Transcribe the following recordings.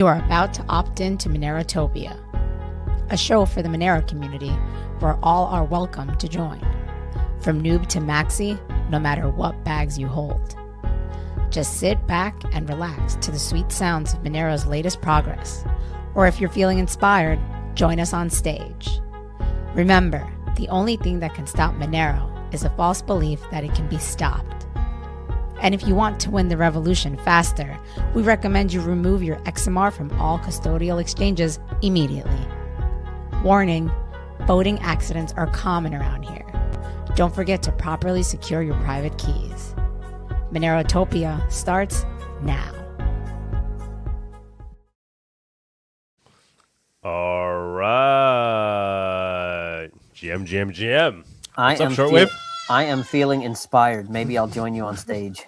You are about to opt in to Monerotopia, a show for the Monero community where all are welcome to join. From noob to maxi, no matter what bags you hold. Just sit back and relax to the sweet sounds of Monero's latest progress. Or if you're feeling inspired, join us on stage. Remember, the only thing that can stop Monero is a false belief that it can be stopped. And if you want to win the revolution faster, we recommend you remove your XMR from all custodial exchanges immediately. Warning, voting accidents are common around here. Don't forget to properly secure your private keys. Monerotopia starts now. All right. GM. What's up, Shortwave? I am feeling inspired. Maybe I'll join you on stage.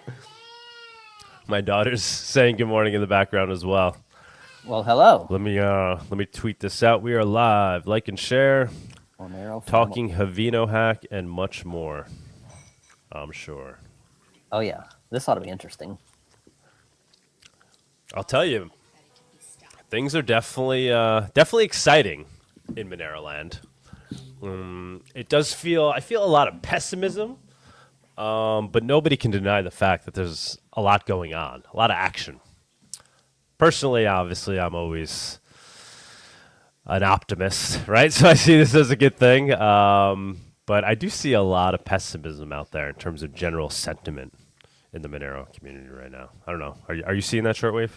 My daughter's saying good morning in the background as well. Well, hello. Let me tweet this out. We are live. Like and share. Monero Talking Havino hack and much more. I'm sure. Oh yeah, this ought to be interesting. I'll tell you, things are definitely exciting in Monero land. It does feel, I feel a lot of pessimism, but nobody can deny the fact that there's a lot going on, a lot of action. Personally, obviously, I'm always an optimist, right? So I see this as a good thing, but I do see a lot of pessimism out there in terms of general sentiment in the Monero community right now. I don't know. Are you seeing that, Shortwave?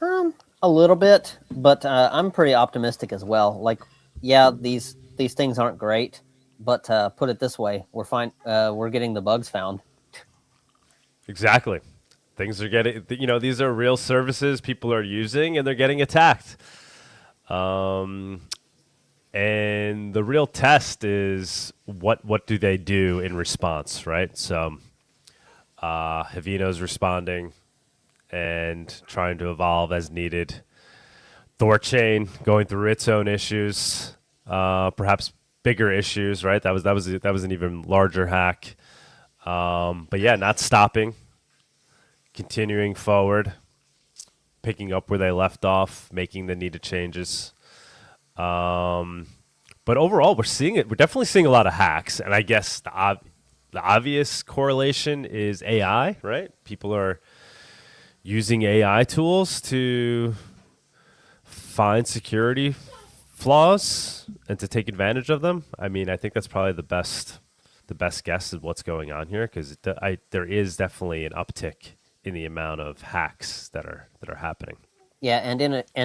A little bit, but I'm pretty optimistic as well. Like, yeah, these things aren't great, but put it this way, we're fine. We're getting the bugs found. Exactly. Things are getting, these are real services people are using, and they're getting attacked. And the real test is what do they do in response, right? So Havino's responding and trying to evolve as needed. Thorchain going through its own issues. Perhaps bigger issues, right? That was an even larger hack. But yeah, not stopping, continuing forward, picking up where they left off, making the needed changes. But overall, we're definitely seeing a lot of hacks, and I guess the obvious correlation is AI, right? People are using AI tools to find security flaws and to take advantage of them. I mean, I think that's probably the best guess of what's going on here, because there is definitely an uptick in the amount of hacks that are happening. Yeah, and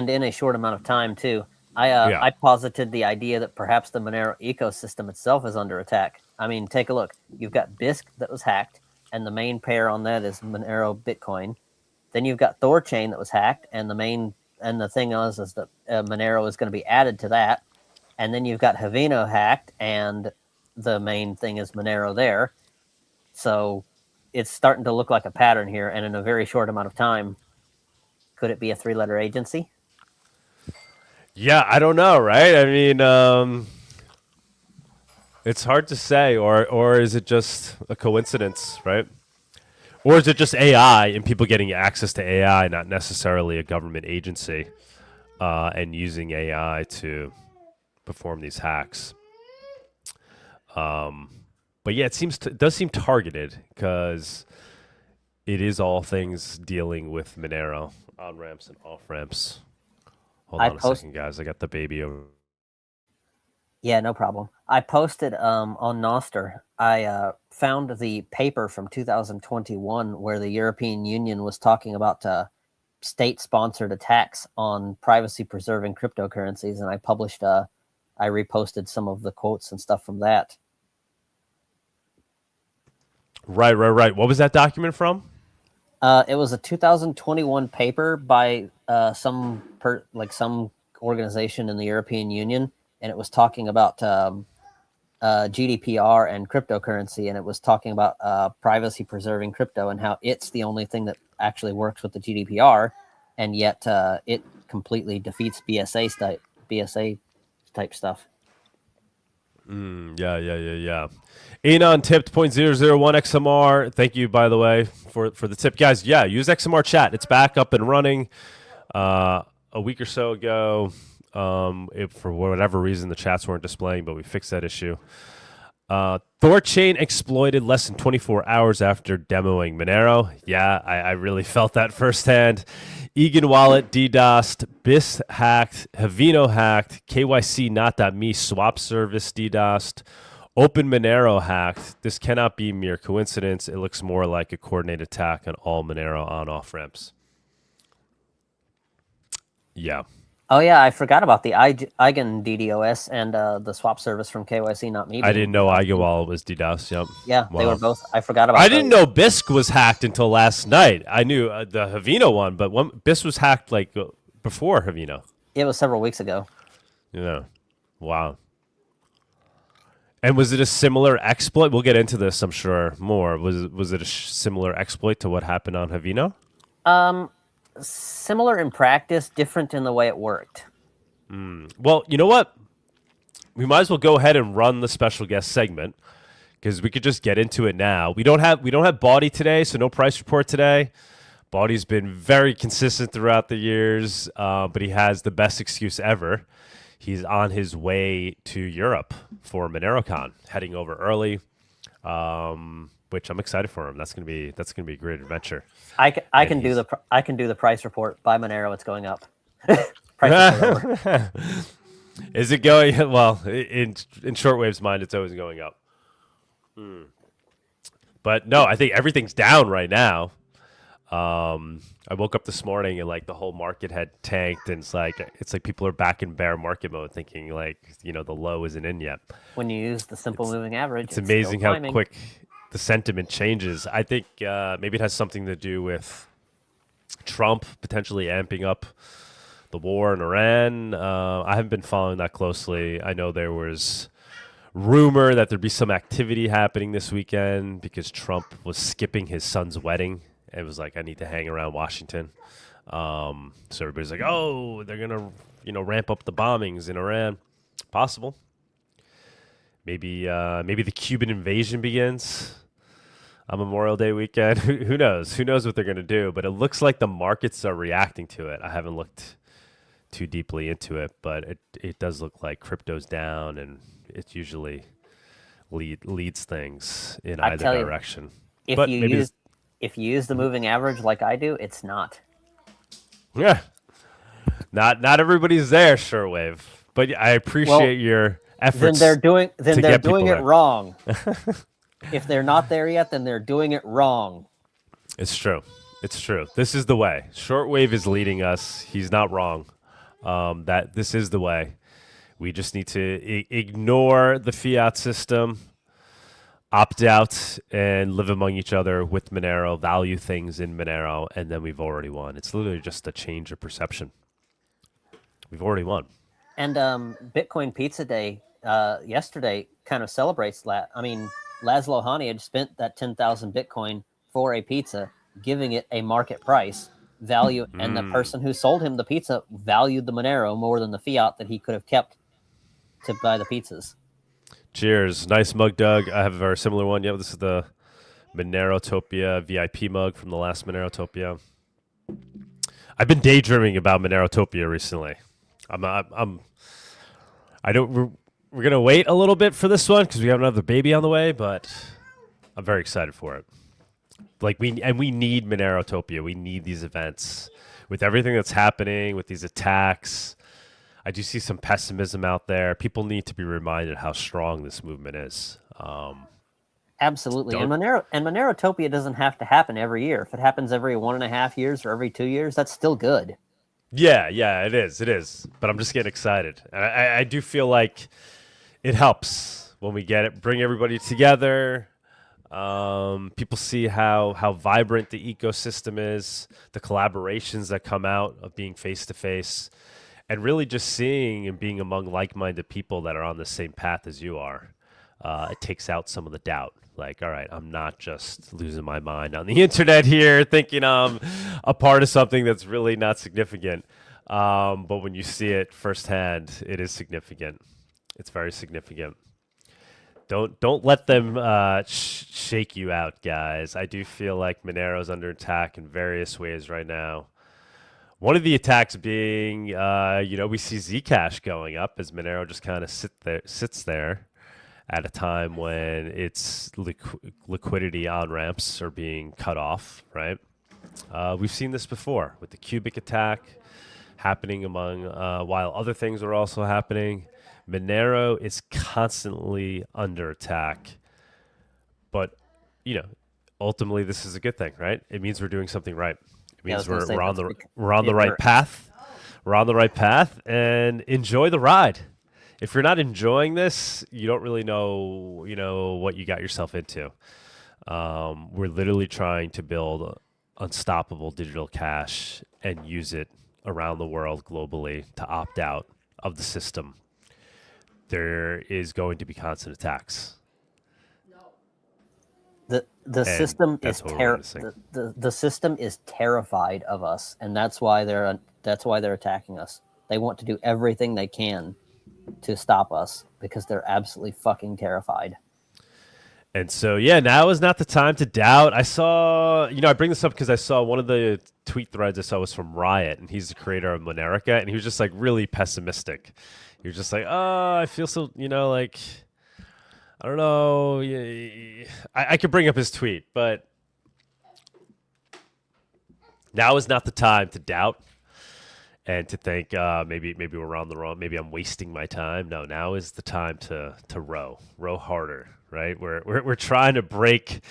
in a short amount of time too. I posited the idea that perhaps the Monero ecosystem itself is under attack. I mean, take a look. You've got Bisq that was hacked, and the main pair on that is Monero Bitcoin. Then you've got Thorchain that was hacked, and the thing is that Monero is going to be added to that. And then you've got Havino hacked, and the main thing is Monero there. So it's starting to look like a pattern here, and in a very short amount of time. Could it be a 3-letter agency? Yeah, I don't know, right? I mean, it's hard to say, or is it just a coincidence, right? Or is it just AI and people getting access to AI, not necessarily a government agency, and using AI to perform these hacks? But yeah, it does seem targeted, because it is all things dealing with Monero, on-ramps and off-ramps. Hold on a second, guys. I got the baby over. Yeah, no problem. I posted on Nostr. I found the paper from 2021 where the European Union was talking about state-sponsored attacks on privacy-preserving cryptocurrencies, and I reposted some of the quotes and stuff from that. Right. What was that document from? It was a 2021 paper by some organization in the European Union, and it was talking about GDPR and cryptocurrency, and it was talking about privacy-preserving crypto and how it's the only thing that actually works with the GDPR, and yet it completely defeats BSA type stuff. Yeah. Anon tipped 0.001 XMR. Thank you, by the way, for the tip. Guys, yeah, use XMR chat. It's back up and running. a week or so ago. For whatever reason, the chats weren't displaying, but we fixed that issue. Thorchain exploited less than 24 hours after demoing Monero. Yeah, I really felt that firsthand. Egan Wallet DDoSed, BIS hacked, Havino hacked, KYC not.me swap service DDoSed, Open Monero hacked. This cannot be mere coincidence. It looks more like a coordinated attack on all Monero on-off ramps. Yeah. Oh, yeah, I forgot about the Eigen DDoS and the swap service from KYC, not me. I didn't know Eigen Wallet was DDoS. Yep. Yeah, wow. They were both. I forgot about I didn't know BISC was hacked until last night. I knew the Havino one, but BISC was hacked like before Havino. It was several weeks ago. Yeah. Wow. And was it a similar exploit? We'll get into this, I'm sure, more. Was it a similar exploit to what happened on Havino? Similar in practice, different in the way it worked. Well, you know what? We might as well go ahead and run the special guest segment because we could just get into it now. We don't have Bawdy today, so no price report today. Bawdy's been very consistent throughout the years, but he has the best excuse ever. He's on his way to Europe for MoneroCon, heading over early, which I'm excited for him. That's gonna be a great adventure. I can do the price report by Monero. It's going up. Price report. Is it going? Well, in Shortwave's mind, it's always going up. But no, I think everything's down right now. I woke up this morning and like the whole market had tanked, and it's like people are back in bear market mode, thinking like the low isn't in yet. When you use the simple moving average, it's amazing how quick the sentiment changes. I think maybe it has something to do with Trump potentially amping up the war in Iran. I haven't been following that closely. I know there was rumor that there'd be some activity happening this weekend because Trump was skipping his son's wedding. It was like, I need to hang around Washington. So everybody's like, oh, they're going to, ramp up the bombings in Iran. Possible. Maybe the Cuban invasion begins on Memorial Day weekend. Who knows? Who knows what they're going to do? But it looks like the markets are reacting to it. I haven't looked too deeply into it, but it does look like crypto's down, and it usually leads things in either direction. If you use the moving average like I do, it's not. Yeah. Not everybody's there, Shortwave. But I appreciate your efforts. Then they're doing it wrong. If they're not there yet, then they're doing it wrong. It's true. This is the way. Shortwave is leading us. He's not wrong. That this is the way. We just need to ignore the fiat system, opt out, and live among each other with Monero, value things in Monero, and then we've already won. It's literally just a change of perception. We've already won. And Bitcoin Pizza Day yesterday kind of celebrates that. I mean, Laszlo Hani had spent that 10,000 Bitcoin for a pizza, giving it a market price value, and the person who sold him the pizza valued the Monero more than the fiat that he could have kept to buy the pizzas. Cheers. Nice mug, Doug. I have a very similar one. Yeah, this is the Monerotopia VIP mug from the last Monerotopia. I've been daydreaming about Monerotopia recently. We're going to wait a little bit for this one because we have another baby on the way, but I'm very excited for it. We need Monerotopia. We need these events. With everything that's happening, with these attacks, I do see some pessimism out there. People need to be reminded how strong this movement is. Absolutely. And Monerotopia doesn't have to happen every year. If it happens every 1.5 years or every 2 years, that's still good. Yeah, it is. But I'm just getting excited. I do feel like it helps when we get it, bring everybody together. People see how vibrant the ecosystem is, the collaborations that come out of being face-to-face, and really just seeing and being among like-minded people that are on the same path as you are. It takes out some of the doubt. Like, all right, I'm not just losing my mind on the internet here thinking I'm a part of something that's really not significant. But when you see it firsthand, it is significant. It's very significant. Don't let them shake you out, guys. I do feel like Monero's under attack in various ways right now. One of the attacks being, we see Zcash going up as Monero just kind of sits there at a time when its liquidity on ramps are being cut off, right? We've seen this before with the cubic attack happening while other things are also happening. Monero is constantly under attack, but ultimately this is a good thing, right? It means we're doing something right. It means we're on the right path. We're on the right path, and enjoy the ride. If you're not enjoying this, you don't really know, what you got yourself into. We're literally trying to build unstoppable digital cash and use it around the world globally to opt out of the system. There is going to be constant attacks. The system is the system is terrified of us, and that's why they're attacking us. They want to do everything they can to stop us because they're absolutely fucking terrified. And so, now is not the time to doubt. I saw, I bring this up because I saw one of the tweet threads I saw was from Riot, and he's the creator of Monerica, and he was just like really pessimistic. He was just like, oh, I feel so, like, I don't know. I could bring up his tweet, but now is not the time to doubt and to think maybe we're on the wrong. Maybe I'm wasting my time. No, now is the time to row harder. Right, we're trying to break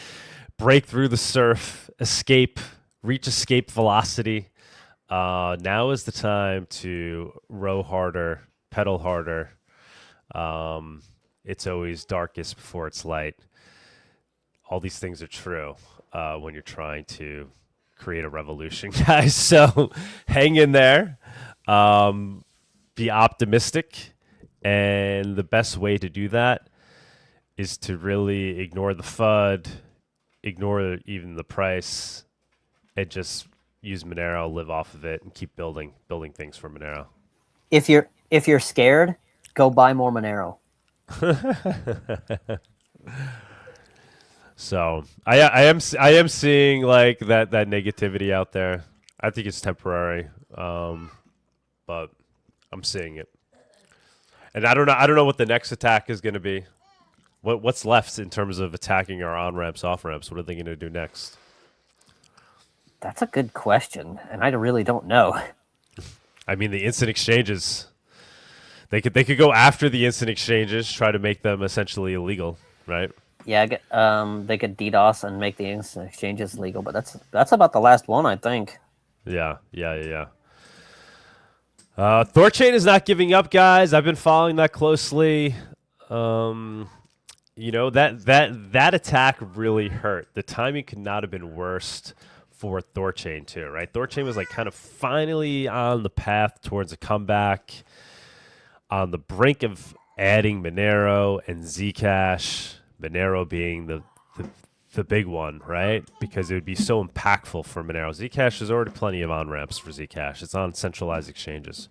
through the surf, reach escape velocity. Now is the time to row harder, pedal harder. It's always darkest before it's light. All these things are true when you're trying to create a revolution, guys. So hang in there, be optimistic, and the best way to do that is to really ignore the FUD, ignore even the price, and just use Monero, live off of it, and keep building things for Monero. If you're scared, go buy more Monero. So I am seeing like that negativity out there. I think it's temporary, but I'm seeing it, and I don't know what the next attack is going to be. What's left in terms of attacking our on-ramps, off-ramps? What are they going to do next? That's a good question, and I really don't know. I mean, the instant exchanges. They could go after the instant exchanges, try to make them essentially illegal, right? Yeah, they could DDoS and make the instant exchanges legal, but that's about the last one, I think. Yeah. Thorchain is not giving up, guys. I've been following that closely. That attack really hurt. The timing could not have been worse for Thorchain too, right? Thorchain was like kind of finally on the path towards a comeback, on the brink of adding Monero and Zcash. Monero being the big one, right? Because it would be so impactful for Monero. Zcash, there's already plenty of on-ramps for Zcash. It's on centralized exchanges.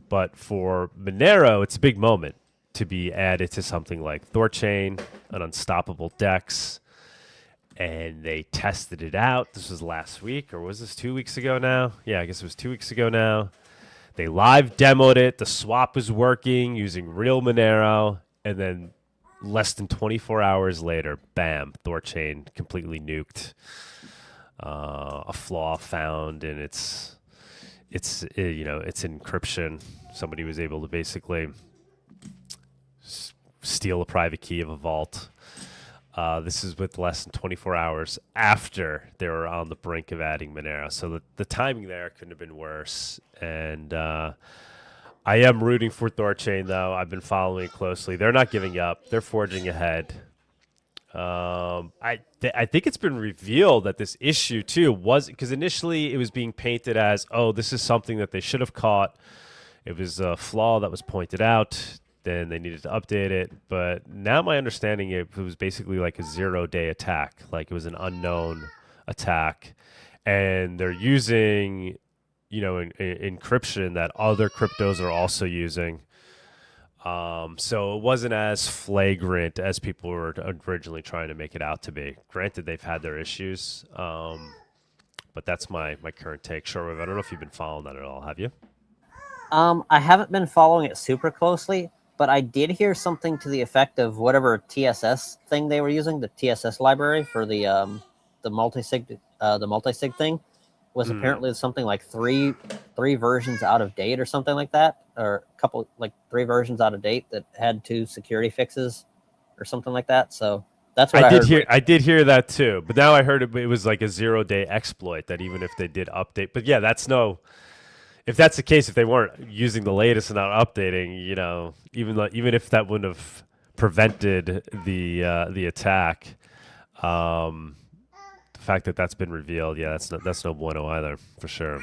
But for Monero, it's a big moment to be added to something like Thorchain, an unstoppable DEX, and they tested it out. This was last week, or was this 2 weeks ago now? Yeah, I guess it was 2 weeks ago now. They live demoed it. The swap was working using real Monero, and then less than 24 hours later, bam, Thorchain completely nuked. A flaw found in its encryption. Somebody was able to basically steal a private key of a vault. This is with less than 24 hours after they were on the brink of adding Monero. So the timing there couldn't have been worse. And I am rooting for Thorchain, though. I've been following it closely. They're not giving up. They're forging ahead. I think it's been revealed that this issue, too, was because initially it was being painted as, oh, this is something that they should have caught. It was a flaw that was pointed out. Then they needed to update it. But now my understanding, it was basically like a 0-day attack. Like it was an unknown attack. And they're using, encryption that other cryptos are also using. So it wasn't as flagrant as people were originally trying to make it out to be. Granted, they've had their issues. But that's my current take. Shortwave, I don't know if you've been following that at all. Have you? I haven't been following it super closely, but I did hear something to the effect of whatever TSS thing they were using, the TSS library for the multi-sig thing, was apparently something like three versions out of date or something like that, or a couple, like 3 versions out of date that had 2 security fixes or something like that. So that's what I heard. I did hear that too, but now I heard it was like a 0-day exploit that even if they did update, but yeah, if that's the case, if they weren't using the latest and not updating, even if that wouldn't have prevented the attack, the fact that that's been revealed, yeah, that's no bueno either, for sure.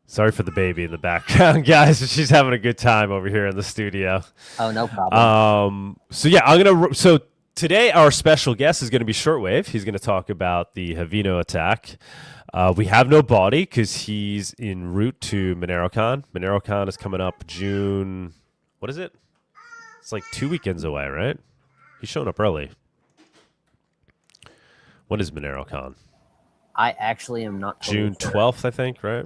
Sorry for the baby in the background, guys. She's having a good time over here in the studio. Oh, no problem. So yeah, so today our special guest is going to be Shortwave. He's going to talk about the Havino attack. We have no body because he's en route to MoneroCon. MoneroCon is coming up June. What is it? It's like 2 weekends away, right? He's showing up early. When is MoneroCon? I actually am not totally June 12th, I think, right?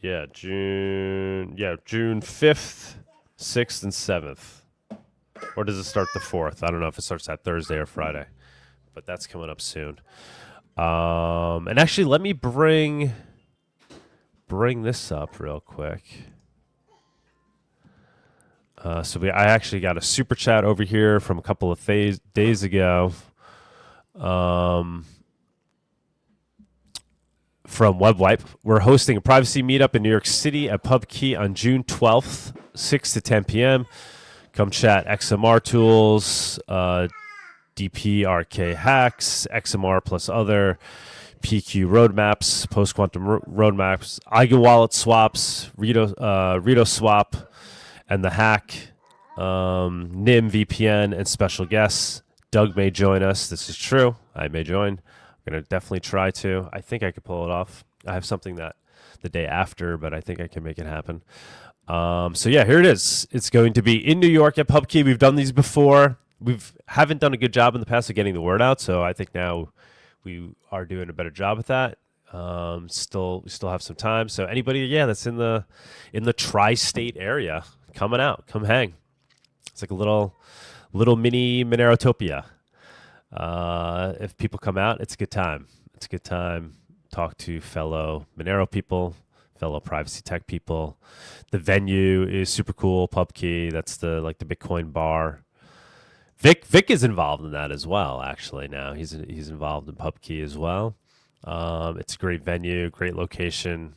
Yeah, June 5th, 6th, and 7th. Or does it start the 4th? I don't know if it starts that Thursday or Friday, but that's coming up soon. And actually, let me bring this up real quick. I actually got a super chat over here from a couple of days ago. From WebWipe. We're hosting a privacy meetup in New York City at PubKey on June 12th, 6 to 10 p.m. Come chat XMR tools, DPRK hacks, XMR plus other, PQ roadmaps, post-quantum roadmaps, Eigen wallet swaps, Rito swap, and the hack, NIM VPN, and special guests. Doug may join us. This is true. I may join. I'm going to definitely try to. I think I could pull it off. I have something that the day after, but I think I can make it happen. So yeah, here it is. It's going to be in New York at PubKey. We've done these before. We haven't done a good job in the past of getting the word out, so I think now we are doing a better job with that. We still have some time. So anybody, that's in the tri-state area, coming out, come hang. It's like a little mini Monerotopia. If people come out, it's a good time. It's a good time. Talk to fellow Monero people, fellow privacy tech people. The venue is super cool. PubKey. That's the Bitcoin bar. Vic is involved in that as well. Actually, now he's involved in PubKey as well. It's a great venue, great location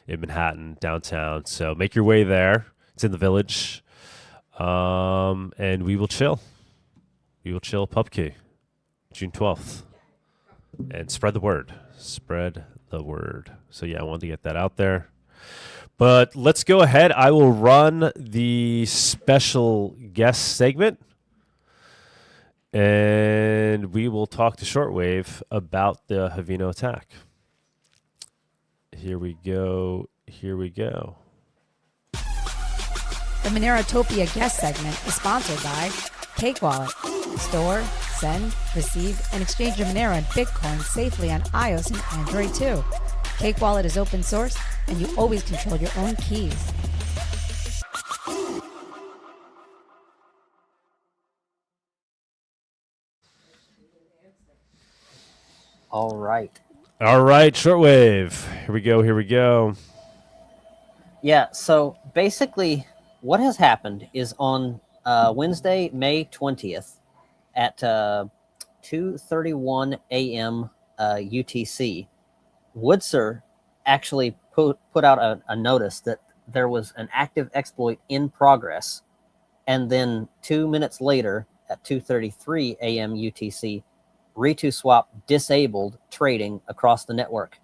in Manhattan, downtown. So make your way there. It's in the Village, and we will chill. We will chill PubKey, June 12th, and spread the word. Spread the word. So yeah, I wanted to get that out there. But let's go ahead. I will run the special guest segment, and we will talk to Shortwave about the Havino attack. Here we go. The Monerotopia guest segment is sponsored by Cake Wallet. Store, send, receive, and exchange your Monero and Bitcoin safely on iOS and Android too. Cake Wallet is open source, and you always control your own keys. All right, Shortwave. Here we go. Yeah, so basically what has happened is on Wednesday, May 20th at 2:31 a.m. UTC, Woodser actually put out a notice that there was an active exploit in progress. And then 2 minutes later at 2:33 a.m. UTC, Rito-Swap disabled trading across the network.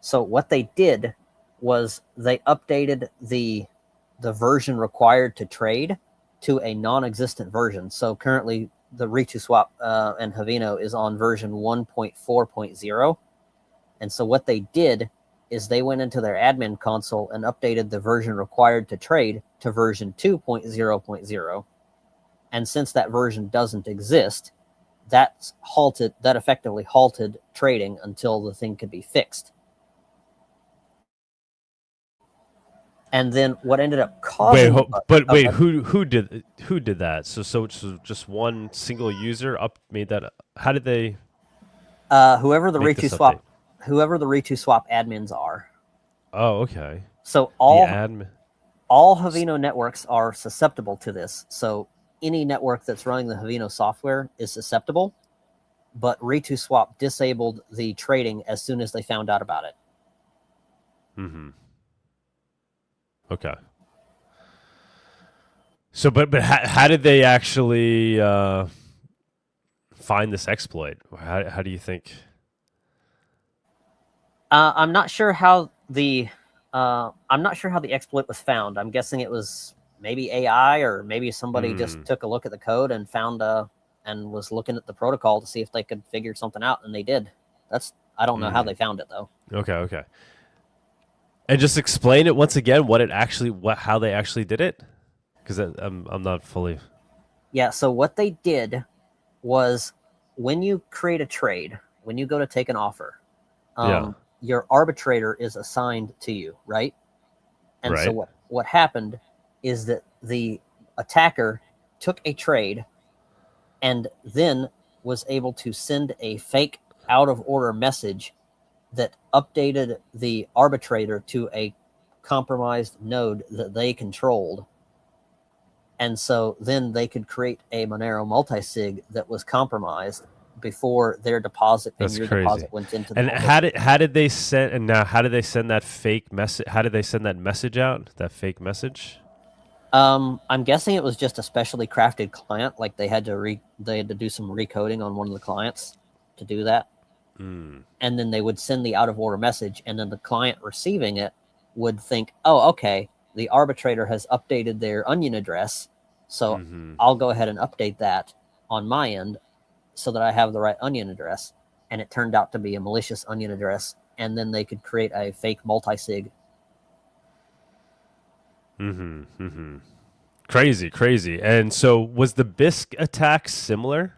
So what they did was they updated the version required to trade to a non-existent version. So currently the Rito-Swap and Havino is on version 1.4.0. And so what they did is they went into their admin console and updated the version required to trade to version 2.0.0. And since that version doesn't exist, that effectively halted trading until the thing could be fixed. And then what ended up causing who did that? So just one single user made that. How did they? Whoever the ReTo Swap admins are. Oh, okay. So all Havino networks are susceptible to this. So any network that's running the Havino software is susceptible, but ReTo Swap disabled the trading as soon as they found out about it. Mm-hmm. Okay. So, but how did they actually find this exploit? How do you think? I'm not sure how the exploit was found. I'm guessing it was maybe AI, or maybe somebody just took a look at the code and found and was looking at the protocol to see if they could figure something out, and they did. I don't know how they found it though. Okay. And just explain it once again, how they actually did it, because I'm not fully. Yeah. So what they did was, when you create a trade, when you go to take an offer, your arbitrator is assigned to you, right? And so what happened is that the attacker took a trade and then was able to send a fake out of order message that updated the arbitrator to a compromised node that they controlled. And so then they could create a Monero multisig that was compromised before their deposit and your deposit went into the And how did they send that fake message? How did they send that message out? That fake message? I'm guessing it was just a specially crafted client. Like they had to do some recoding on one of the clients to do that. And then they would send the out of order message, and then the client receiving it would think, oh, okay, the arbitrator has updated their onion address, so I'll go ahead and update that on my end so that I have the right onion address. And it turned out to be a malicious onion address, and then they could create a fake multisig. Crazy. And so was the Bisq attack similar?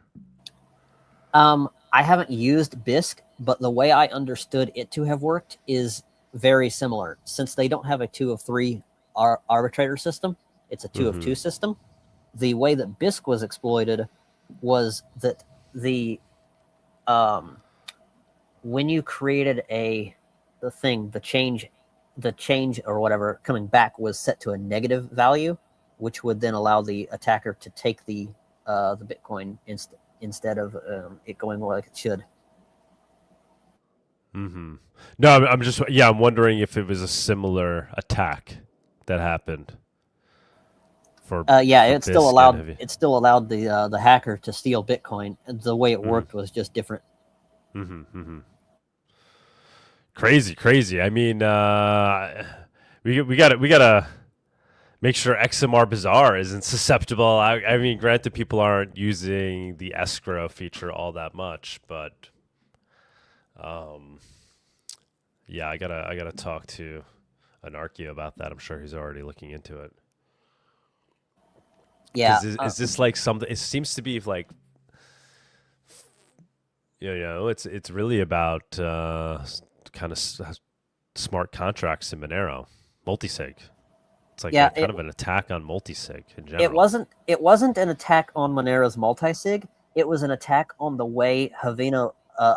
I haven't used Bisq, but the way I understood it to have worked is very similar. Since they don't have a 2 of 3 arbitrator system, it's a 2 of 2 system. The way that Bisq was exploited was that the when you created the change or whatever coming back was set to a negative value, which would then allow the attacker to take the Bitcoin instead of it going like it should. No, I'm wondering if it was a similar attack that happened. It still allowed the hacker to steal Bitcoin. The way it worked was just different. Crazy. I mean, we gotta make sure XMR Bazaar isn't susceptible. I mean, granted, people aren't using the escrow feature all that much, but I gotta talk to Anarchio about that. I'm sure he's already looking into it. Yeah, is this like something? It seems to be like, it's really about kind of smart contracts in Monero, multisig. It's like kind of an attack on multisig in general. It wasn't an attack on Monero's multisig. It was an attack on the way Havino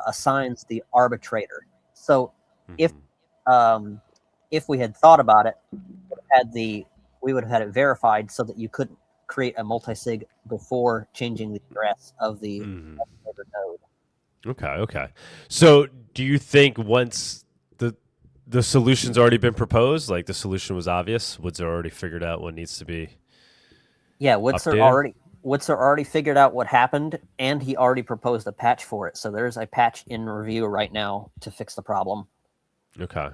assigns the arbitrator. So if we had thought about it, we would have had it verified so that you couldn't create a multisig before changing the address of the node. Okay. So do you think once the solution's already been proposed, like the solution was obvious, Woodzer already figured out what needs to be Woodzer already figured out what happened, and he already proposed a patch for it. So there's a patch in review right now to fix the problem. Okay.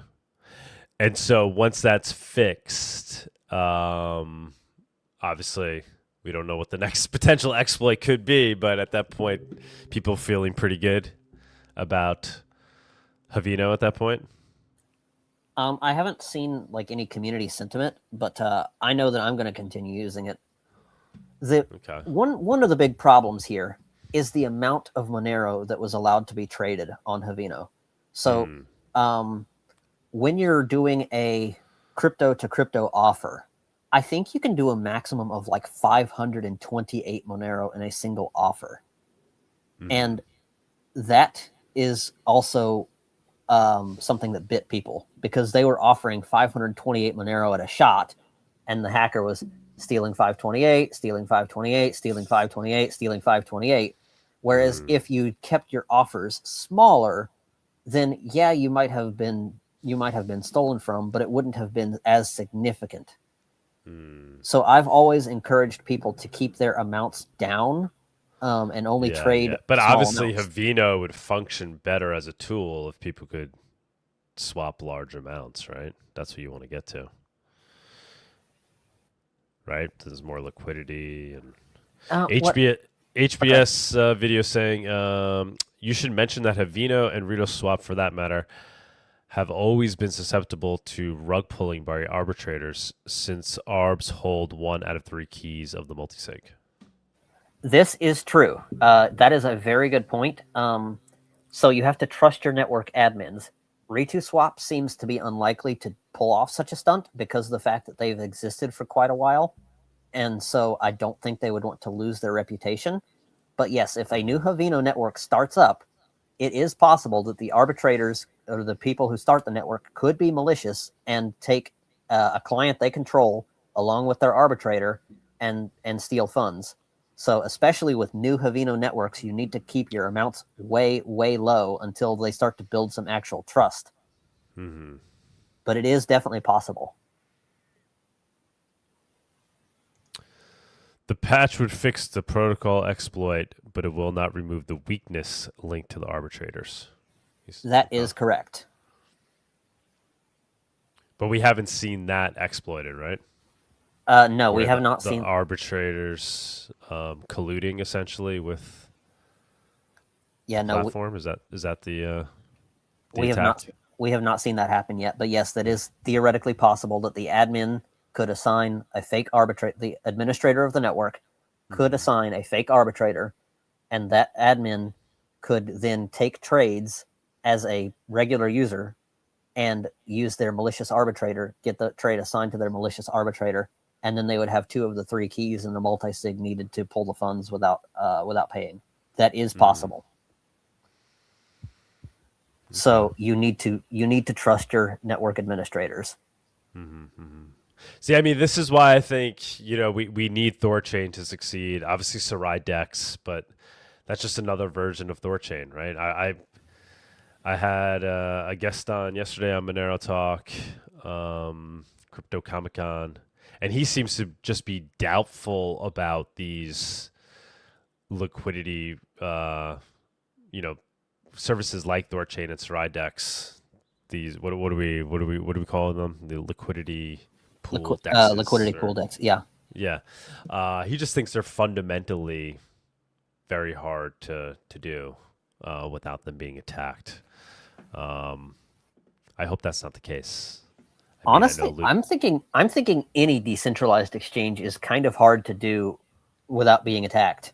And so once that's fixed, obviously we don't know what the next potential exploit could be, but at that point, people feeling pretty good about Havino at that point? I haven't seen like any community sentiment, but I know that I'm going to continue using it. One of the big problems here is the amount of Monero that was allowed to be traded on Havino. So when you're doing a crypto to crypto offer, I think you can do a maximum of like 528 Monero in a single offer. And that is also something that bit people, because they were offering 528 Monero at a shot, and the hacker was stealing 528, stealing 528, stealing 528, stealing 528. Whereas if you kept your offers smaller, then yeah, you might have been stolen from, but it wouldn't have been as significant. So I've always encouraged people to keep their amounts down and only trade. But obviously amounts. Havino would function better as a tool if people could swap large amounts, right? That's what you want to get to. Right? There's more liquidity. And HBS video saying you should mention that Havino and RedoSwap, for that matter, have always been susceptible to rug pulling by arbitrators, since ARBs hold 1 out of 3 keys of the multisig. This is true. That is a very good point. So you have to trust your network admins. RedoSwap seems to be unlikely to pull off such a stunt because of the fact that they've existed for quite a while. And so I don't think they would want to lose their reputation. But yes, if a new Havino network starts up, it is possible that the arbitrators or the people who start the network could be malicious and take a client they control along with their arbitrator and steal funds. So especially with new Havino networks, you need to keep your amounts way, way low until they start to build some actual trust. But it is definitely possible. The patch would fix the protocol exploit, but it will not remove the weakness linked to the arbitrators. That is correct. But we haven't seen that exploited, right? No, we have not seen the arbitrators colluding essentially with platform. Is that the we have not seen that happen yet. But yes, that is theoretically possible that the admin could assign a fake arbitrator. The administrator of the network could assign a fake arbitrator, and that admin could then take trades as a regular user and use their malicious arbitrator, get the trade assigned to their malicious arbitrator, and then they would have 2 of the 3 keys in the multisig needed to pull the funds without paying. That is possible. So you need to trust your network administrators. See, I mean, this is why I think, we need Thorchain to succeed. Obviously, Sarai Dex, but that's just another version of Thorchain, right? I had a guest on yesterday on Monero Talk, Crypto Comic Con, and he seems to just be doubtful about these liquidity, services like Thorchain and Sarai Dex. These what do we call them? The liquidity pool dexes. Liquidity pool dex. Yeah. Yeah. He just thinks they're fundamentally very hard to do without them being attacked. I hope that's not the case. Honestly, I'm thinking any decentralized exchange is kind of hard to do without being attacked.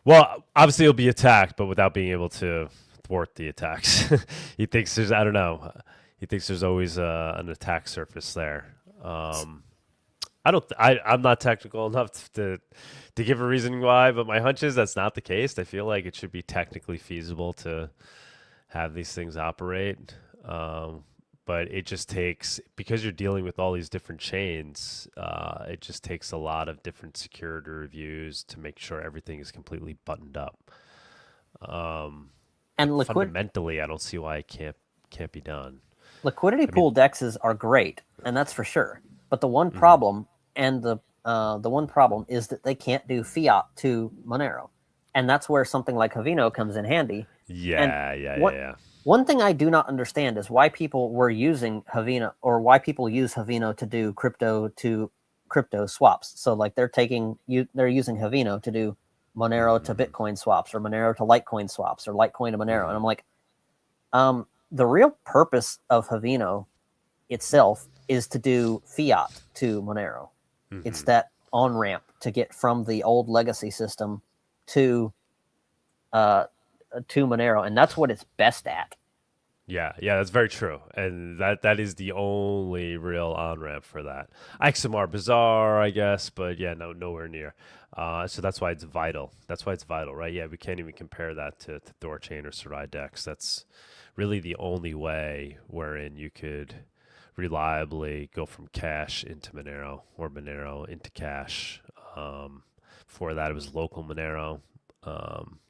Well, obviously it'll be attacked, but without being able to thwart the attacks. He thinks there's always an attack surface there. I'm not technical enough to give a reason why, but my hunch is that's not the case. I feel like it should be technically feasible to have these things operate. But it just takes, because you're dealing with all these different chains, it just takes a lot of different security reviews to make sure everything is completely buttoned up. And fundamentally, I don't see why it can't be done. Liquidity pool dexes are great, and that's for sure. But the one problem, the one problem is that they can't do fiat to Monero, and that's where something like Havino comes in handy. Yeah. One thing I do not understand is why people were using Havino, or why people use Havino to do crypto to crypto swaps. So like they're using Havino to do Monero to Bitcoin swaps, or Monero to Litecoin swaps, or Litecoin to Monero. And I'm like, the real purpose of Havino itself is to do fiat to Monero. Mm-hmm. It's that on-ramp to get from the old legacy system to Monero, and that's what it's best at. Yeah, that's very true, and that is the only real on-ramp for that. XMR Bazaar, I guess, but yeah, nowhere near. So that's why it's vital. Right? Yeah, we can't even compare that to Thorchain or Sarai Dex. That's really the only way wherein you could reliably go from cash into Monero or Monero into cash. Before that, it was local Monero.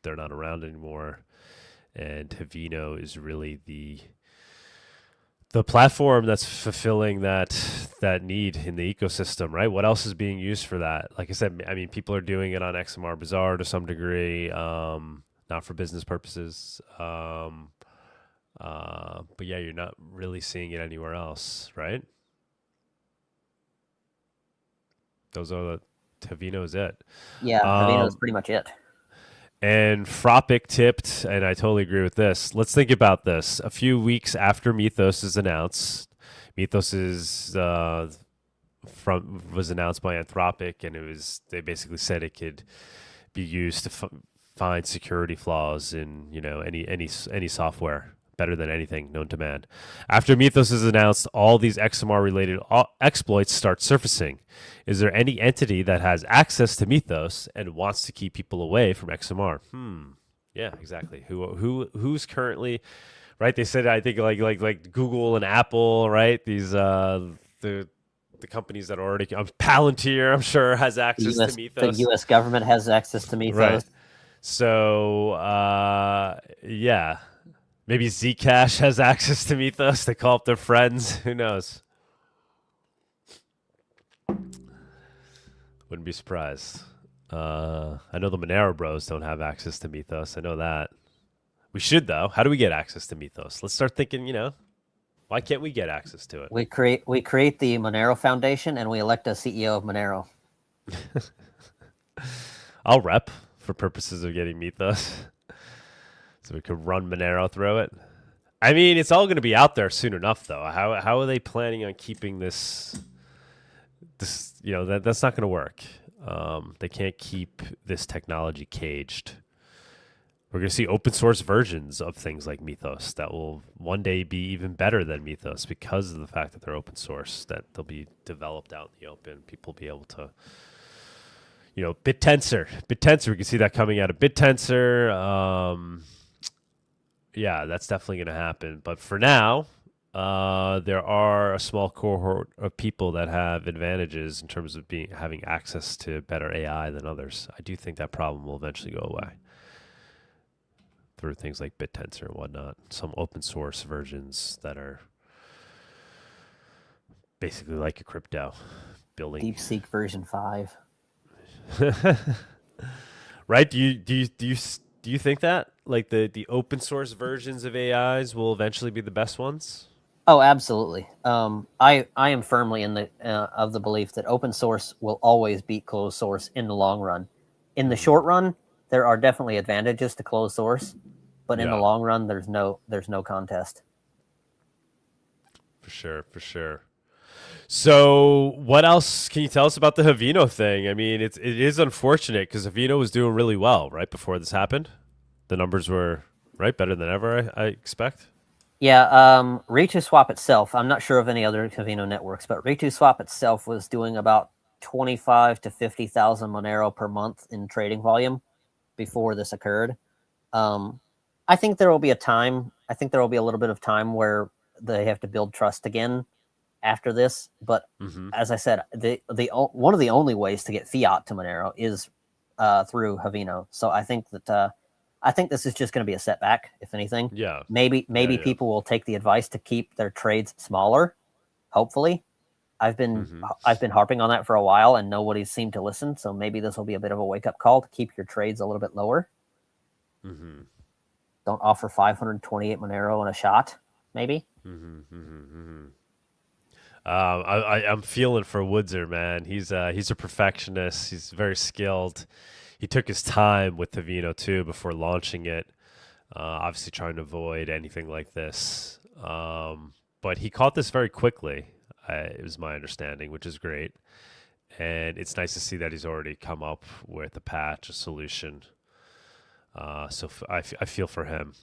They're not around anymore. And Havino is really the platform that's fulfilling that need in the ecosystem, right? What else is being used for that? Like I said, I mean, people are doing it on XMR Bazaar to some degree, not for business purposes. But yeah, you're not really seeing it anywhere else, right? Havino is it. Yeah, Havino is pretty much it. And Fropic tipped, and I totally agree with this. Let's think about this. A few weeks after Mythos is announced, Mythos was announced by Anthropic, and they basically said it could be used to find security flaws in any software, better than anything known to man. After Mythos is announced, all these XMR related exploits start surfacing. Is there any entity that has access to Mythos and wants to keep people away from XMR? Yeah, exactly. Who's currently, right? They said, I think like Google and Apple, right? These the companies that are already Palantir, I'm sure, has access to Mythos. The U.S. government has access to Mythos. Right. So yeah. Maybe Zcash has access to Mythos. They call up their friends. Who knows? Wouldn't be surprised. I know the Monero bros don't have access to Mythos. I know that. We should, though. How do we get access to Mythos? Let's start thinking, why can't we get access to it? We create the Monero Foundation, and we elect a CEO of Monero. I'll rep for purposes of getting Mythos. So we could run Monero through it. I mean, it's all going to be out there soon enough, though. How are they planning on keeping this? That's not going to work. They can't keep this technology caged. We're going to see open source versions of things like Mythos that will one day be even better than Mythos because of the fact that they're open source. That they'll be developed out in the open. People will be able to. BitTensor. We can see that coming out of BitTensor. Yeah, that's definitely going to happen. But for now, there are a small cohort of people that have advantages in terms of having access to better AI than others. I do think that problem will eventually go away through things like BitTensor and whatnot. Some open source versions that are basically like a crypto building. DeepSeek version 5. Right? Do you think that like the open source versions of AIs will eventually be the best ones? Oh, absolutely. I am firmly in the of the belief that open source will always beat closed source in the long run. In the short run, there are definitely advantages to closed source, but in the long run, there's no contest. For sure. So what else can you tell us about the Havino thing? I mean, it is unfortunate because Havino was doing really well right before this happened. The numbers were better than ever, I expect. Yeah, Ret2Swap itself, I'm not sure of any other Havino networks, but Ret2Swap itself was doing about 25 to 50,000 Monero per month in trading volume before this occurred. I think there will be a time. I think there will be a little bit of time where they have to build trust again after this. But as I said, the one of the only ways to get fiat to Monero is through Havino. So I think that this is just going to be a setback, if anything. Yeah. Maybe people will take the advice to keep their trades smaller. Hopefully, I've been harping on that for a while, and nobody seemed to listen. So maybe this will be a bit of a wake up call to keep your trades a little bit lower. Don't offer 528 Monero in a shot. Maybe. I'm feeling for Woodser, man. He's a perfectionist. He's very skilled. He took his time with Havino too before launching it. Obviously trying to avoid anything like this. but he caught this very quickly. It was my understanding, which is great. And it's nice to see that he's already come up with a patch, a solution. So I feel for him.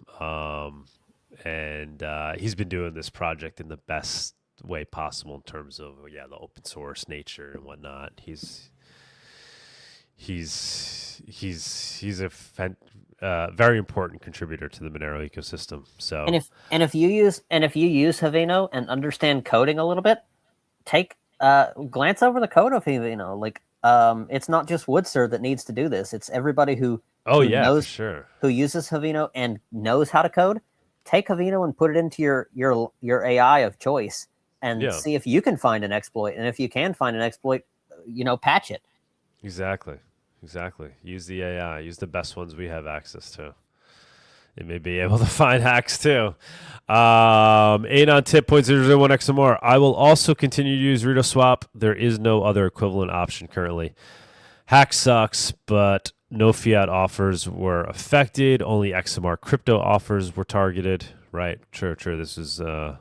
And he's been doing this project in the best way possible in terms of the open source nature and whatnot. He's a very important contributor to the Monero ecosystem. So if you use Havino and understand coding a little bit, glance over the code of Havino. Like it's not just Woodser that needs to do this. It's everybody who knows, for sure, who uses Havino and knows how to code. Take Havino and put it into your AI of choice and see if you can find an exploit. And if you can find an exploit, patch it. Exactly. Use the AI. Use the best ones we have access to. It may be able to find hacks too. Anon tip 0.001 XMR. I will also continue to use RedoSwap. There is no other equivalent option currently. Hack sucks, but no fiat offers were affected. Only XMR crypto offers were targeted. Right? Sure. This is an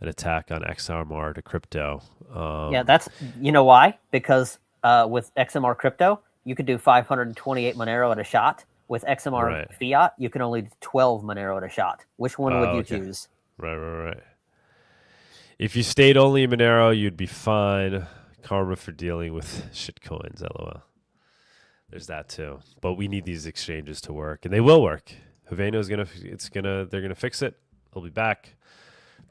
attack on XMR to crypto. That's why? Because with XMR crypto, you could do 528 Monero at a shot. With XMR fiat, you can only do 12 Monero at a shot. Which one would you choose? Right. If you stayed only in Monero, you'd be fine. Karma for dealing with shitcoins, LOL. There's that too. But we need these exchanges to work, and they will work. Haveno's they're gonna fix it. They'll be back.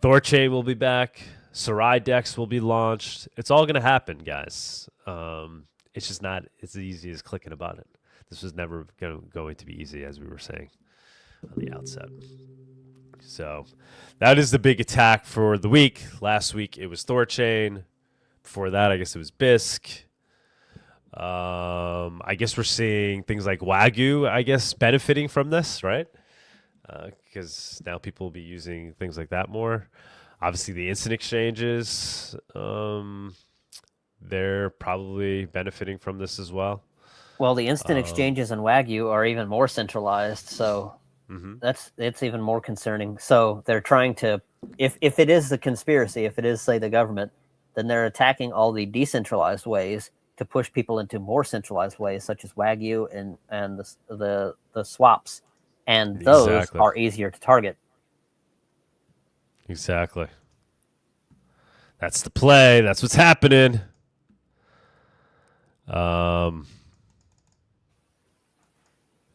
Thorchain will be back. Sarai Dex will be launched. It's all gonna happen, guys. It's just not as easy as clicking a button. This was never going to be easy, as we were saying on the outset. So that is the big attack for the week. Last week it was Thorchain. Before that, I guess it was Bisq. I guess we're seeing things like Wagyu, I guess, benefiting from this, right? Because now people will be using things like that more. Obviously, the instant exchanges, they're probably benefiting from this as well. Well, the instant exchanges and Wagyu are even more centralized, so it's even more concerning. So they're trying to, if it is the conspiracy, if it is, say, the government, then they're attacking all the decentralized ways to push people into more centralized ways, such as Wagyu and the swaps, and those are easier to target. Exactly. That's the play. That's what's happening.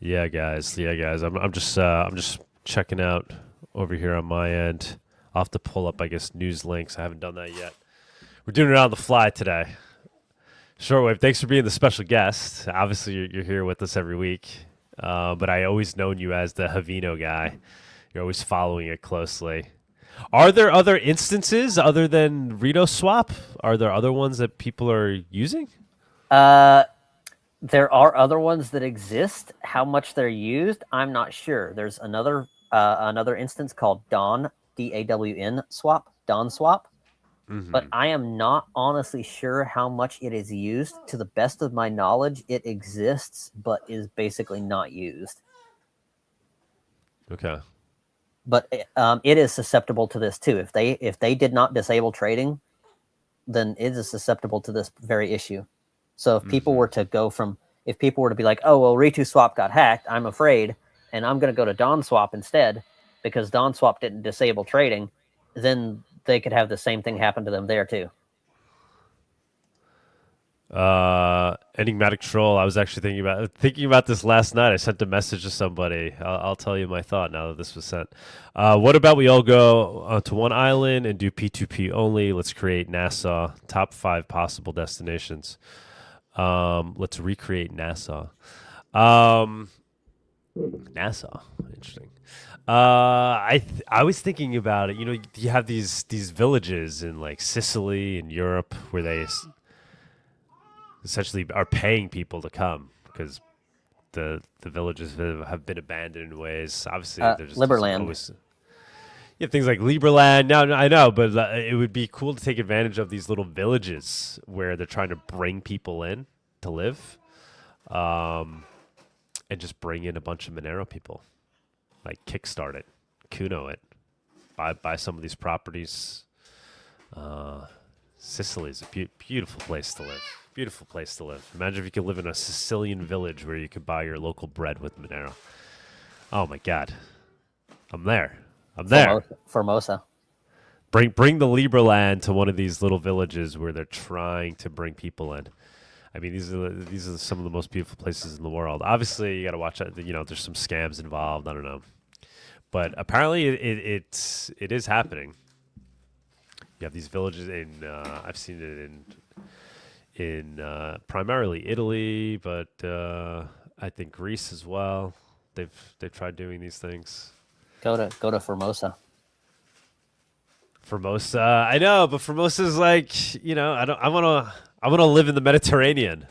Yeah, guys. I'm just checking out over here on my end. I'll have to pull up, I guess, news links. I haven't done that yet. We're doing it on the fly today. Shortwave, thanks for being the special guest. Obviously, you're here with us every week, but I always known you as the Havino guy. You're always following it closely. Are there other instances other than RedoSwap? Are there other ones that people are using? There are other ones that exist. How much they're used, I'm not sure. There's another instance called Dawn, DAWN swap, Dawn swap. But I am not honestly sure how much it is used. To the best of my knowledge, it exists, but is basically not used. Okay. But it is susceptible to this too. If they did not disable trading, then it is susceptible to this very issue. So if people were to be like, oh, well, RedoSwap got hacked, I'm afraid, and I'm going to go to DawnSwap instead because DawnSwap didn't disable trading, then they could have the same thing happen to them there too. Enigmatic Troll, I was actually thinking about this last night. I sent a message to somebody. I'll tell you my thought now that this was sent. What about we all go to one island and do P2P only? Let's create Nassau. Top 5 possible destinations. Let's recreate Nassau. Nassau, interesting. I was thinking about it. You have these villages in like Sicily and Europe where they essentially are paying people to come because the villages have been abandoned in ways. Obviously, there's Liberland. Always, you have things like Liberland. Now I know, but it would be cool to take advantage of these little villages where they're trying to bring people in to live, and just bring in a bunch of Monero people, like kickstart it, Kuno it. buy some of these properties. Sicily is a beautiful place to live. Beautiful place to live. Imagine if you could live in a Sicilian village where you could buy your local bread with Monero. Oh my God, I'm there. I'm there. Formosa. Bring the Liberland to one of these little villages where they're trying to bring people in. I mean, these are some of the most beautiful places in the world. Obviously, you got to watch out. You know, there's some scams involved. I don't know, but apparently it is happening. You have these villages in. I've seen it in primarily Italy, but I think Greece as well. They've tried doing these things. Go to Formosa. Formosa, I know, but Formosa is like, you know, I want to live in the Mediterranean.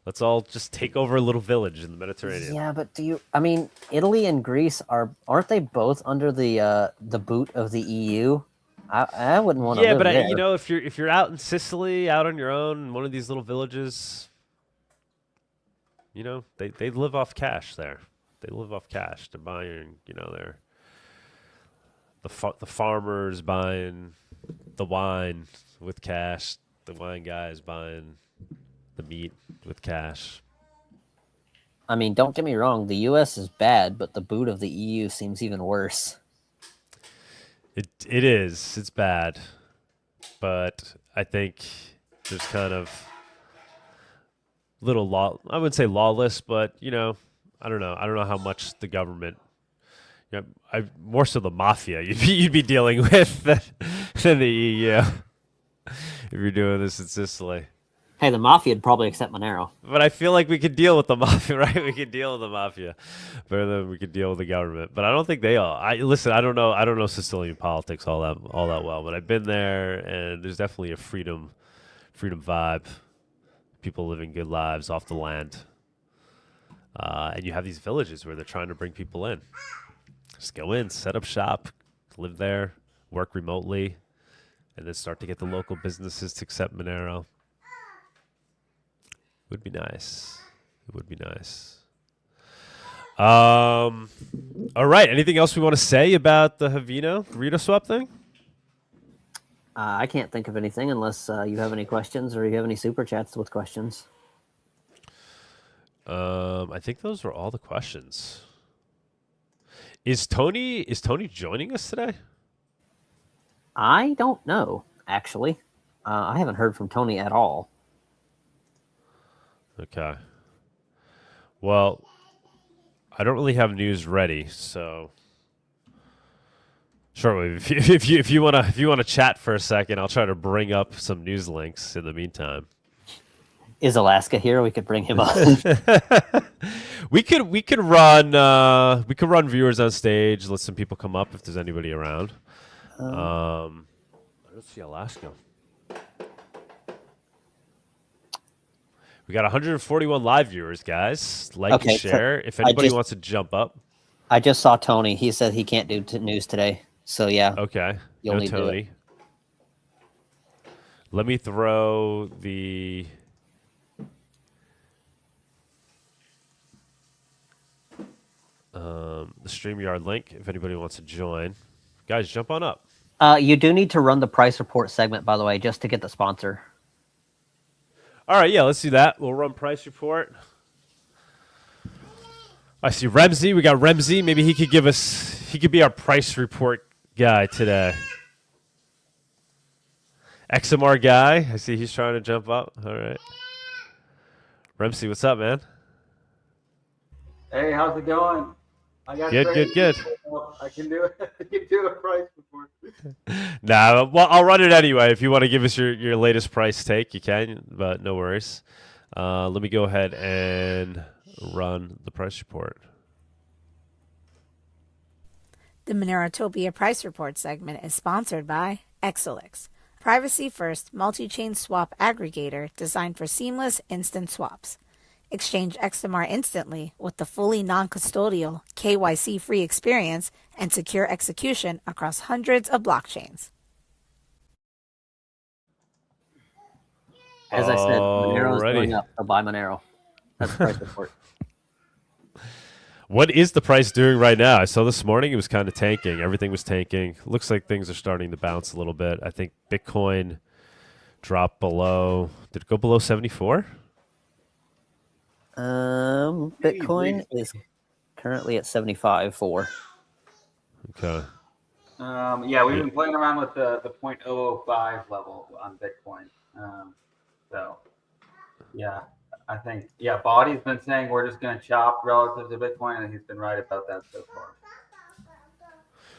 Let's all just take over a little village in the Mediterranean. Yeah, but I mean, Italy and Greece aren't they both under the boot of the EU? I wouldn't want to live there. Yeah, but you know, if you're out in Sicily, out on your own in one of these little villages, you know, they live off cash there. They live off cash. They're buying, you know, the farmers buying the wine with cash. The wine guys buying the meat with cash. I mean, don't get me wrong. The U.S. is bad, but the boot of the EU seems even worse. It is. It's bad. But I think there's kind of little law. I wouldn't say lawless, but, you know, I don't know. I don't know how much the government, you know, more so the mafia you'd be dealing with than the EU if you're doing this in Sicily. Hey, the mafia would probably accept Monero. But I feel like we could deal with the mafia, right? We could deal with the mafia better than we could deal with the government. But I don't think they are. Listen, I don't know Sicilian politics all that well, but I've been there, and there's definitely a freedom vibe. People living good lives off the land. And you have these villages where they're trying to bring people in. Just go in, set up shop, live there, work remotely, and then start to get the local businesses to accept Monero. It would be nice. It would be nice. All right. Anything else we want to say about the Havino Rito swap thing? I can't think of anything unless you have any questions or you have any super chats with questions. I think those were all the questions. Is Tony joining us today? I don't know, actually. I haven't heard from Tony at all. Okay. Well, I don't really have news ready, so sure. If you wanna chat for a second, I'll try to bring up some news links in the meantime. Is Alaska here? We could bring him up. we could run viewers on stage. Let some people come up if there's anybody around. I don't see Alaska. We got 141 live viewers, guys. Like and share. If anybody wants to jump up. I just saw Tony. He said he can't do news today. So, yeah. Okay. You'll need Tony. To do it. Let me throw the StreamYard link if anybody wants to join. Guys, jump on up. You do need to run the price report segment, by the way, just to get the sponsor. All right, yeah, let's do that. We'll run price report. I see Remzi. We got Remzi. Maybe he could be our price report guy today. XMR guy. I see he's trying to jump up. All right. Remzi, what's up, man? Hey, how's it going? I got good. I can do it. I can do a price report. Nah, well, I'll run it anyway. If you want to give us your latest price take, you can, but no worries. Let me go ahead and run the price report. The Monerotopia Price Report segment is sponsored by Exelix, privacy-first multi-chain swap aggregator designed for seamless instant swaps. Exchange XMR instantly with the fully non-custodial, KYC-free experience and secure execution across hundreds of blockchains. As I said, Monero is going up, so buy Monero. That's the price report. What is the price doing right now? I saw this morning it was kind of tanking. Everything was tanking. Looks like things are starting to bounce a little bit. I think Bitcoin dropped below. Did it go below 74? Bitcoin is currently at 75.4. Okay. Yeah, we've been playing around with the 0.005 level on Bitcoin. So, yeah, I think, Body's been saying we're just going to chop relative to Bitcoin, and he's been right about that so far.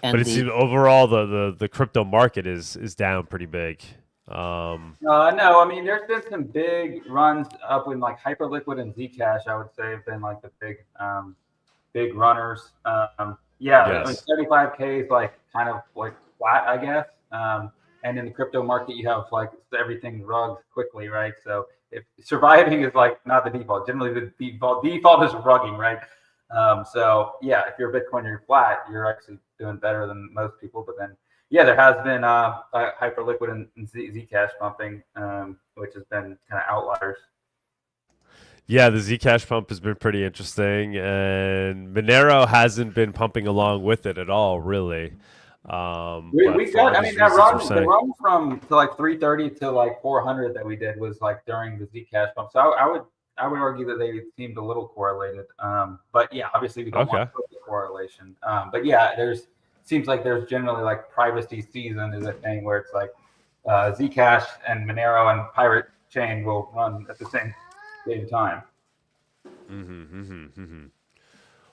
But it seems overall the crypto market is down pretty big. No, I mean, there's been some big runs up in like Hyperliquid and Zcash, I would say, have been like the big runners. Yes. I mean, 75K is like kind of like flat, I guess. And in the crypto market, you have like everything rugs quickly, right? So if surviving is like not the default. Generally, the default is rugging, right? So yeah, if you're a Bitcoin, you're flat, you're actually doing better than most people. But then, yeah, there has been Hyperliquid and Zcash pumping, which has been kind of outliers. Yeah, the Zcash pump has been pretty interesting, and Monero hasn't been pumping along with it at all, really. We got, I mean, the run from to like 330 to like 400 that we did was like during the Zcash pump. So I would argue that they seemed a little correlated. But yeah, obviously we don't want to put the correlation. But yeah, seems like there's generally like privacy season is a thing where it's like Zcash and Monero and Pirate Chain will run at the same time.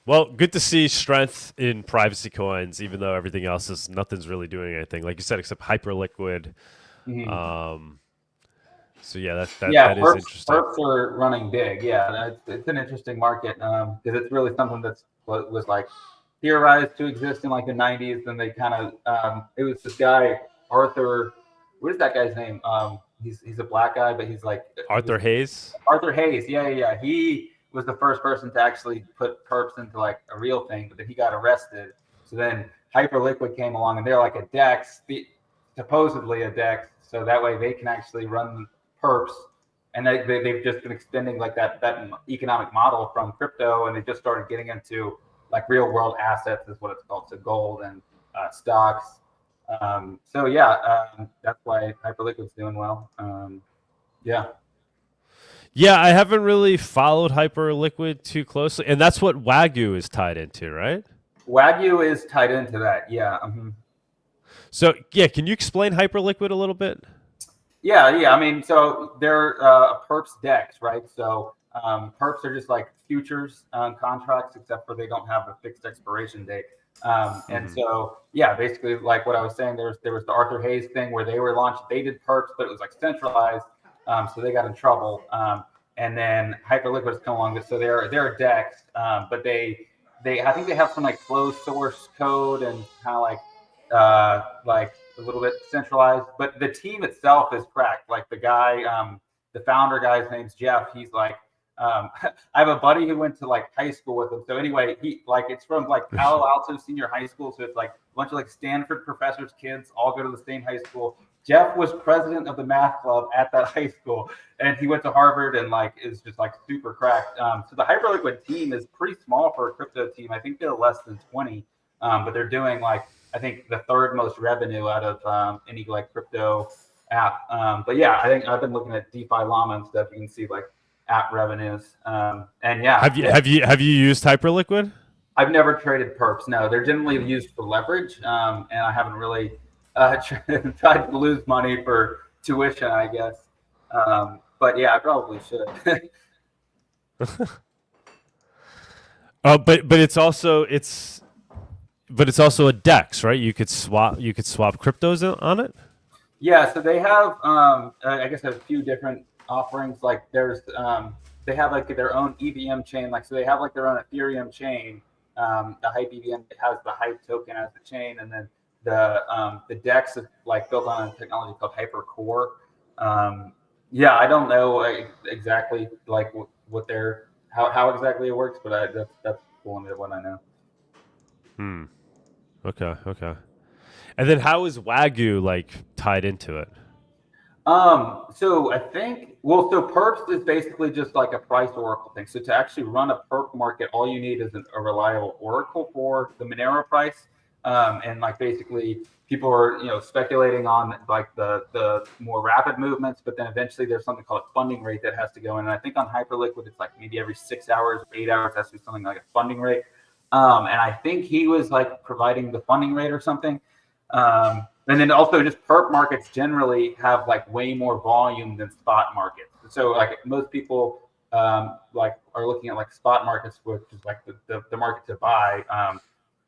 Well, good to see strength in privacy coins, even though everything else nothing's really doing anything, like you said, except Hyperliquid. So yeah, that is interesting. Perps are running big. Yeah, it's an interesting market because it's really something was like theorized to exist in like the 90s. Then they kind of it was this guy Arthur. What is that guy's name? He's a black guy, but he's like Arthur Hayes. Arthur Hayes, yeah. He was the first person to actually put perps into like a real thing, but then he got arrested. So then Hyperliquid came along, and they're like a DEX, supposedly a DEX, so that way they can actually run perps. And they've just been extending like that economic model from crypto, and they just started getting into like real world assets, is what it's called, so gold and stocks. So yeah, that's why Hyperliquid's doing well. Yeah, I haven't really followed Hyperliquid too closely, and that's what Wagyu is tied into, right? Wagyu is tied into that, yeah. So yeah, can you explain Hyperliquid a little bit? Yeah. I mean, so they're perps DEX, right? So perps are just like futures contracts, except for they don't have a fixed expiration date. And so, yeah, basically, like what I was saying, there was the Arthur Hayes thing where they were launched. They did perps, but it was like centralized, so they got in trouble. And then Hyperliquid's come along, so they're DEX, but they I think they have some like closed source code and kind of like a little bit centralized. But the team itself is cracked. Like the guy, the founder guy's name's Jeff. He's like. I have a buddy who went to like high school with him. So anyway, it's from like Palo Alto Senior High School. So it's like a bunch of like Stanford professors' kids all go to the same high school. Jeff was president of the math club at that high school, and he went to Harvard and like is just like super cracked. So the Hyperliquid team is pretty small for a crypto team. I think they're less than 20, but they're doing like I think the third most revenue out of any like crypto app. But yeah, I think I've been looking at DeFi Llama and stuff. You can see like app revenues, and yeah. Have you used Hyperliquid? I've never traded perps. No, they're generally used for leverage, and I haven't really tried to lose money for tuition, I guess. But yeah, I probably should. But it's also a DEX, right? You could swap cryptos on it. Yeah, so they have I guess a few different offerings. Like there's they have like their own EVM chain, like so they have like their own Ethereum chain. The Hype EVM has the Hype token as the chain, and then the DEX is like built on a technology called Hypercore. Yeah, I don't know exactly like what their how exactly it works, but that's the one I know. Okay. And then how is Wagyu like tied into it? So I think, so perps is basically just like a price oracle thing. So to actually run a perp market, all you need is a reliable oracle for the Monero price. And like basically people are, speculating on like the more rapid movements, but then eventually there's something called a funding rate that has to go in. And I think on Hyperliquid, it's like maybe every 6 hours or 8 hours has to be something like a funding rate. And I think he was like providing the funding rate or something. And then also just perp markets generally have like way more volume than spot markets. So like most people like are looking at like spot markets, which is like the market to buy.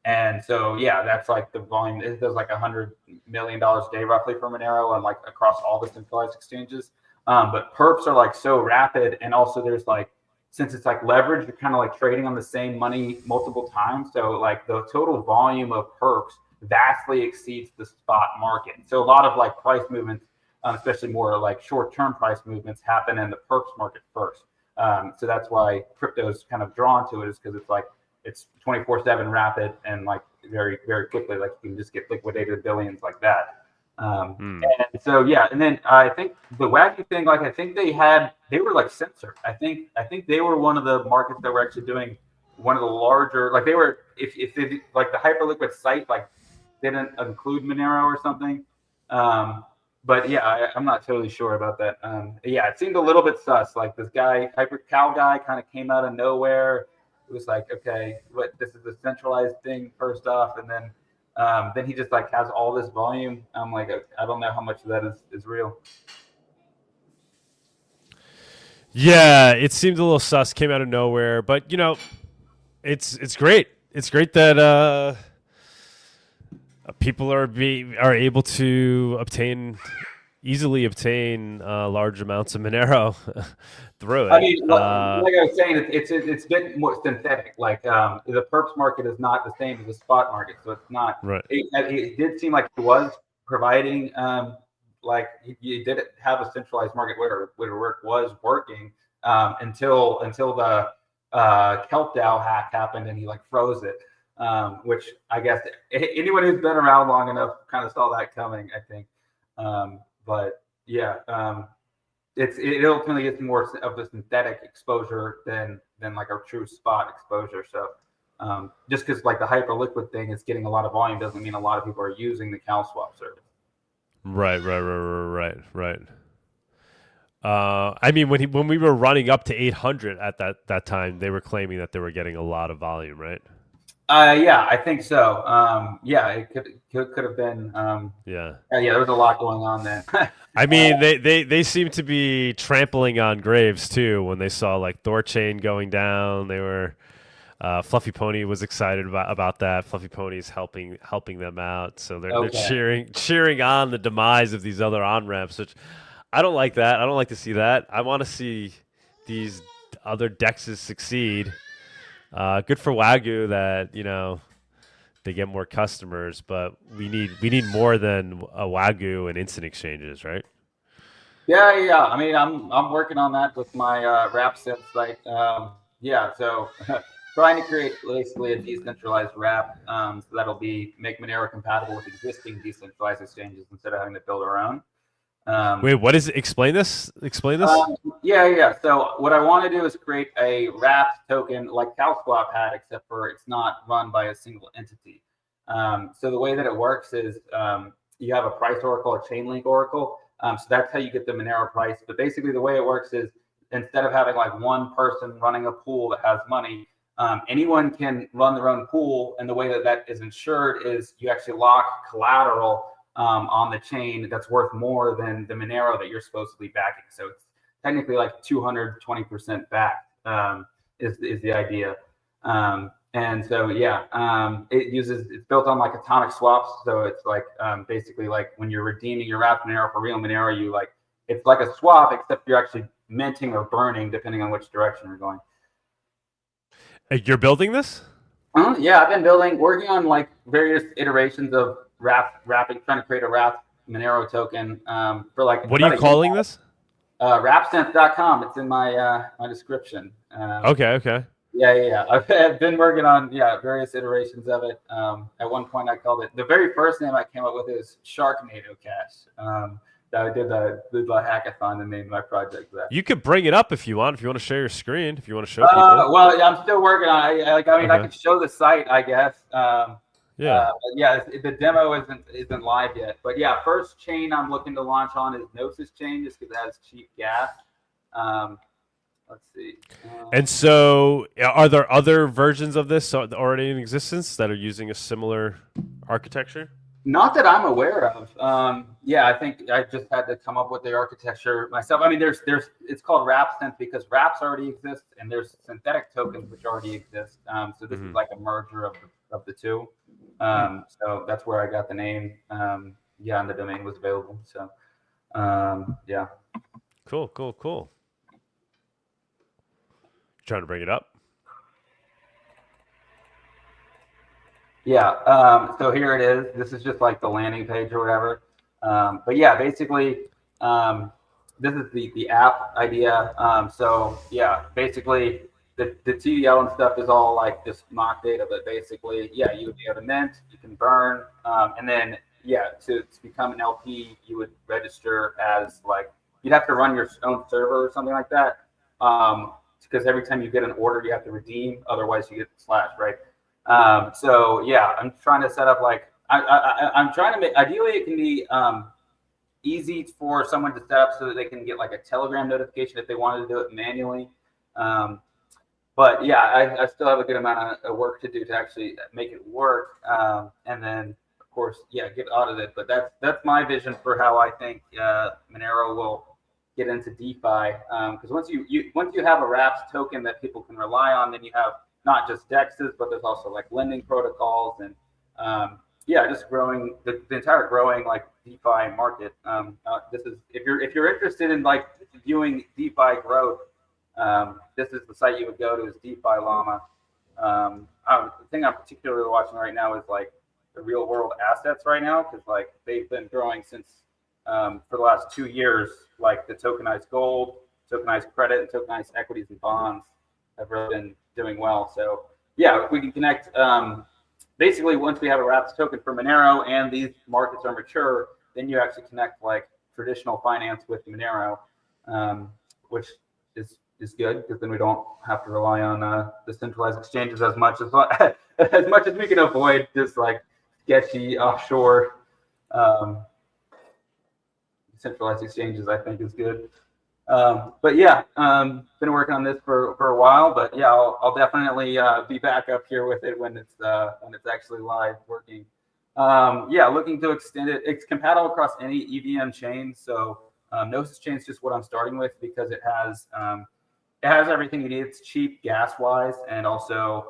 And so, yeah, that's like the volume. It does like $100 million a day roughly for Monero and like across all the centralized exchanges. But perps are like so rapid. And also there's like, since it's like leverage, you're kind of like trading on the same money multiple times. So like the total volume of perps vastly exceeds the spot market. So a lot of like price movements, especially more like short-term price movements, happen in the perps market first. So that's why crypto's kind of drawn to it, is because it's like it's 24/7 rapid and like very, very quickly, like you can just get liquidated billions like that. And so yeah, and then I think the wacky thing, like I think they were like censored. I think they were one of the markets that were actually doing one of the larger, like they were, if they like the Hyperliquid site like didn't include Monero or something. But yeah, I'm not totally sure about that. Yeah, it seemed a little bit sus. Like this guy, HyperCal guy, kind of came out of nowhere. It was like, okay, this is a centralized thing first off, and then he just like has all this volume. I'm like, I don't know how much of that is real. Yeah, it seemed a little sus, came out of nowhere, but it's great. It's great that people are able to easily obtain large amounts of Monero through it. I mean, like I was saying, it's a bit more synthetic. Like the perps market is not the same as the spot market, so it's not. Right. It did seem like it was providing, like you did have a centralized market where it was working until the Kelp DAO hack happened and he like froze it. Which I guess anyone who's been around long enough kind of saw that coming, I think. But yeah, it ultimately gets more of the synthetic exposure than like a true spot exposure. So just because like the Hyperliquid thing is getting a lot of volume doesn't mean a lot of people are using the CalSwap service. Right. I mean, when we were running up to 800 at that time, they were claiming that they were getting a lot of volume, right? Yeah, I think so. Yeah, it could have been. Yeah, there was a lot going on then. I mean, they seem to be trampling on graves too when they saw like Thorchain going down. They were Fluffy Pony was excited about that. Fluffy Pony's helping them out, so they're cheering on the demise of these other on ramps, which I don't like that. I don't like to see that. I want to see these other dexes succeed. Good for Wagyu that they get more customers, but we need more than a Wagyu and instant exchanges, right? Yeah. I mean, I'm working on that with my RapSense site. Yeah, so trying to create basically a decentralized wrap, so that'll make Monero compatible with existing decentralized exchanges instead of having to build our own. Wait, what is it? Explain this. Yeah. So what I want to do is create a wrapped token like CalSwap had, except for it's not run by a single entity. So the way that it works is you have a price oracle, a chain link oracle. So that's how you get the Monero price. But basically the way it works is instead of having like one person running a pool that has money, anyone can run their own pool. And the way that is insured is you actually lock collateral on the chain that's worth more than the Monero that you're supposedly backing. So it's technically like 220% backed is the idea. And so it's built on like atomic swaps. So it's like basically like when you're redeeming your wrapped Monero for real Monero, it's like a swap, except you're actually minting or burning depending on which direction you're going. You're building this? Yeah, I've been working on like various iterations of wrapping, trying to create a wrapped Monero token for like. What are you calling this? Rapsense.com. It's in my my description. Okay. Yeah. I've been working on various iterations of it. At one point, I called it, the very first name I came up with is Sharknado Cash. I did the hackathon and named my project that. You could bring it up if you want. If you want to share your screen, if you want to show people. Well, yeah, I'm still working on it. I can show the site, I guess. The demo isn't live yet. But yeah, first chain I'm looking to launch on is Gnosis chain, just because it has cheap gas. Let's see. And so, are there other versions of this already in existence that are using a similar architecture? Not that I'm aware of. I think I just had to come up with the architecture myself. I mean, it's called RapSynth because Raps already exist, and there's synthetic tokens which already exist. So this is like a merger of the two. So that's where I got the name. And the domain was available. So yeah. Cool. Trying to bring it up. Yeah, so here it is. This is just like the landing page or whatever. But yeah, basically, this is the app idea. So yeah, basically the TDL and stuff is all like this mock data, but basically, yeah, you would be able to mint, you can burn, and then to become an LP, you would register as like, you'd have to run your own server or something like that. Because every time you get an order, you have to redeem, otherwise you get slashed, right? So yeah, I'm trying to set up like I'm trying to make, ideally it can be easy for someone to set up so that they can get like a Telegram notification if they wanted to do it manually. But yeah, I still have a good amount of work to do to actually make it work. And then of course, get audited. But that's my vision for how I think Monero will get into DeFi. Because once you have a Wraps token that people can rely on, then you have not just DEXs, but there's also like lending protocols and just growing the entire growing like DeFi market. This is if you're interested in like viewing DeFi growth, this is the site you would go to, is DeFi Llama. The thing I'm particularly watching right now is like the real world assets right now, because like they've been growing since for the last 2 years. Like the tokenized gold, tokenized credit, and tokenized equities and bonds have really been doing well. So yeah, if we can connect, basically once we have a Wraps token for Monero and these markets are mature, then you actually connect like traditional finance with Monero, which is good, because then we don't have to rely on the centralized exchanges as much as we can avoid just like sketchy offshore centralized exchanges. I think is good. But yeah, been working on this for a while, but yeah, I'll definitely be back up here with it when it's actually live working. Looking to extend it. It's compatible across any EVM chain. So Gnosis chain is just what I'm starting with, because it has everything you need. It's cheap gas wise, and also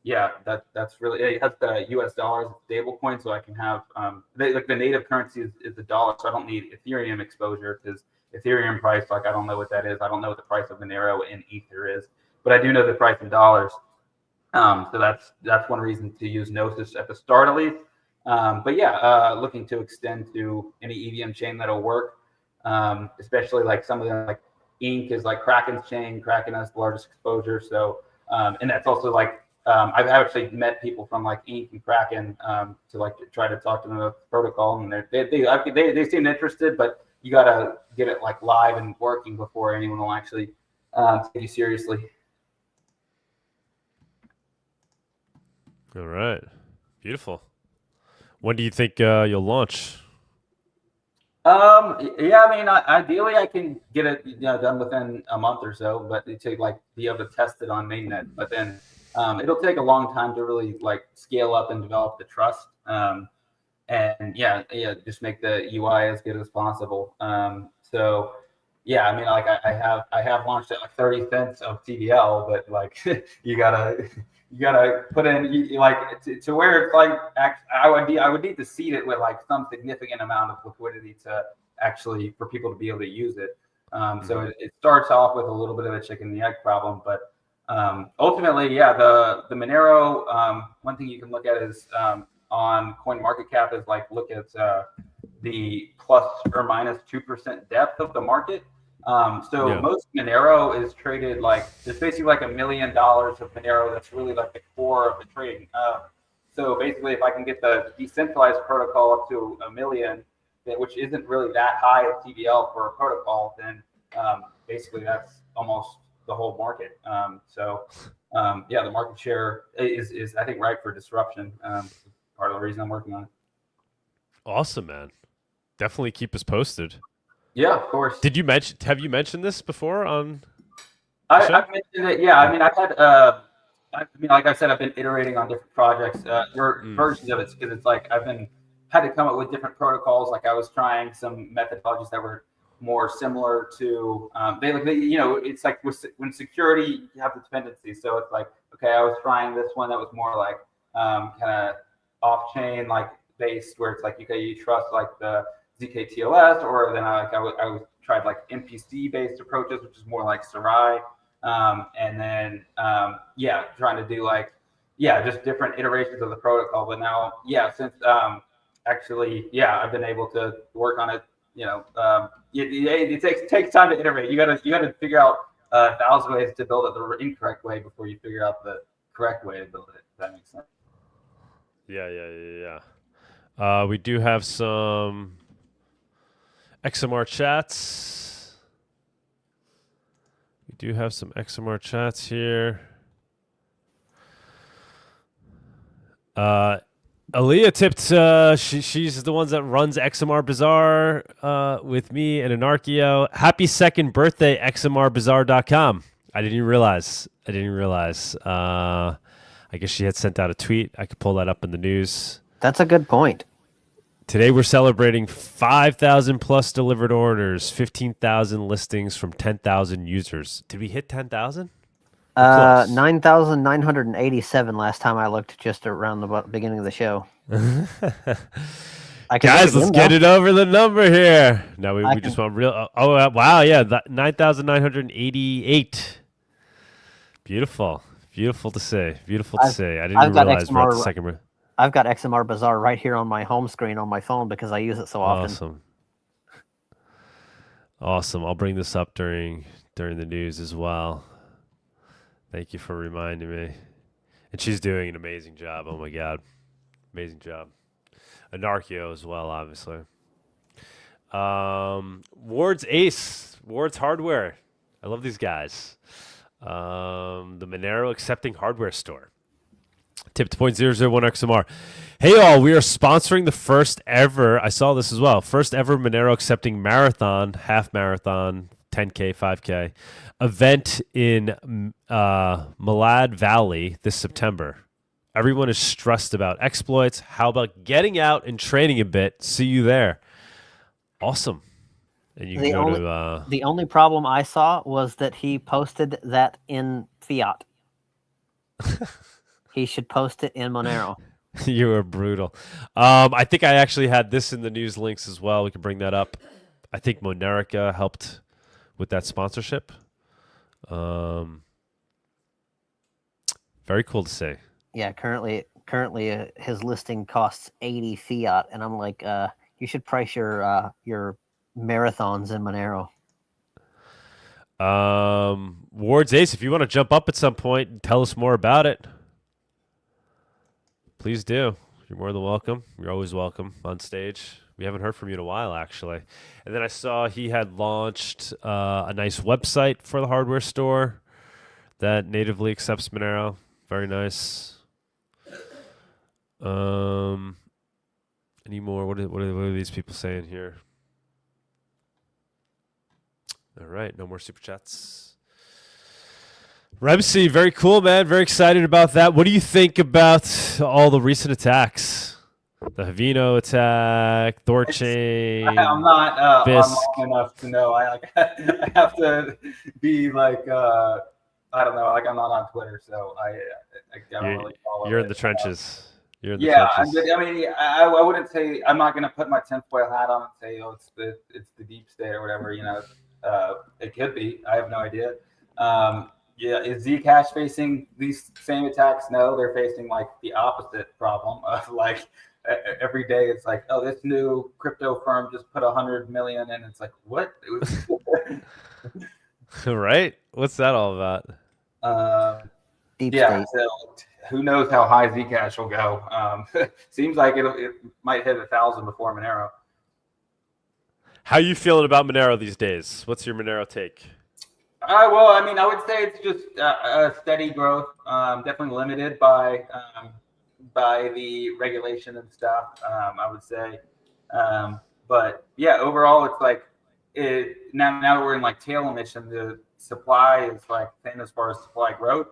that's really, it has the US dollars stable coin, so I can have the native currency is the dollar, so I don't need Ethereum exposure, because Ethereum price, like, I don't know what that is. I don't know what the price of Monero in Ether is, but I do know the price in dollars. So that's one reason to use Gnosis at the start, at least. Looking to extend to any EVM chain that'll work, especially like some of them, like Ink is like Kraken's chain. Kraken has the largest exposure. So, and that's also like, I've actually met people from like Ink and Kraken to like try to talk to them about the protocol, and they seem interested, but you got to get it like live and working before anyone will actually take you seriously. All right. Beautiful. When do you think you'll launch? Ideally I can get it done within a month or so, but to like be able to test it on mainnet. But then it'll take a long time to really like scale up and develop the trust. Just make the UI as good as possible. I have launched at like 30 cents of TVL, but like you gotta put in like to where it's like I would need to seed it with like some significant amount of liquidity to actually for people to be able to use it. So it starts off with a little bit of a chicken and the egg problem, but ultimately, the Monero, one thing you can look at is on CoinMarketCap is like look at the plus or minus 2% depth of the market. Most Monero is traded like there's basically like $1 million of Monero that's really like the core of the trading. So basically, if I can get the decentralized protocol up to $1 million, which isn't really that high of TVL for a protocol, then basically that's almost the whole market. The market share is I think ripe for disruption. Part of the reason I'm working on it. Awesome, man. Definitely keep us posted. Yeah, of course. Have you mentioned this before on? I've mentioned it. Yeah, I mean, I've had. Like I said, I've been iterating on different projects, versions of it, because it's like had to come up with different protocols. Like I was trying some methodologies that were more similar to it's like when security you have the dependencies. So it's like, okay, I was trying this one that was more like kind of off chain like based, where it's like, okay, you trust like the zk-TLS, or then I tried like MPC based approaches, which is more like Sarai. And then trying to do like just different iterations of the protocol. But now since I've been able to work on it. It takes time to iterate. You gotta figure out 1,000 ways to build it the incorrect way before you figure out the correct way to build it. If that makes sense. Yeah. We do have some XMR chats. Here. Aaliyah tipped. She's the ones that runs XMR Bazaar with me and Anarchio. Happy 2nd birthday, XMRBazaar.com. I didn't even realize. I guess she had sent out a tweet. I could pull that up in the news. That's a good point. Today we're celebrating 5,000 plus delivered orders, 15,000 listings from 10,000 users. Did we hit 10,000? 9,987 last time I looked, just around the beginning of the show. Guys, let's get it over the number here. No, we just want real. Wow, yeah, 9,988. Beautiful to say. I didn't even realize we're at the second. I've got XMR Bazaar right here on my home screen on my phone because I use it so often. Awesome. I'll bring this up during the news as well. Thank you for reminding me. And she's doing an amazing job. Oh my God. Amazing job. Anarchio as well, obviously. Ward's Hardware. I love these guys. The Monero Accepting Hardware Store. Tipped 0.001 XMR. Hey all, we are sponsoring the first ever, I saw this as well, first ever Monero Accepting Marathon, half marathon, 10K, 5K, event in Malad Valley this September. Everyone is stressed about exploits. How about getting out and training a bit? See you there. Awesome. And you can go to... The only problem I saw was that he posted that in fiat. He should post it in Monero. You were brutal. I think I actually had this in the news links as well. We can bring that up. I think Monerica helped with that sponsorship. Very cool to see. Yeah, currently his listing costs 80 fiat, and I'm like, you should price your marathons in Monero. Ward's Ace, if you want to jump up at some point and tell us more about it, please do. You're more than welcome. You're always welcome on stage. We haven't heard from you in a while, actually. And then I saw he had launched a nice website for the hardware store that natively accepts Monero. Very nice. Any more? What are these people saying here? All right, no more super chats. Remsey, very cool, man. Very excited about that. What do you think about all the recent attacks? The Havino attack, Thorchain. I'm not Bisq. long enough to know. I have to be like I don't know. Like I'm not on Twitter, so I don't really follow. You're in the trenches. You're in the trenches. trenches. I mean, I wouldn't say, I'm not going to put my tinfoil hat on and say, oh, it's the deep state or whatever. You know, it could be. I have no idea. Is Zcash facing these same attacks? No, they're facing like the opposite problem of like every day it's like, oh, this new crypto firm just put 100 million in. It's like, what? Right? What's that all about? Deep state. So who knows how high Zcash will go? Seems like it might hit 1,000 before Monero. How you feeling about Monero these days? What's your Monero take? Well, I mean, I would say it's just a steady growth, definitely limited by the regulation and stuff. I would say, but yeah, overall, it's like now that we're in like tail emission, the supply is like thin as far as supply growth.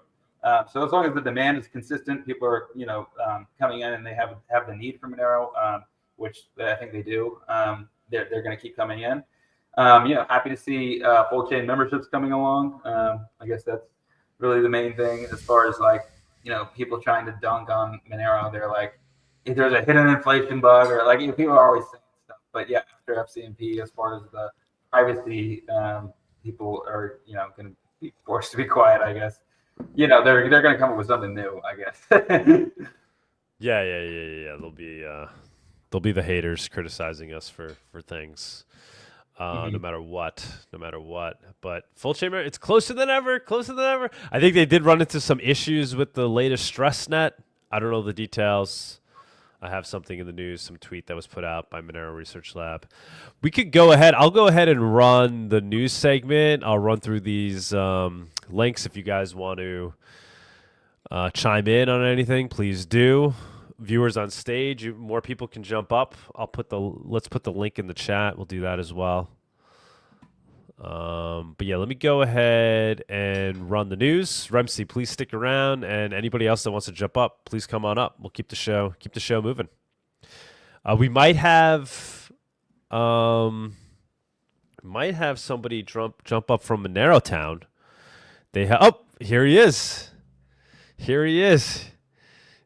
So as long as the demand is consistent, people are coming in and they have the need for Monero, which I think they do. They're going to keep coming in. Happy to see full chain memberships coming along. I guess that's really the main thing as far as like, people trying to dunk on Monero. They're like, if there's a hidden inflation bug or like, people are always saying stuff. But yeah, after FCMP, as far as the privacy, people are, going to be forced to be quiet, I guess. They're going to come up with something new, I guess. Yeah. They'll be the haters criticizing us for things. No matter what. But full chamber, it's closer than ever. I think they did run into some issues with the latest stress net. I don't know the details. I have something in the news, some tweet that was put out by Monero Research Lab. We could go ahead. I'll go ahead and run the news segment. I'll run through these links. If you guys want to chime in on anything, please do. Viewers on stage, more people can jump up. Let's put the link in the chat. We'll do that as well. But yeah, let me go ahead and run the news. Remsi, please stick around, and anybody else that wants to jump up, please come on up. We'll keep the show moving. We might have somebody jump up from Monero Town. Here he is.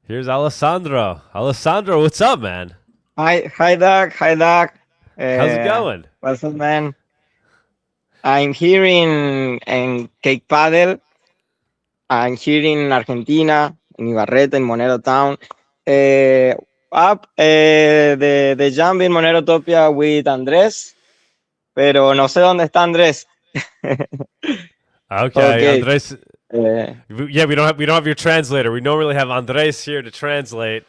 Here's Alessandro. Alessandro, what's up, man? Hi, Doc. How's it going? What's up, man? I'm here in Cake Paddle. I'm here in Argentina, in Ibarreta, in Monero Town. The jump in Monerotopia with Andrés, pero no sé dónde está Andrés. Okay. Andrés. Yeah, we don't have your translator. We normally have Andrés here to translate.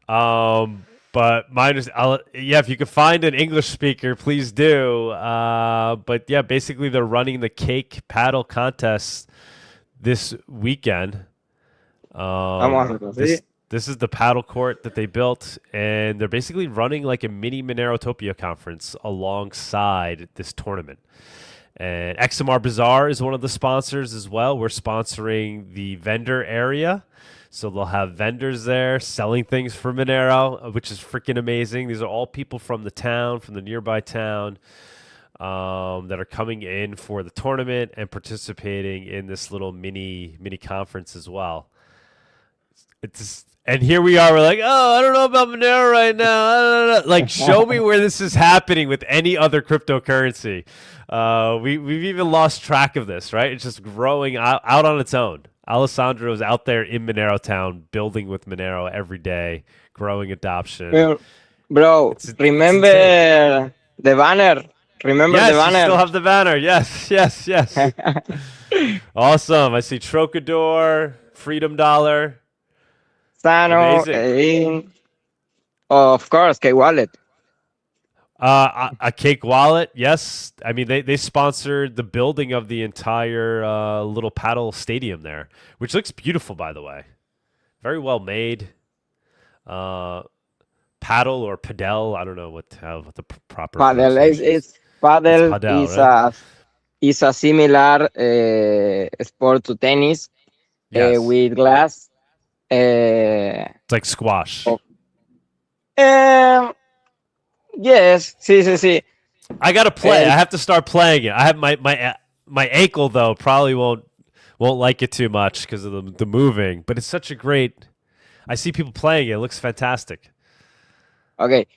But if you could find an English speaker, please do. But yeah, basically they're running the cake paddle contest this weekend. This is the paddle court that they built, and they're basically running like a mini Monerotopia conference alongside this tournament. And XMR Bazaar is one of the sponsors as well. We're sponsoring the vendor area. So they'll have vendors there selling things for Monero, which is freaking amazing. These are all people from the town, from the nearby town, that are coming in for the tournament and participating in this little mini conference as well. And here we are. We're like, I don't know about Monero right now. I don't know. Like, show me where this is happening with any other cryptocurrency. We've even lost track of this, right? It's just growing out on its own. Alessandro is out there in Monero Town, building with Monero every day, growing adoption. Well, bro, remember the banner? Remember the banner? You still have the banner. Yes. Awesome. I see Trocador, Freedom Dollar. Sano, of course, K-Wallet. A Cake Wallet, yes. I mean, they sponsored the building of the entire little paddle stadium there, which looks beautiful, by the way. Very well made. Paddle or padel, I don't know what the proper paddle is. Paddle is a similar sport to tennis, with glass. It's like squash. Yes, sí. I gotta play. I have to start playing it. I have my ankle though probably won't like it too much because of the moving. But it's such a great. I see people playing it. It looks fantastic. Okay,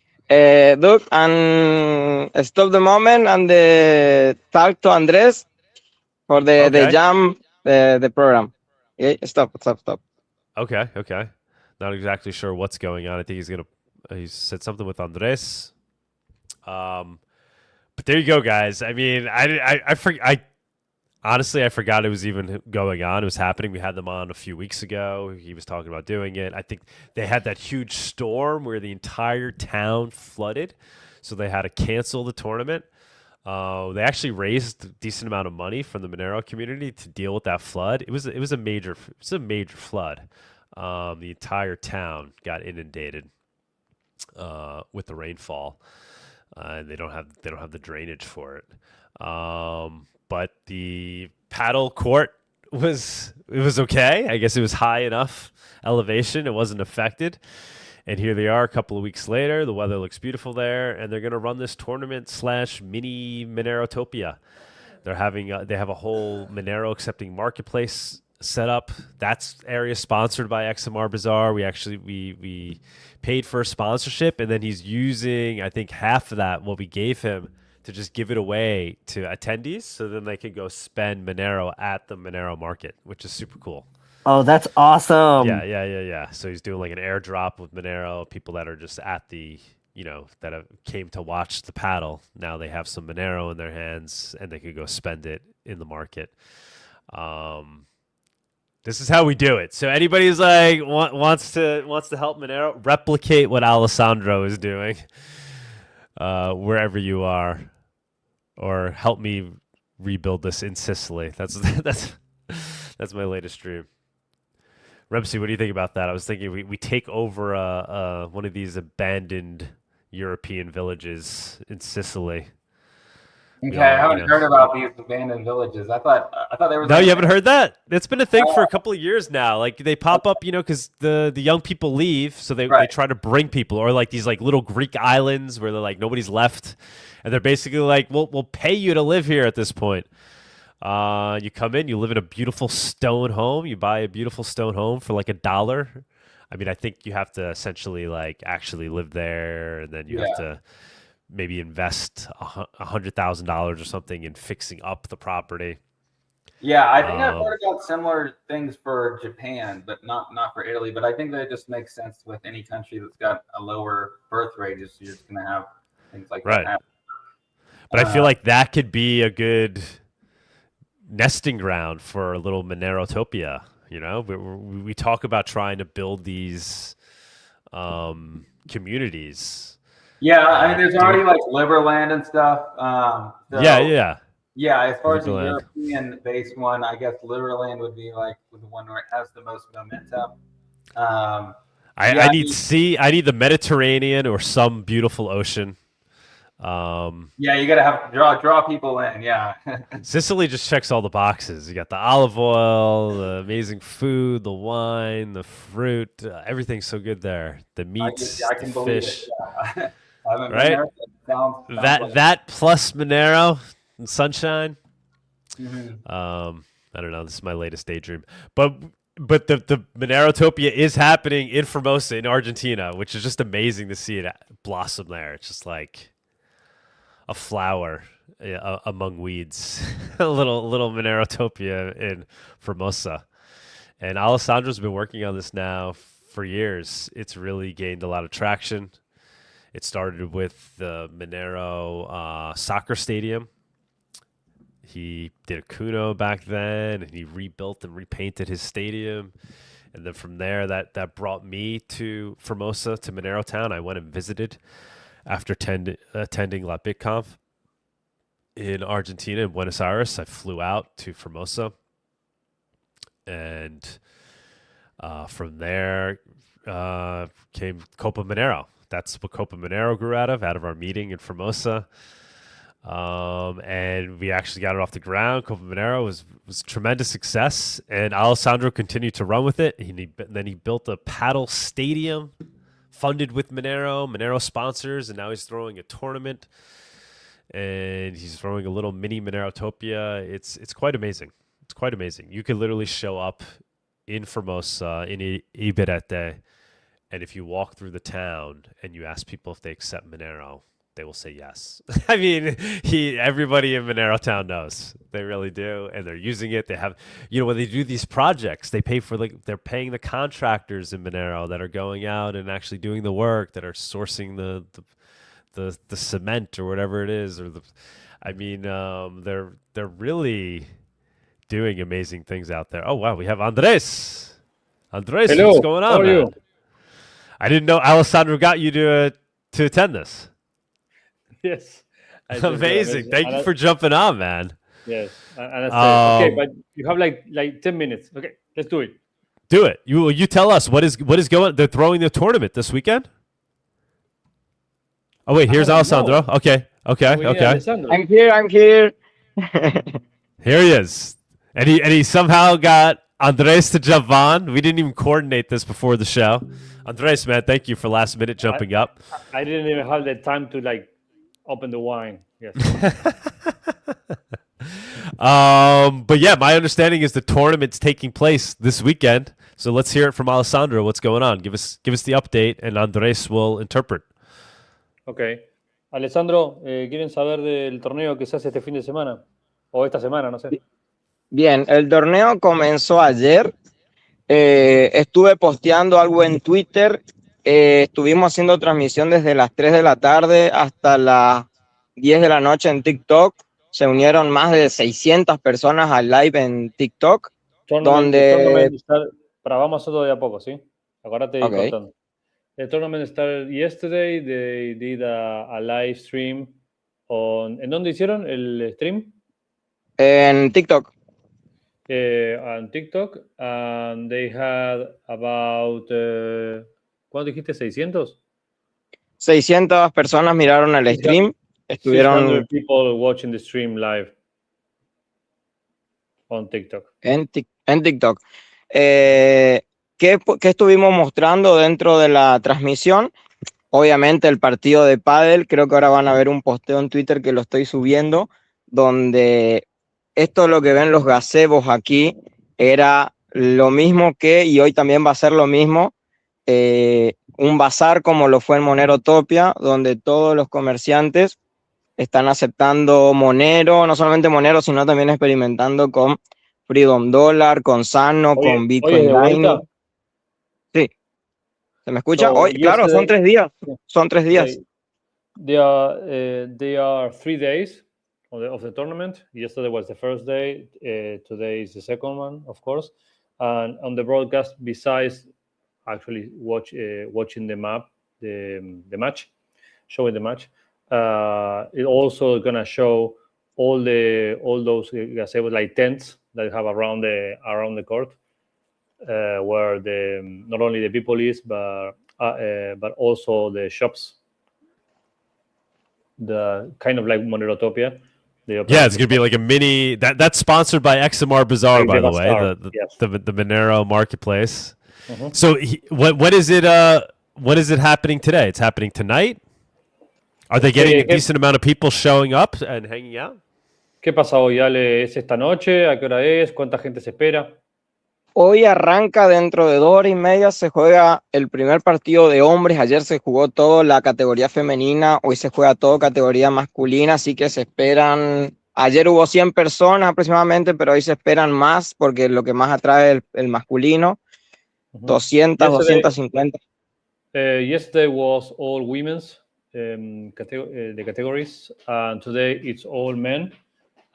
look and stop the moment and talk to Andrés for the jam the program. Okay, stop. Okay. Not exactly sure what's going on. I think he said something with Andrés. But there you go, guys. I mean, I honestly forgot it was even going on. It was happening. We had them on a few weeks ago. He was talking about doing it. I think they had that huge storm where the entire town flooded, so they had to cancel the tournament. They actually raised a decent amount of money from the Monero community to deal with that flood. It was a major flood. The entire town got inundated with the rainfall, and they don't have the drainage for it. But the paddle court was okay. I guess it was high enough elevation; it wasn't affected. And here they are a couple of weeks later. The weather looks beautiful there, and they're going to run this tournament / mini Monerotopia. They have a whole Monero accepting marketplace set up. That's area sponsored by XMR Bazaar. We paid for a sponsorship, and then he's using, I think, half of that, what we gave him, to just give it away to attendees, so then they can go spend Monero at the Monero market, which is super cool. Oh, that's awesome. Yeah. So he's doing like an airdrop with Monero. People that are just at the, that came to watch the paddle. Now they have some Monero in their hands and they could go spend it in the market. This is how we do it. So anybody who's like wants to help Monero, replicate what Alessandro is doing wherever you are, or help me rebuild this in Sicily. That's my latest dream. Remsey, what do you think about that? I was thinking we take over one of these abandoned European villages in Sicily. Okay, I haven't heard about these abandoned villages. I thought there was. No, you haven't heard that? It's been a thing for a couple of years now. Like they pop up, because the young people leave, so they try to bring people, or like these like little Greek islands where they're like nobody's left, and they're basically like, we'll pay you to live here at this point. You come in, you live in a beautiful stone home. You buy a beautiful stone home for like $1. I mean, I think you have to essentially like actually live there, and then you have to maybe invest $100,000 or something in fixing up the property. Yeah, I think I've heard about similar things for Japan, but not for Italy. But I think that it just makes sense with any country that's got a lower birth rate. You're just going to have things like that happen. But I feel like that could be a good nesting ground for a little Monerotopia. We talk about trying to build these communities. Yeah, I mean, there's already like Liberland and stuff. Yeah, as far as the European-based one, I guess Liberland would be like the one where it has the most momentum. I need the Mediterranean or some beautiful ocean. You gotta have draw people in. Yeah. Sicily just checks all the boxes. You got the olive oil, the amazing food, the wine, the fruit, everything's so good there. The meats, I can the believe fish. It. Right? That plus Monero and sunshine. Mm-hmm. I don't know. This is my latest daydream, but the Monerotopia is happening in Formosa in Argentina, which is just amazing to see it blossom there. It's just like a flower among weeds, a little Monerotopia in Formosa. And Alessandro's been working on this now for years. It's really gained a lot of traction. It started with the Monero soccer stadium. He did a Kuno back then, and he rebuilt and repainted his stadium. And then from there, that brought me to Formosa, to Monero Town. I went and visited after attending La BitConf in Argentina, in Buenos Aires. I flew out to Formosa. And from there came Copa Monero. That's what Copa Monero grew out of our meeting in Formosa. And we actually got it off the ground. Copa Monero was a tremendous success, and Alessandro continued to run with it. Then he built a paddle stadium funded with Monero sponsors, and now he's throwing a tournament, and he's throwing a little mini Monerotopia. It's quite amazing. It's quite amazing. You could literally show up in Formosa, in Iberete, and if you walk through the town and you ask people if they accept Monero, they will say yes. I mean, everybody in Monero Town knows. They really do, and they're using it. They have, when they do these projects, they're paying the contractors in Monero that are going out and actually doing the work, that are sourcing the cement or whatever it is, they're really doing amazing things out there. Oh wow, we have Andres. Andres, hello. What's going on? How are you? I didn't know Alessandro got you to attend this. Yes, Amazing. Thank you for jumping on, man. Yes, and I said, okay, but you have like 10 minutes. Okay, let's do it. Do it. You tell us what is going. They're throwing the tournament this weekend. Oh wait, here's Alessandro. Know. Okay. I'm here. Here he is, and he somehow got Andres to jump on. We didn't even coordinate this before the show. Andres, man, thank you for last minute jumping up. I didn't even have the time to open the wine. Yes. But yeah, my understanding is the tournament's taking place this weekend. So let's hear it from Alessandro. What's going on? Give us the update, and Andres will interpret. Okay. Alessandro, ¿quieren saber del torneo que se hace este fin de semana? O esta semana, no sé. Bien, el torneo comenzó ayer. Estuve posteando algo en Twitter. Estuvimos haciendo transmisión desde las 3 de la tarde hasta las 10 de la noche en TikTok. Se unieron más de 600 personas al live en TikTok. Vamos a hacerlo de a poco, ¿sí? Acuérdate de ir contando. The tournament started yesterday. They did a live stream ¿En dónde hicieron el stream? En TikTok. On TikTok. And they had about... ¿cuánto dijiste? ¿600? 600 personas miraron el stream. Estuvieron 600 people watching the stream live on TikTok. En TikTok. ¿Qué estuvimos mostrando dentro de la transmisión? Obviamente el partido de pádel. Creo que ahora van a ver un posteo en Twitter que lo estoy subiendo, donde esto es lo que ven los gazebos aquí. Era lo mismo y hoy también va a ser lo mismo. Un bazar como lo fue en Monero Topia, donde todos los comerciantes están aceptando Monero, no solamente Monero, sino también experimentando con Freedom Dollar, con Sano, con Bitcoin Lightning. Sí. ¿Se me escucha? Hoy, claro, son 3 días. Son 3 días. They are 3 days of the tournament. Yesterday was the first day. Today is the second one, of course. And on the broadcast, besides actually watching the match, showing the match, it also gonna show all those gazebos, like tents that you have around the court, where not only the people is, but also the shops, the kind of like Monerotopia. Yeah, it's gonna be like a mini. That's sponsored by XMR Bazaar, by the way, the Monero marketplace. Mm-hmm. So what is it? What is it happening today? It's happening tonight. Are they getting a decent amount of people showing up and hanging out? ¿Qué pasa hoy, Ale? ¿Es esta noche? ¿A qué hora es? ¿Cuánta gente se espera? Hoy arranca, dentro de 2 horas y media se juega el primer partido de hombres. Ayer se jugó todo la categoría femenina, hoy se juega todo categoría masculina, así que se esperan... Ayer hubo 100 personas aproximadamente, pero hoy se esperan más porque lo que más atrae es el masculino. 200, 250. Yesterday was all women's. The categories, and today it's all men.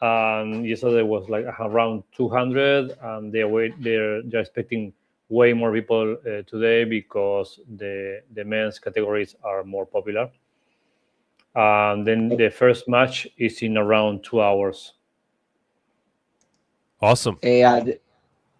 And yesterday was like around 200, and they're expecting way more people today because the men's categories are more popular. And then the first match is in around 2 hours. Awesome.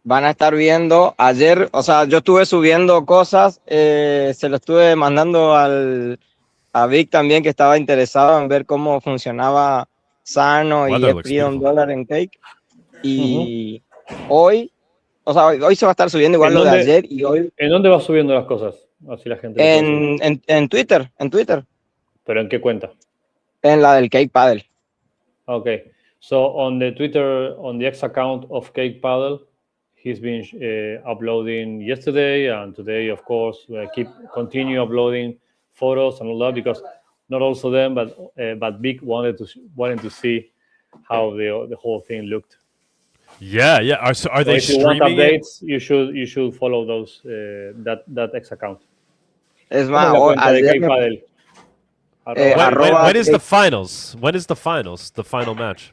Van a estar viendo ayer, o sea, yo estuve subiendo cosas, se lo estuve mandando a Vic también, que estaba interesado en ver cómo funcionaba Sano y Freedom Dollar en Cake. Y hoy, o sea, hoy se va a estar subiendo igual lo de ayer y hoy. ¿En dónde vas subiendo las cosas? Así la gente en Twitter. ¿Pero en qué cuenta? En la del Cake Paddle. Okay. So on the Twitter, on the X account of Cake Paddle, he's been uploading yesterday and today, of course. Continue uploading photos and all that, because not also them, but Vic wanted to see how the whole thing looked. Yeah. Are they if you streaming want updates, you should follow those that X account. Es más, when is the finals? When is the finals? The final match.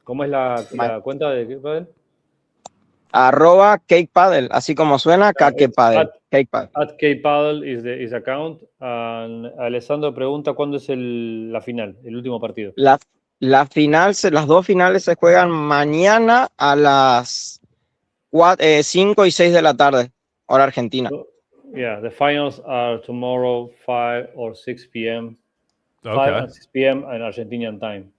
¿Cómo es la cuenta de Cake Paddle? @Cake Paddle, así como suena, Cake Paddle. Cake Paddle. Cake Paddle is account. And Alessandro pregunta cuándo es la final, el último partido. La final, las dos finales se juegan mañana a las 5 y 6 de la tarde, hora argentina. So, yeah, the finals are tomorrow, 5 or 6 p.m. 5 and 6 p.m. in Argentinian time.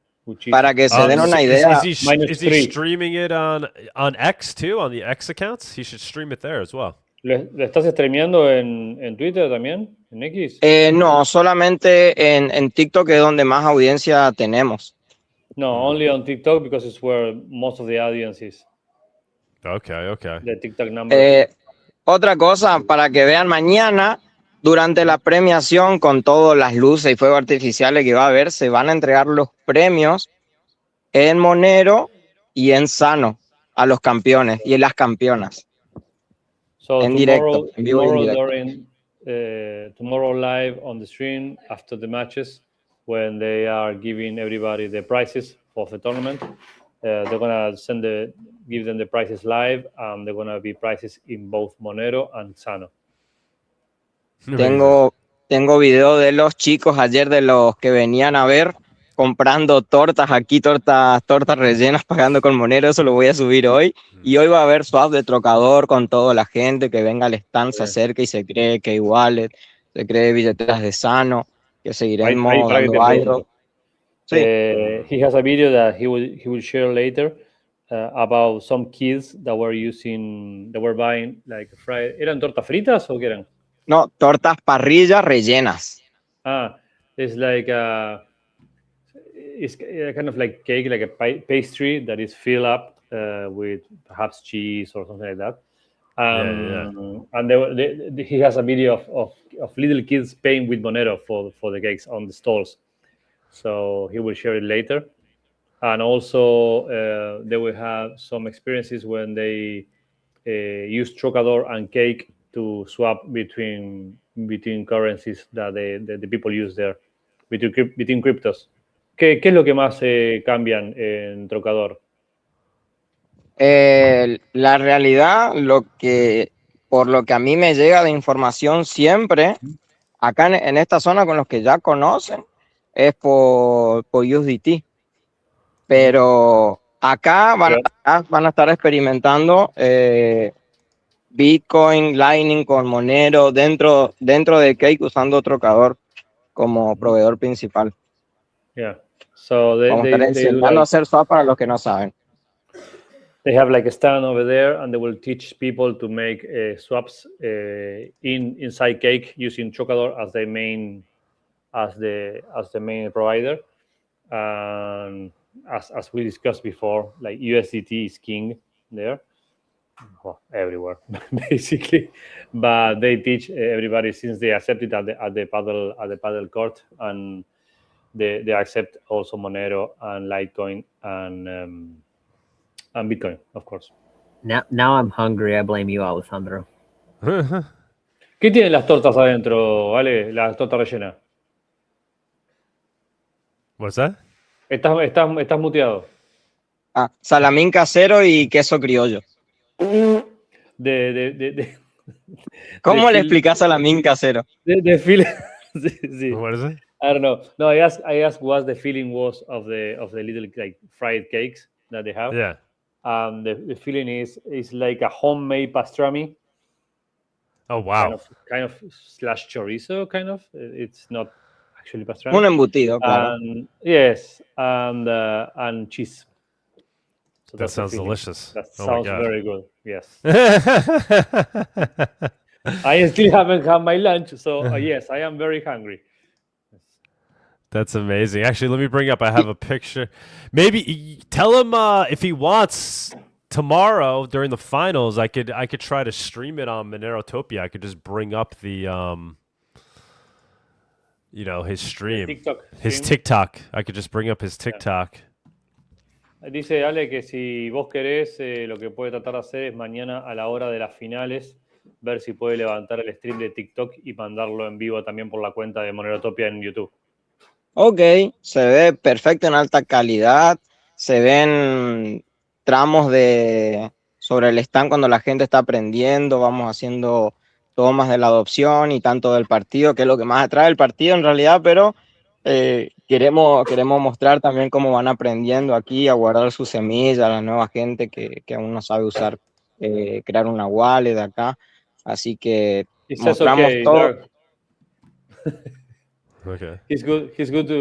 Para que se den una idea. Is he streaming it on X too, on the X accounts? He should stream it there as well. ¿Lo estás streameando en Twitter también? ¿En X? No, solamente en TikTok es donde más audiencia tenemos. No, only on TikTok because it's where most of the audience is. Okay. The TikTok number. Otra cosa, para que vean mañana, durante la premiación, con todas las luces y fuegos artificiales que va a haber, se van a entregar los premios en Monero y en Sano a los campeones y en las campeonas. So en directo, en vivo y en directo. Tomorrow live on the stream after the matches, when they are giving everybody the prizes of the tournament, they're gonna give them the prizes live, and they're gonna be prizes in both Monero and Sano. Tengo video de los chicos ayer, de los que venían a ver comprando tortas aquí, tortas rellenas, pagando con Monero. Eso lo voy a subir hoy. Y hoy va a haber swap de trocador con toda la gente que venga al stand, se acerque y se cree que wallet, se cree billeteras de Sano, que seguiremos dando algo. Sí. He has a video that he will share later about some kids that were buying like fried. ¿Eran tortas fritas o qué eran? No, tortas parrilla rellenas. It's like it's kind of like cake, like a pastry that is filled up with perhaps cheese or something like that. And he has a video of little kids paying with Monero for the cakes on the stalls. So he will share it later. And also they will have some experiences when they use Trocador and Cake to swap between currencies that the people use there, between cryptos. ¿Qué es lo que más cambian en Trocador? La realidad, por lo que a mí me llega de información siempre, acá en esta zona con los que ya conocen, es por USDT. Pero acá van a estar experimentando Bitcoin, Lightning con Monero dentro de Cake, usando Trocador como proveedor principal. Yeah. So Vamos a estar enseñando a hacer swap para los que no saben. They have like a stand over there, and they will teach people to make swaps inside Cake using Trocador as the main provider. And as we discussed before, like USDT is king there. Well, everywhere basically, but they teach everybody, since they accept it at the paddle court, and they accept also Monero and Litecoin and Bitcoin, of course. Now I'm hungry. I blame you, Alessandro. ¿Qué tienen las tortas adentro, vale? Las tortas rellenas. What's that? Estás muteado. Salamín casero y queso criollo. ¿Cómo le explicás salamín casero? The feeling. Sí. What is it? I don't know. No, I asked what the feeling was of the little like fried cakes that they have. Yeah. The feeling is like a homemade pastrami. Oh wow. Kind of slash chorizo, kind of. It's not actually pastrami. Un embutido, claro. Yes, and cheese. So that sounds delicious. That sounds very good. Yes. I still haven't had my lunch, so yes, I am very hungry. That's amazing. Actually, let me bring up. I have a picture. Maybe tell him if he wants tomorrow during the finals. I could try to stream it on Monerotopia. I could just bring up the his stream, his TikTok. I could just bring up his TikTok. Dice Ale que si vos querés, lo que puede tratar de hacer es mañana a la hora de las finales, ver si puede levantar el stream de TikTok y mandarlo en vivo también por la cuenta de Monerotopia en YouTube. Ok, se ve perfecto, en alta calidad, se ven tramos de sobre el stand cuando la gente está aprendiendo, vamos haciendo tomas de la adopción y tanto del partido, que es lo que más atrae el partido en realidad, pero queremos mostrar también cómo van aprendiendo aquí a guardar sus semillas, a la nueva gente que aún no sabe usar, crear una wallet acá. Así que He says, mostramos okay, todo. Okay. He's good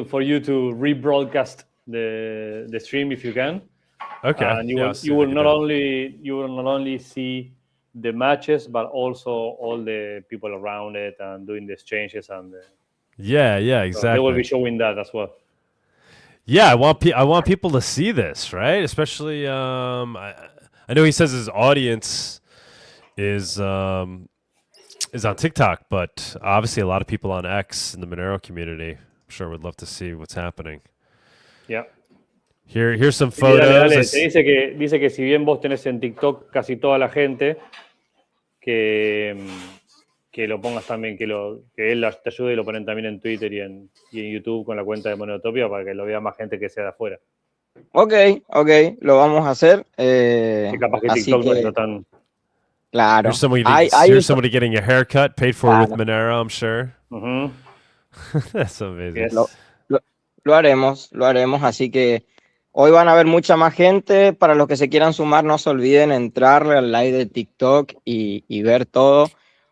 for you to rebroadcast the stream if you can. Okay. And you will not only see the matches, but also all the people around it and doing the exchanges and yeah, exactly. So they will be showing that as well. Yeah, I want people to see this, right? Especially, I know he says his audience is on TikTok, but obviously a lot of people on X in the Monero community, I'm sure would love to see what's happening. Yeah. Here's some photos. Dale. Dice que si bien vos tenés en TikTok casi toda la gente, que lo pongas también, que él te ayude y lo ponen también en Twitter y en YouTube con la cuenta de Monerotopia para que lo vea más gente que sea de afuera. Ok, lo vamos a hacer. Que capaz que TikTok no está tan... Claro. Here's somebody getting a haircut paid for with Monero, I'm sure. Uh-huh. That's amazing. Yes. Lo haremos, así que hoy van a ver mucha más gente. Para los que se quieran sumar, no se olviden entrarle al live de TikTok y ver todo,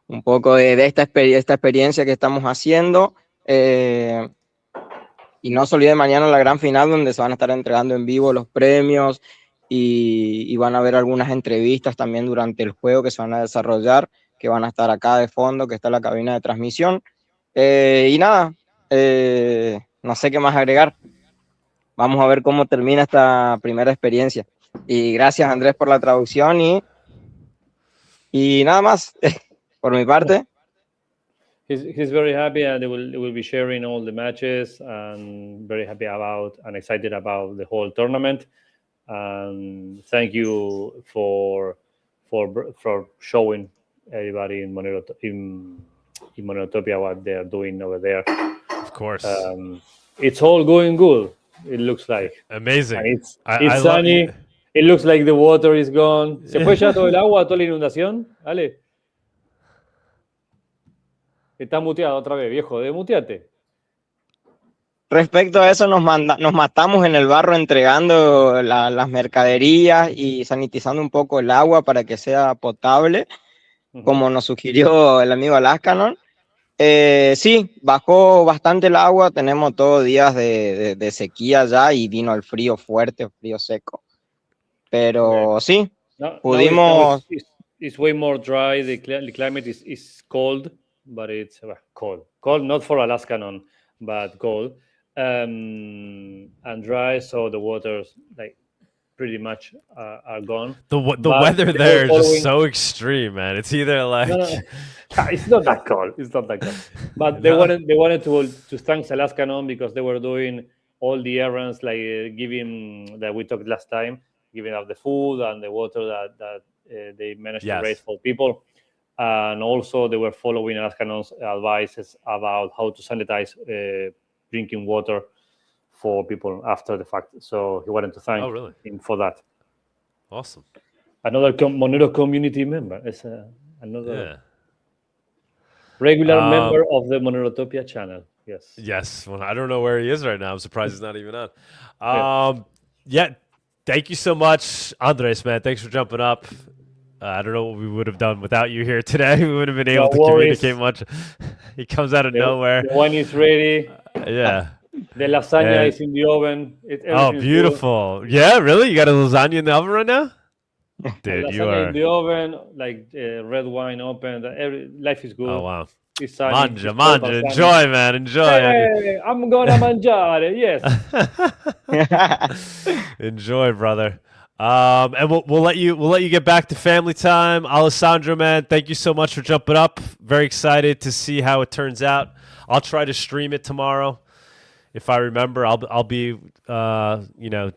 un poco de esta experiencia que estamos haciendo. Y no se olviden mañana la gran final, donde se van a estar entregando en vivo los premios y van a haber algunas entrevistas también durante el juego que se van a desarrollar, que van a estar acá de fondo, que está la cabina de transmisión. Y nada, no sé qué más agregar. Vamos a ver cómo termina esta primera experiencia. Y gracias, Andrés, por la traducción y nada más por mi parte. He's very happy, and they will be sharing all the matches, and very happy about and excited about the whole tournament. And thank you for showing everybody in Monerotopia what they're doing over there. Of course. It's all going good. It looks like amazing. And it's sunny. It looks like the water is gone. ¿Se fue ya todo el agua, toda la inundación? Ale. Está muteado otra vez, viejo. Demuteate. Respecto a eso, nos matamos en el barro entregando las mercaderías y sanitizando un poco el agua para que sea potable, como nos sugirió el amigo Alaskanon. Sí, bajó bastante el agua, tenemos todos días de sequía ya y vino el frío fuerte, frío seco. Pero sí, pudimos... It's way more dry, the climate is cold, but it's cold. Cold, not for Alaskanon, but cold. And dry, so the waters like pretty much are gone. The weather there is just so extreme, man. It's either like it's not that cold. It's not that cold. But they wanted to thank Alaskanon because they were doing all the errands, like giving that we talked last time, giving out the food and the water that they managed to raise for people. And also they were following Alaskanon's advices about how to sanitize drinking water for people after the fact. So he wanted to thank him for that. Awesome. Another Monero community member. It's another regular member of the Monerotopia channel. Yes. Yes. Well, I don't know where he is right now. I'm surprised he's not even on. Thank you so much, Andres, man. Thanks for jumping up. I don't know what we would have done without you here today. We would have been able to communicate much. He comes out of nowhere. The wine is ready. Yeah. The lasagna is in the oven. Beautiful. Good. Yeah, really? You got a lasagna in the oven right now? Dude, you are. In the oven, like red wine open. Life is good. Oh, wow. It's sunny. Manja. Enjoy, man. Enjoy. Hey, I'm going to mangiare. Yes. Enjoy, brother. And we'll let you get back to family time. Alessandro, man, thank you so much for jumping up. Very excited to see how it turns out. I'll try to stream it tomorrow. If I remember, I'll be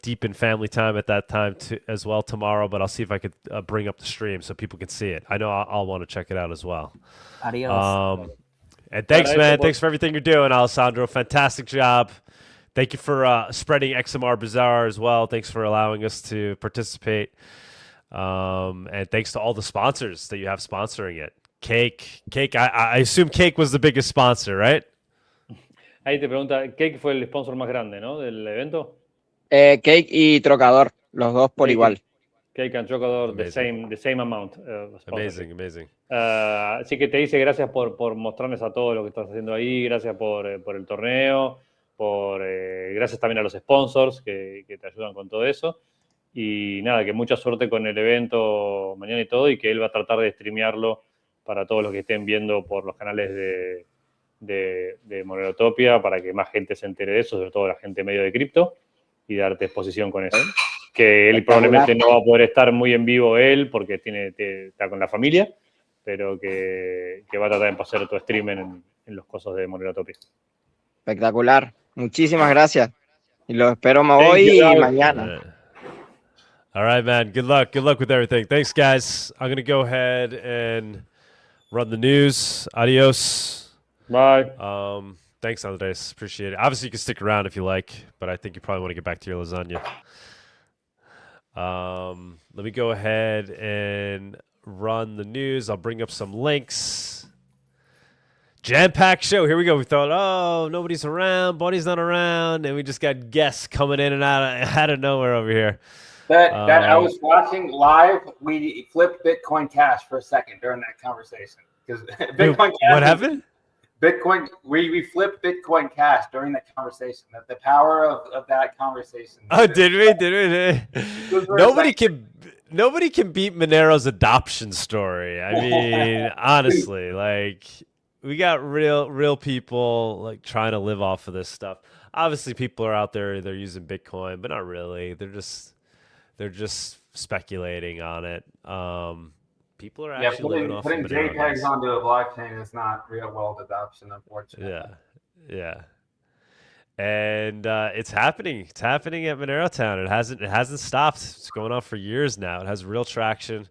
deep in family time at that time as well tomorrow. But I'll see if I could bring up the stream so people can see it. I know I'll want to check it out as well. Adios. And thanks, man. Thanks for everything you're doing, Alessandro. Fantastic job. Thank you for spreading XMR Bazaar as well. Thanks for allowing us to participate. And thanks to all the sponsors that you have sponsoring it. Cake. I assume Cake was the biggest sponsor, right? Ahí te pregunta, Cake fue el sponsor más grande, ¿no? Del evento. Cake y Trocador, los dos por igual. Cake and Trocador, the same amount. Amazing. Así que te dice gracias por mostrarles a todo lo que estás haciendo ahí, gracias por el torneo, gracias también a los sponsors que te ayudan con todo eso. Y nada, que mucha suerte con el evento mañana y todo, y que él va a tratar de streamearlo para todos los que estén viendo por los canales de Monerotopia, para que más gente se entere de eso, sobre todo la gente medio de cripto, y darte exposición con eso. Que él probablemente no va a poder estar muy en vivo él, porque está con la familia, pero que va a tratar de pasar tu stream en los cosas de Monerotopia. Espectacular. Muchísimas gracias. Y los espero hoy y mañana. All right, man. Good luck. Good luck with everything. Thanks, guys. I'm going to go ahead and run the news. Adios. Bye. Thanks, Andres. Appreciate it. Obviously, you can stick around if you like, but I think you probably want to get back to your lasagna. Let me go ahead and run the news. I'll bring up some links. Jam-packed show. Here we go. We thought, oh, nobody's around. Buddy's not around. And we just got guests coming in and out of nowhere over here. That I was watching live. We flipped Bitcoin Cash for a second during that conversation. Because Bitcoin Cash. What happened? Bitcoin. We flipped Bitcoin Cash during that conversation. The power of that conversation. Oh, did we? Nobody can beat Monero's adoption story. I mean, honestly, like, we got real people like trying to live off of this stuff. Obviously, people are out there, they're using Bitcoin, but not really. They're just speculating on it. People are actually living off putting of Monero. JPEGs onto a blockchain is not real world adoption, unfortunately. Yeah. And it's happening. It's happening at Monero Town. It hasn't stopped. It's going on for years now. It has real traction.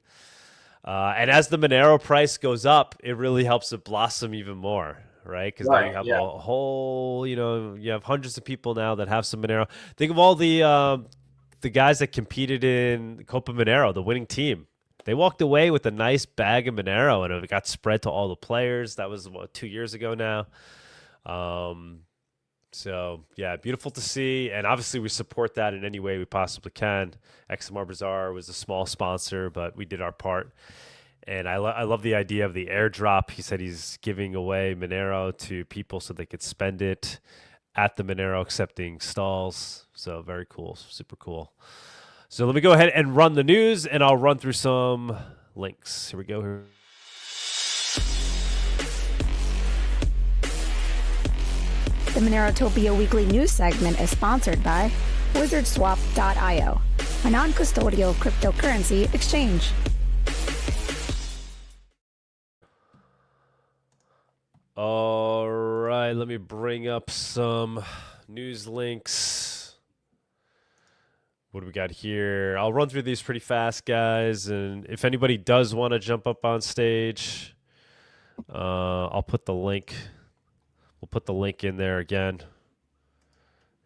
And as the Monero price goes up, it really helps it blossom even more, right? Because now you have a whole, you have hundreds of people now that have some Monero. Think of all the guys that competed in Copa Monero, the winning team. They walked away with a nice bag of Monero, and it got spread to all the players. That was 2 years ago now. So yeah, beautiful to see, and obviously we support that in any way we possibly can. XMR Bazaar was a small sponsor, but we did our part. And I love the idea of the airdrop. He said he's giving away Monero to people so they could spend it at the Monero accepting stalls. So very cool, super cool. So let me go ahead and run the news, and I'll run through some links. Here we go. The Monerotopia Weekly News segment is sponsored by WizardSwap.io, a non-custodial cryptocurrency exchange. All right, let me bring up some news links. What do we got here? I'll run through these pretty fast, guys. And if anybody does want to jump up on stage, I'll put the link. We'll put the link in there again.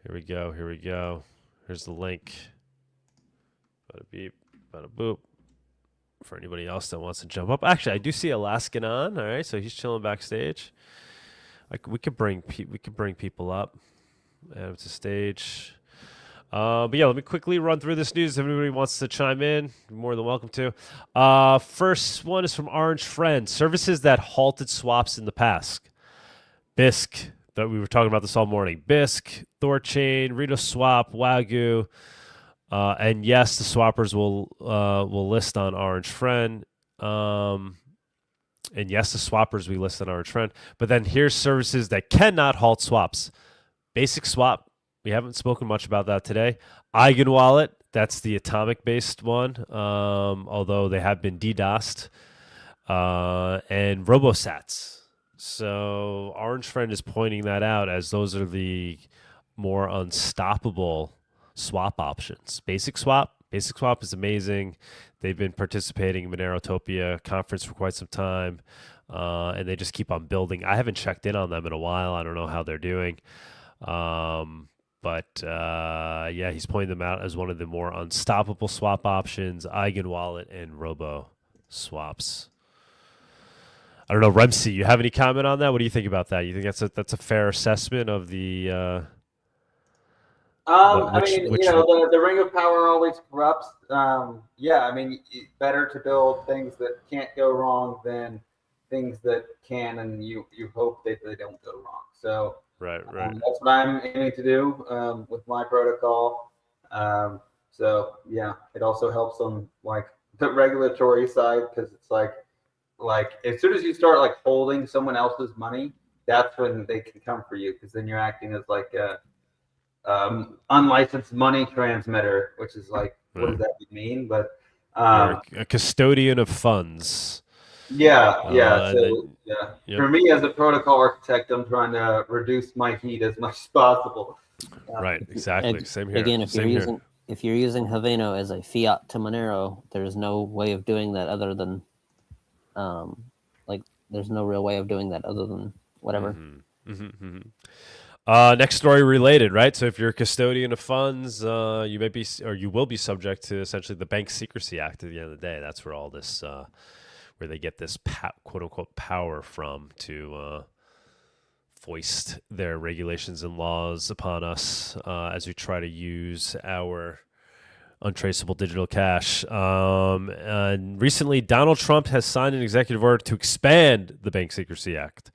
Here we go. Here's the link. Bada beep, bada boop. For anybody else that wants to jump up. Actually, I do see Alaskan on. All right, so he's chilling backstage. We could bring people up. Add them to stage. But yeah, let me quickly run through this news. If anybody wants to chime in, you're more than welcome to. First one is from Orange Friend. Services that halted swaps in the past. BISC, that we were talking about this all morning. BISC, Thorchain, Rito Swap, Wagyu. And yes, the swappers will list on Orange Friend. And yes, the swappers we list on Orange Friend. But then here's services that cannot halt swaps. Basic Swap. We haven't spoken much about that today. Eigenwallet, that's the atomic-based one, although they have been DDoSed. And RoboSats. So Orange Friend is pointing that out as those are the more unstoppable swap options. Basic Swap is amazing. They've been participating in Monerotopia conference for quite some time, and they just keep on building. I haven't checked in on them in a while. I don't know how they're doing. But yeah, he's pointing them out as one of the more unstoppable swap options, Eigenwallet and Robo swaps. I don't know, Remsi, you have any comment on that? What do you think about that? You think that's a fair assessment of the? The ring of power always corrupts. Yeah, I mean, it's better to build things that can't go wrong than things that can, and you hope that they don't go wrong. So right. That's what I'm aiming to do with my protocol. So yeah, it also helps on like the regulatory side, because it's like as soon as you start like holding someone else's money, that's when they can come for you, because then you're acting as like a unlicensed money transmitter, which is like, what does that mean? But you're a custodian of funds. Yeah. For me as a protocol architect, I'm trying to reduce my heat as much as possible. Right, exactly. Same here. Again, if you're using Haveno as a fiat to Monero, there's no way of doing that other than there's no real way of doing that other than whatever. Next story related, right? So if you're a custodian of funds, you may be, or you will be subject to essentially the Bank Secrecy Act at the end of the day. That's where all this, where they get this quote unquote power from to foist their regulations and laws upon us as we try to use our untraceable digital cash. And recently, Donald Trump has signed an executive order to expand the Bank Secrecy Act.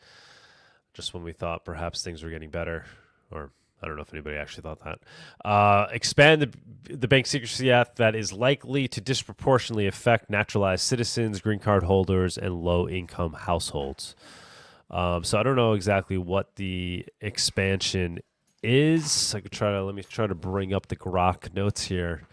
Just when we thought perhaps things were getting better, or I don't know if anybody actually thought that. Expand the Bank Secrecy Act that is likely to disproportionately affect naturalized citizens, green card holders, and low-income households. So I don't know exactly what the expansion is. Let me try to bring up the Grok notes here.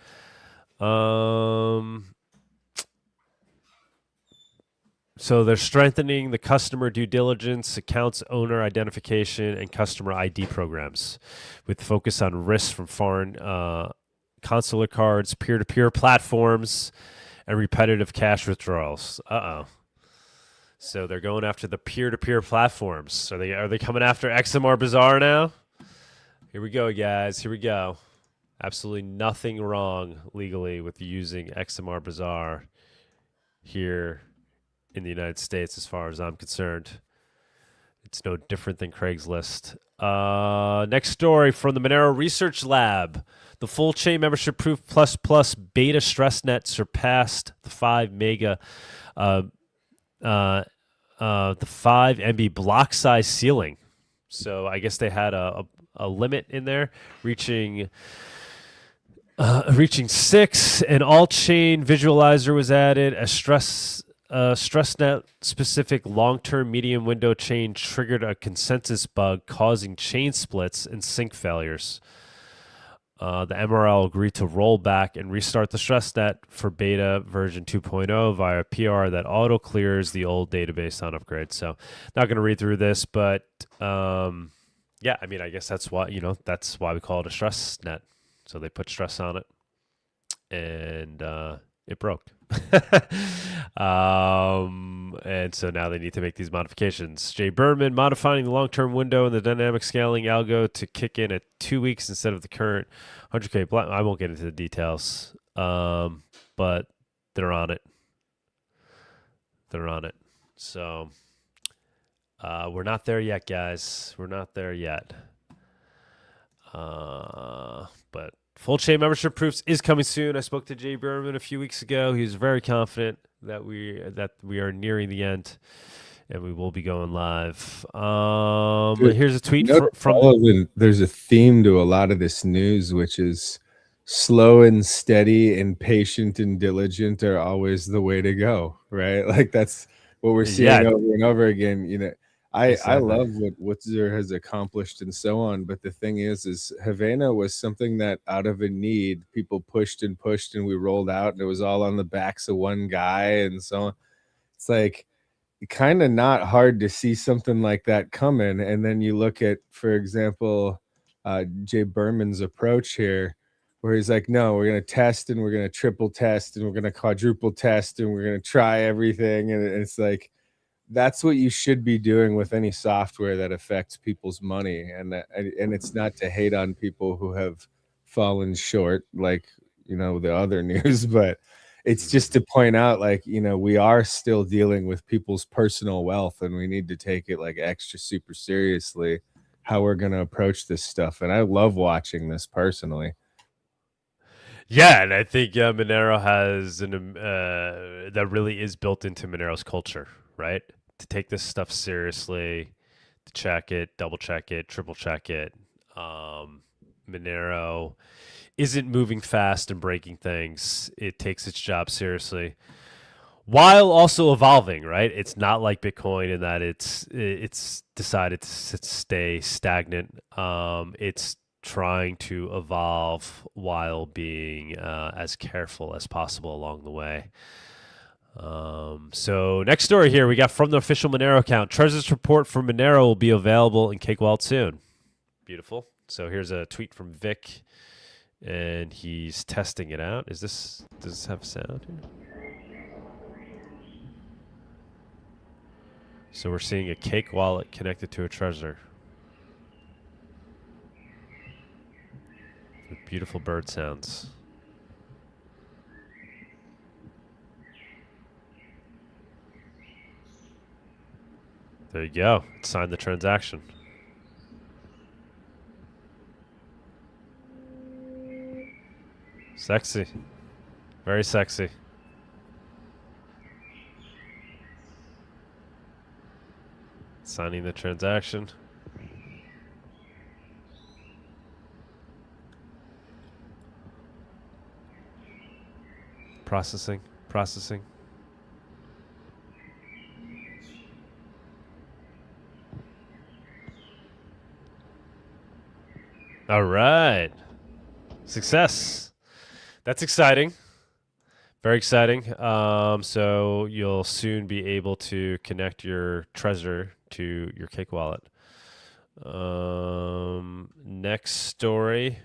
So they're strengthening the customer due diligence, accounts owner identification, and customer ID programs with focus on risks from foreign consular cards, peer-to-peer platforms, and repetitive cash withdrawals. So they're going after the peer-to-peer platforms. Are they coming after XMR Bazaar now? Here we go, guys. Here we go. Absolutely nothing wrong legally with using XMR Bazaar here in the United States, as far as I'm concerned. It's no different than Craigslist. Next story from the Monero Research Lab. The full chain membership proof plus beta stress net surpassed the 5 MB block size ceiling. So I guess they had a limit in there, reaching 6. An all-chain visualizer was added. A StressNet specific long-term medium window chain triggered a consensus bug causing chain splits and sync failures. The MRL agreed to roll back and restart the StressNet for beta version 2.0 via PR that auto clears the old database on upgrade. So not going to read through this, but yeah, I mean, I guess that's why we call it a StressNet. So they put stress on it, and it broke. And so now they need to make these modifications. Jay Berman modifying the long-term window and the dynamic scaling algo to kick in at 2 weeks instead of the current 100K. I won't get into the details, but they're on it. So we're not there yet, guys. We're not there yet. But full chain membership proofs is coming soon. I spoke to Jay Berman a few weeks ago. He was very confident that we are nearing the end, and we will be going live. Here's a tweet from. There's a theme to a lot of this news, which is slow and steady and patient and diligent are always the way to go, right? Like that's what we're seeing over and over again. You know, I love what Witzer has accomplished and so on, but the thing is Havana was something that out of a need people pushed and we rolled out, and it was all on the backs of one guy and so on. It's like kind of not hard to see something like that coming, and then you look at, for example, Jay Berman's approach here, where he's like, no, we're going to test and we're going to triple test and we're going to quadruple test and we're going to try everything, and it's like that's what you should be doing with any software that affects people's money. And it's not to hate on people who have fallen short, like, the other news, but it's just to point out, like, we are still dealing with people's personal wealth, and we need to take it like extra super seriously how we're going to approach this stuff. And I love watching this personally. Yeah, and I think Monero has that really is built into Monero's culture, right? To take this stuff seriously, to check it, double check it, triple check it. Monero isn't moving fast and breaking things. It takes its job seriously, while also evolving, right? It's not like Bitcoin in that it's decided to stay stagnant. It's trying to evolve while being as careful as possible along the way. So next story here, we got from the official Monero account. Treasures report for Monero will be available in Cake Wallet soon. Beautiful. So here's a tweet from Vic, and he's testing it out. Does this have sound here? So we're seeing a Cake Wallet connected to a Trezor. With beautiful bird sounds. There you go. Sign the transaction. Sexy. Very sexy. Signing the transaction. Processing. All right. Success. That's exciting. Very exciting. So you'll soon be able to connect your Trezor to your Cake Wallet. Next story.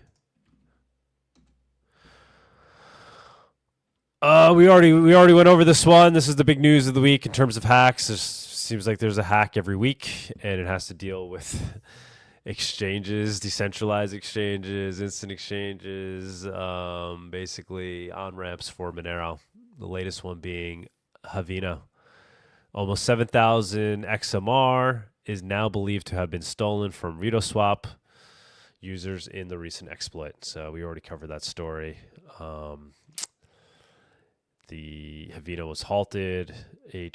We already went over this one. This is the big news of the week in terms of hacks. It seems like there's a hack every week, and it has to deal with exchanges, decentralized exchanges, instant exchanges, basically on-ramps for Monero. The latest one being Havina. Almost 7,000 XMR is now believed to have been stolen from RedoSwap users in the recent exploit. So we already covered that story. The Havina was halted. A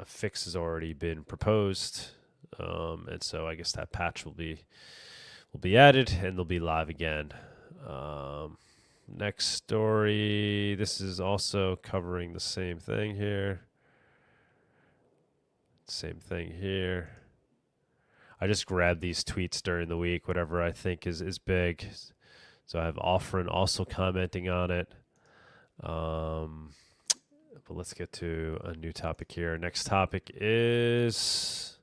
fix has already been proposed. And so I guess that patch will be added, and they'll be live again. Next story. This is also covering the same thing here. I just grabbed these tweets during the week, whatever I think is big. So I have Offrin also commenting on it. But let's get to a new topic here. Next topic is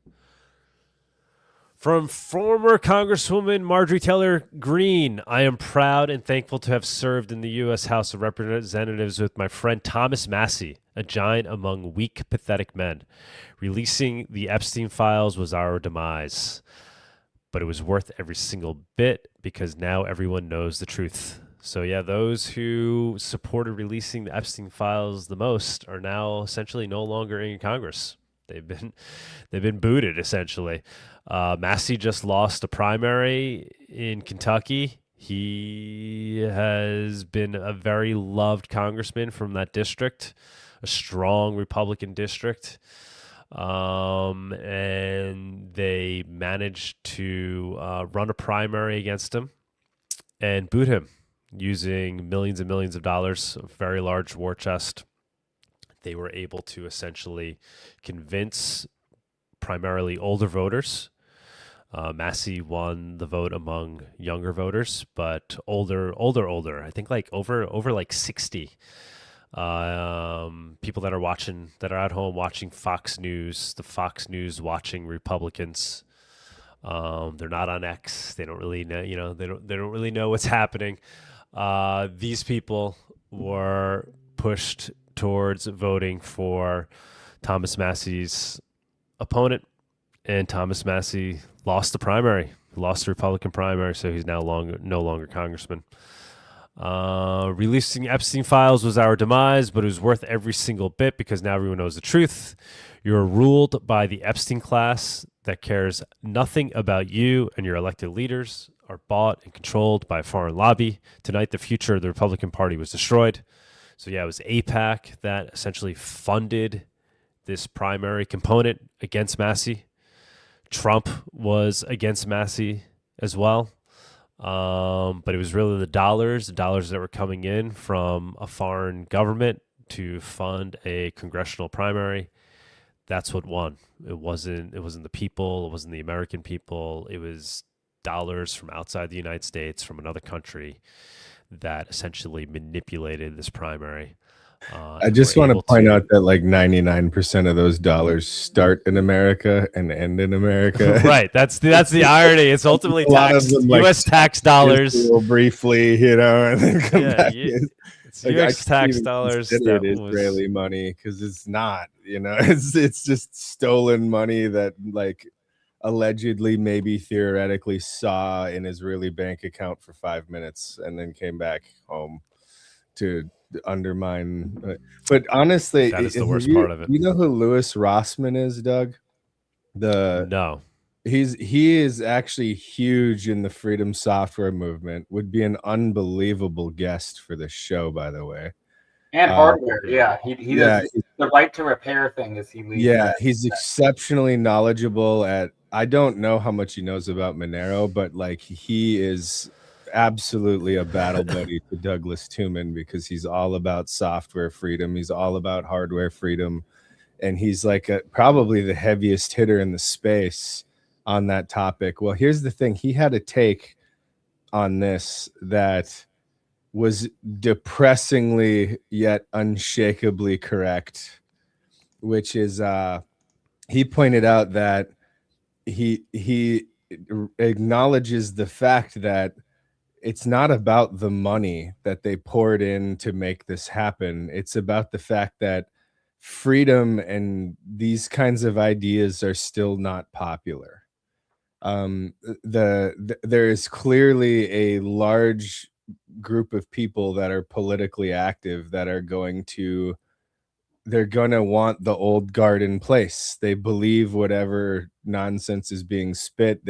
from former Congresswoman Marjorie Taylor Greene. I am proud and thankful to have served in the U.S. House of Representatives with my friend Thomas Massie, a giant among weak, pathetic men. Releasing the Epstein files was our demise, but it was worth every single bit because now everyone knows the truth. So yeah, those who supported releasing the Epstein files the most are now essentially no longer in Congress. They've been booted essentially. Massie just lost a primary in Kentucky. He has been a very loved congressman from that district, a strong Republican district. And they managed to run a primary against him and boot him using millions and millions of dollars, a very large war chest. They were able to essentially convince primarily older voters. Massie won the vote among younger voters, but older. I think like over like 60. People that are at home watching Fox News, the Fox News watching Republicans. They're not on X. They don't really know, they don't really know what's happening. These people were pushed towards voting for Thomas Massie's opponent, and Thomas Massie lost the primary, lost the Republican primary, so he's now no longer congressman. Releasing Epstein files was our demise, but it was worth every single bit because now everyone knows the truth. You're ruled by the Epstein class that cares nothing about you, and your elected leaders are bought and controlled by a foreign lobby. Tonight, the future of the Republican Party was destroyed. So yeah, it was AIPAC that essentially funded this primary component against Massie. Trump was against Massie as well. But it was really the dollars that were coming in from a foreign government to fund a congressional primary. That's what won. It wasn't the people. It wasn't the American people. It was dollars from outside the United States, from another country, that essentially manipulated this primary. I just want to point out that like 99% of those dollars start in America and end in America. Right. That's the irony. It's ultimately taxed, U.S. tax dollars. Briefly, and then come back. It's U.S. tax dollars. That Israeli money, because it's not. It's just stolen money that like allegedly, maybe theoretically, saw an Israeli bank account for 5 minutes and then came back home to undermine. But honestly, that is the worst part of it. You know who Louis Rossmann is, Doug? No. He is actually huge in the freedom software movement. Would be an unbelievable guest for the show, by the way. And hardware, he does the right to repair thing as he leads. Yeah, he's exceptionally knowledgeable at. I don't know how much he knows about Monero, but like he is absolutely a battle buddy to Douglas Tuman, because he's all about software freedom. He's all about hardware freedom, and he's like probably the heaviest hitter in the space on that topic. Well, here's the thing: he had a take on this that was depressingly yet unshakably correct, which is he pointed out that he acknowledges the fact that it's not about the money that they poured in to make this happen. It's about the fact that freedom and these kinds of ideas are still not popular. There is clearly a large group of people that are politically active that are going to want the old guard in place. They believe whatever nonsense is being spit.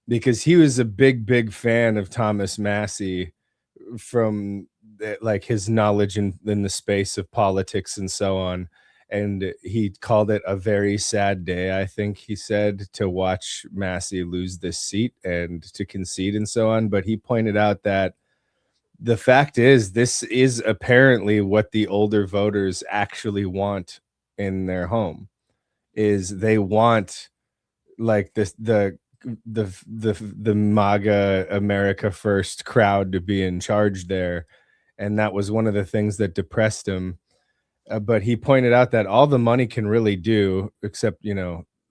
Because he was a big fan of Thomas Massie from like his knowledge in the space of politics and so on. And he called it a very sad day, I think he said, to watch Massie lose this seat and to concede and so on. But he pointed out that the fact is, this is apparently what the older voters actually want in their home. Is they want like the MAGA America First crowd to be in charge there, and that was one of the things that depressed him. But he pointed out that all the money can really do, except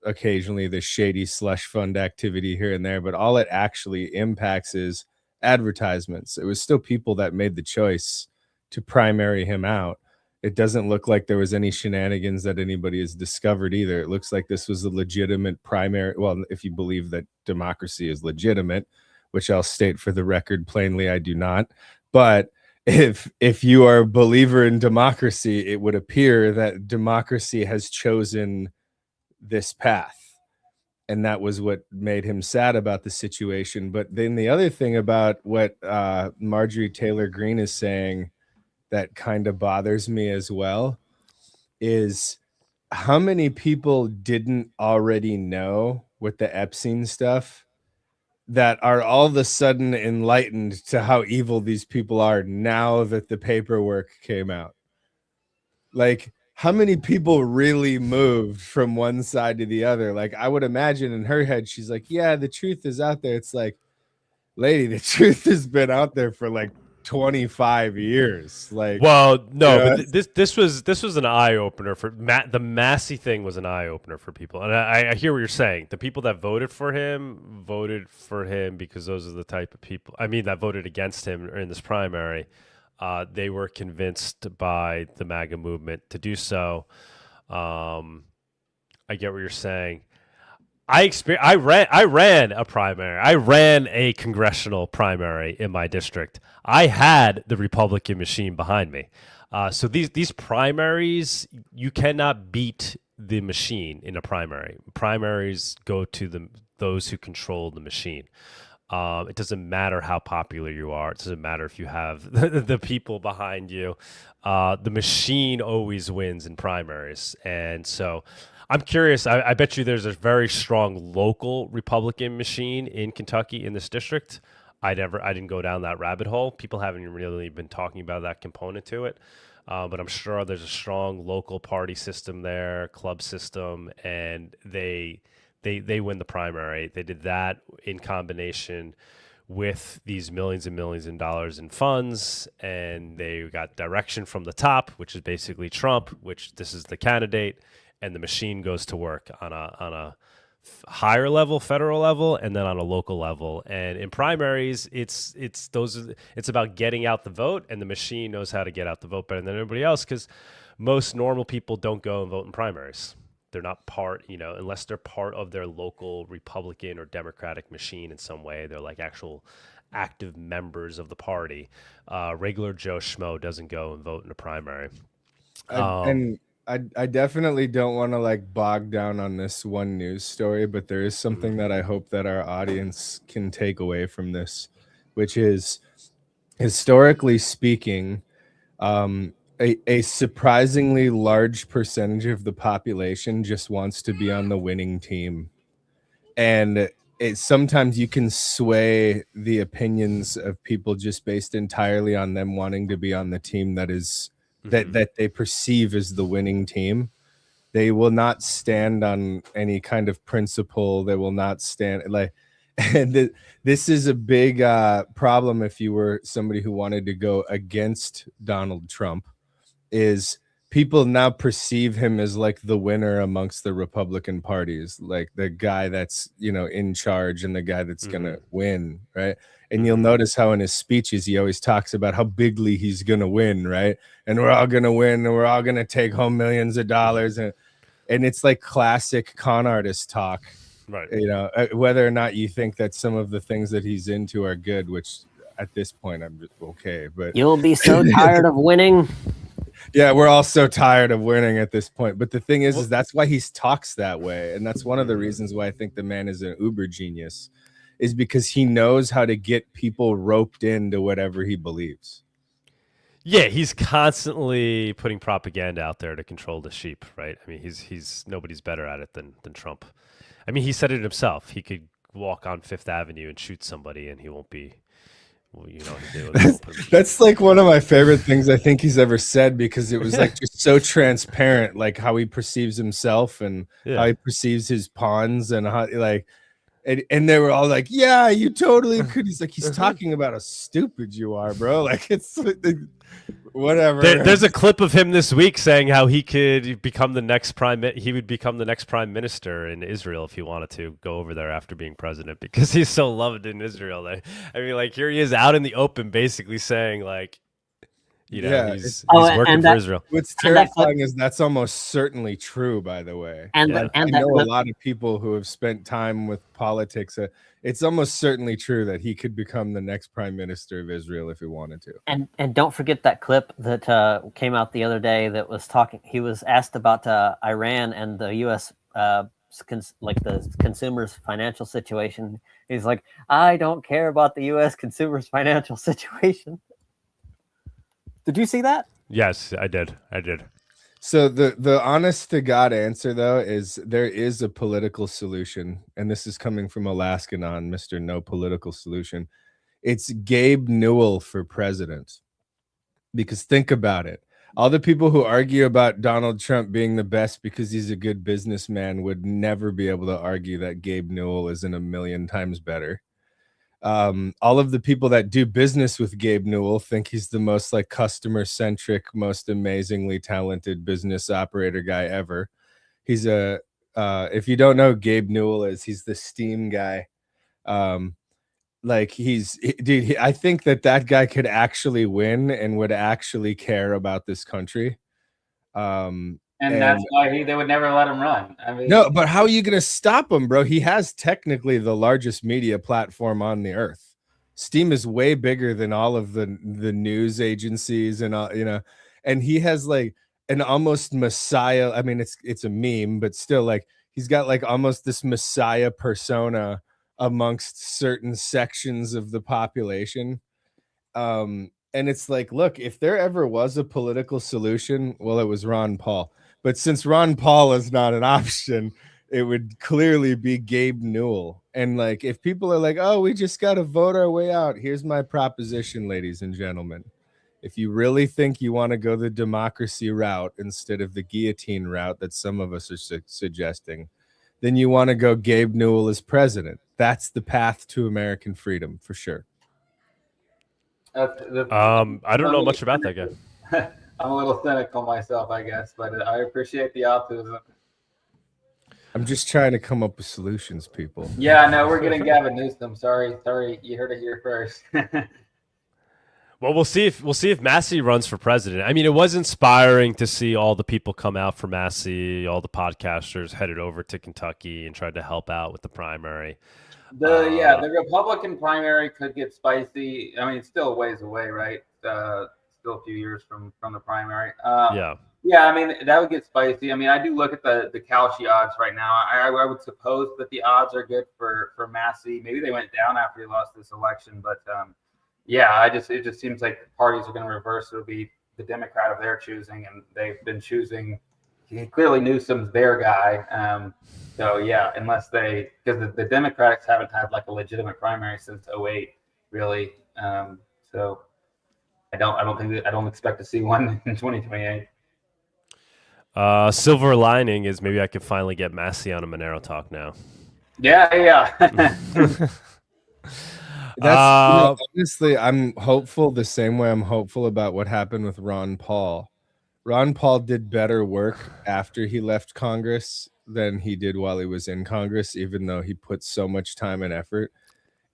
occasionally the shady slush fund activity here and there, but all it actually impacts is advertisements. It was still people that made the choice to primary him out. It doesn't look like there was any shenanigans that anybody has discovered either. It looks like this was a legitimate primary. Well, if you believe that democracy is legitimate, which I'll state for the record plainly, I do not. But if you are a believer in democracy, it would appear that democracy has chosen this path. And that was what made him sad about the situation. But then the other thing about what Marjorie Taylor Greene is saying that kind of bothers me as well is how many people didn't already know with the Epstein stuff that are all of a sudden enlightened to how evil these people are now that the paperwork came out. Like, how many people really moved from one side to the other? Like, I would imagine in her head, she's like, yeah, the truth is out there. It's like, lady, the truth has been out there for like 25 years. Like, well, no, but this was an eye opener for the Massie thing was an eye opener for people. And I hear what you're saying. The people that voted for him because those are the type of people, that voted against him in this primary. They were convinced by the MAGA movement to do so. I get what you're saying. I ran a primary. I ran a congressional primary in my district. I had the Republican machine behind me. So these primaries, you cannot beat the machine in a primary. Primaries go to those who control the machine. It doesn't matter how popular you are. It doesn't matter if you have the people behind you. The machine always wins in primaries. And so I'm curious. I bet you there's a very strong local Republican machine in Kentucky in this district. I didn't go down that rabbit hole. People haven't really been talking about that component to it. But I'm sure there's a strong local party system there, club system, and they win the primary. They did that in combination with these millions and millions of dollars in funds, and they got direction from the top, which is basically Trump, which this is the candidate, and the machine goes to work on a higher level, federal level, and then on a local level. And in primaries, it's about getting out the vote, and the machine knows how to get out the vote better than everybody else, because most normal people don't go and vote in primaries. They're not part, unless they're part of their local Republican or Democratic machine in some way. They're like actual active members of the party. Regular Joe Schmo doesn't go and vote in a primary. I definitely don't want to like bog down on this one news story, but there is something that I hope that our audience can take away from this, which is, historically speaking, a surprisingly large percentage of the population just wants to be on the winning team. And sometimes you can sway the opinions of people just based entirely on them wanting to be on the team that is that they perceive as the winning team. They will not stand on any kind of principle. They will not stand and this is a big problem if you were somebody who wanted to go against Donald Trump, is people now perceive him as like the winner amongst the Republican parties, like the guy that's, in charge and the guy that's going to win, right? And you'll notice how in his speeches, he always talks about how bigly he's going to win, right? And we're all going to win, and we're all going to take home millions of dollars. And it's like classic con artist talk, right? Whether or not you think that some of the things that he's into are good, which at this point, I'm just okay. But you'll be so tired of winning. Yeah, we're all so tired of winning at this point. But the thing is that's why he talks that way. And that's one of the reasons why I think the man is an uber genius, is because he knows how to get people roped into whatever he believes. Yeah, he's constantly putting propaganda out there to control the sheep, right? I mean, he's nobody's better at it than Trump. I mean, he said it himself. He could walk on Fifth Avenue and shoot somebody, and he won't be... Well, that's like one of my favorite things I think he's ever said, because it was like just so transparent, like how he perceives himself and how he perceives his pawns, and how and they were all like, yeah, you totally could. He's like, he's talking about how stupid you are, bro. Like, it's whatever. There's a clip of him this week saying how he could become the next he would become the next prime minister in Israel if he wanted to go over there after being president, because he's so loved in Israel. I mean, like, here he is out in the open basing saying, like, he's working for Israel. What's terrifying is that's almost certainly true, by the way. And I know a lot of people who have spent time with politics. It's almost certainly true that he could become the next prime minister of Israel if he wanted to. And don't forget that clip that came out the other day that was talking. He was asked about Iran and the U.S. Like the consumers' financial situation. He's like, I don't care about the U.S. consumers' financial situation. Did you see that? Yes, I did. So the honest to God answer, though, is there is a political solution. And this is coming from Alaskan on Mr. No Political Solution. It's Gabe Newell for president. Because think about it. All the people who argue about Donald Trump being the best because he's a good businessman would never be able to argue that Gabe Newell isn't a million times better. All of the people that do business with Gabe Newell think he's the most like customer centric, most amazingly talented business operator guy ever. He's if you don't know who Gabe Newell is, he's the Steam guy. Dude, I think that guy could actually win and would actually care about this country. And that's why they would never let him run. I mean, no, but how are you going to stop him, bro? He has technically the largest media platform on the earth. Steam is way bigger than all of the news agencies and all, and he has like an almost messiah. I mean, it's a meme, but still, like, he's got like almost this messiah persona amongst certain sections of the population. And it's like, look, if there ever was a political solution, well, it was Ron Paul. But since Ron Paul is not an option, it would clearly be Gabe Newell. And like, if people are like, oh, we just got to vote our way out, here's my proposition, ladies and gentlemen. If you really think you want to go the democracy route instead of the guillotine route that some of us are suggesting, then you want to go Gabe Newell as president. That's the path to American freedom for sure. I don't know much about that guy. I'm a little cynical myself, I guess, but I appreciate the optimism. I'm just trying to come up with solutions, people. Yeah, no, we're getting Gavin Newsom. Sorry, you heard it here first. Well, we'll see if Massey runs for president. I mean, it was inspiring to see all the people come out for Massey, all the podcasters headed over to Kentucky and tried to help out with the primary. The Republican primary could get spicy. I mean, it's still a ways away, right? Still a few years from the primary. Yeah, I mean, that would get spicy. I mean, I do look at the Cauchy odds right now. I would suppose that the odds are good for Massey. Maybe they went down after he lost this election, but yeah, it just seems like parties are going to reverse. It'll be the Democrat of their choosing, and they've been choosing. Clearly, Newsom's their guy. So yeah, unless because the Democrats haven't had like a legitimate primary since 2008, really. So I don't expect to see one in 2028. Silver lining is maybe I could finally get Massey on a Monero talk now. Yeah. That's honestly, I'm hopeful the same way I'm hopeful about what happened with Ron Paul. Ron Paul did better work after he left Congress than he did while he was in Congress, even though he put so much time and effort.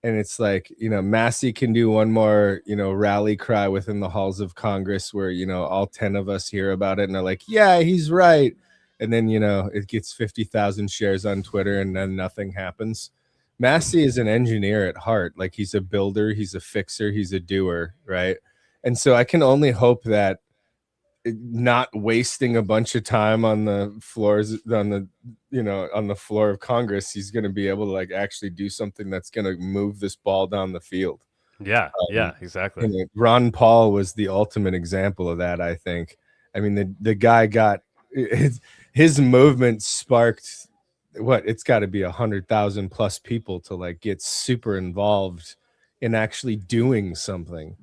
And it's like, Massey can do one more, rally cry within the halls of Congress where, all 10 of us hear about it and are like, yeah, he's right. And then, it gets 50,000 shares on Twitter and then nothing happens. Massey is an engineer at heart. Like, he's a builder, he's a fixer, he's a doer, right? And so I can only hope that not wasting a bunch of time on the floors, on the floor of Congress, he's going to be able to like actually do something that's going to move this ball down the field. Yeah, exactly. Ron Paul was the ultimate example of that, I think. I mean, the guy got his movement sparked it's got to be 100,000 plus people to like get super involved in actually doing something.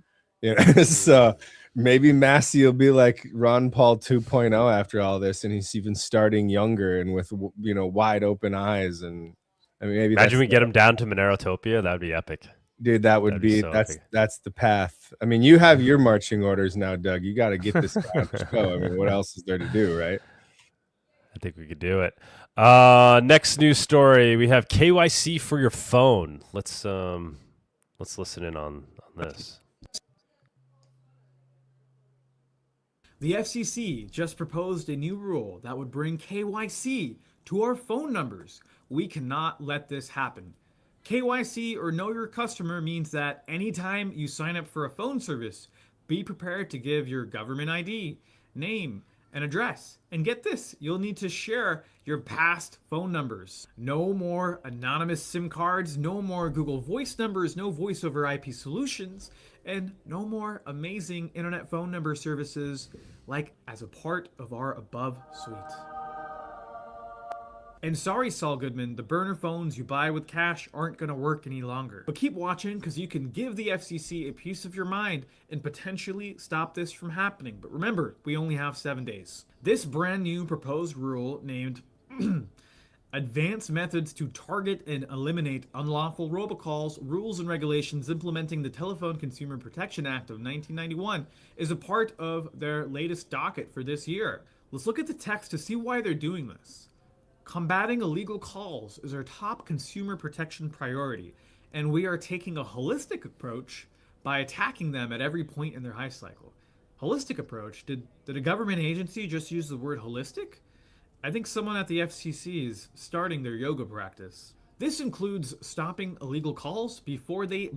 So maybe Massey will be like Ron Paul 2.0 after all this, and he's even starting younger and with wide open eyes. And I mean, maybe imagine we get him down to Monerotopia. That would be epic, dude. That'd be so that's the path. I mean, you have your marching orders now, Doug. You got to get this guy on the show. I mean, what else is there to do, right? I think we could do it. Next news story, we have KYC for your phone. Let's listen in on this. The FCC just proposed a new rule that would bring KYC to our phone numbers. We cannot let this happen. KYC, or Know Your Customer, means that anytime you sign up for a phone service, be prepared to give your government ID, name, and address. And get this, you'll need to share your past phone numbers. No more anonymous SIM cards, no more Google Voice numbers, no voice over IP solutions, and no more amazing internet phone number services like as a part of our above suite. And sorry, Saul Goodman, the burner phones you buy with cash aren't going to work any longer. But keep watching, because you can give the FCC a piece of your mind and potentially stop this from happening. But remember, we only have 7 days. This brand new proposed rule, named Advanced Methods to Target and Eliminate Unlawful Robocalls, Rules and Regulations Implementing the Telephone Consumer Protection Act of 1991, is a part of their latest docket for this year. Let's look at the text to see why they're doing this. Combating illegal calls is our top consumer protection priority, and we are taking a holistic approach by attacking them at every point in their life cycle. Holistic approach? Did a government agency just use the word holistic? I think someone at the FCC is starting their yoga practice. This includes stopping illegal calls before they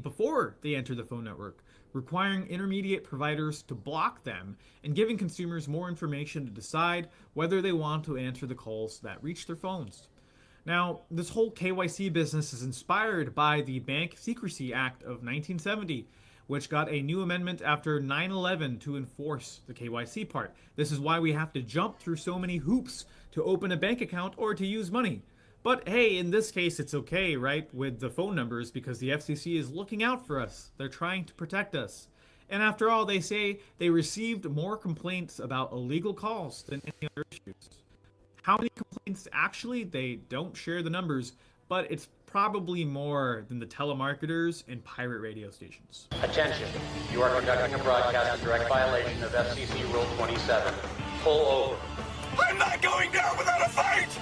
enter the phone network, requiring intermediate providers to block them, and giving consumers more information to decide whether they want to answer the calls that reach their phones. Now, this whole KYC business is inspired by the Bank Secrecy Act of 1970, which got a new amendment after 9/11 to enforce the KYC part. This is why we have to jump through so many hoops to open a bank account or to use money. But hey, in this case, it's okay, right, with the phone numbers because the FCC is looking out for us. They're trying to protect us. And after all, they say they received more complaints about illegal calls than any other issues. How many complaints actually? They don't share the numbers, but it's probably more than the telemarketers and pirate radio stations. Attention, you are conducting a broadcast in direct violation of FCC Rule 27. Pull over. I'm not going down without a fight!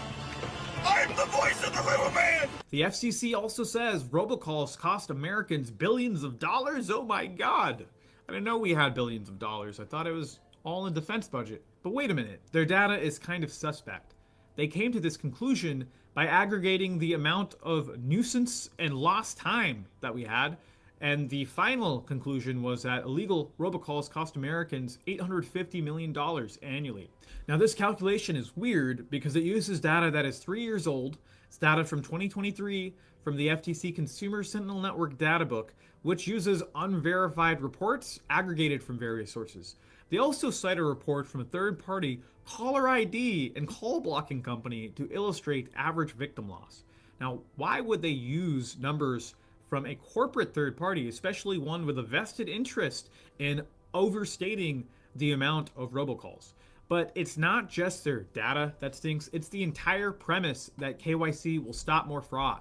I'm the voice of the little man! The FCC also says robocalls cost Americans billions of dollars. Oh my God. I didn't know we had billions of dollars. I thought it was all in defense budget. But wait a minute. Their data is kind of suspect. They came to this conclusion by aggregating the amount of nuisance and lost time that we had. And the final conclusion was that illegal robocalls cost Americans $850 million annually. Now, this calculation is weird because it uses data that is 3 years old. It's data from 2023 from the FTC Consumer Sentinel Network data book, which uses unverified reports aggregated from various sources. They also cite a report from a third-party caller ID and call blocking company to illustrate average victim loss. Now, why would they use numbers from a corporate third party, especially one with a vested interest in overstating the amount of robocalls? But it's not just their data that stinks, it's the entire premise that KYC will stop more fraud.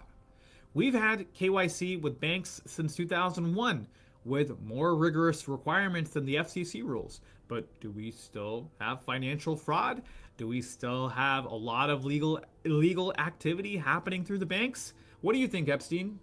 We've had KYC with banks since 2001 with more rigorous requirements than the FCC rules. But do we still have financial fraud? Do we still have a lot of illegal activity happening through the banks? What do you think, Epstein?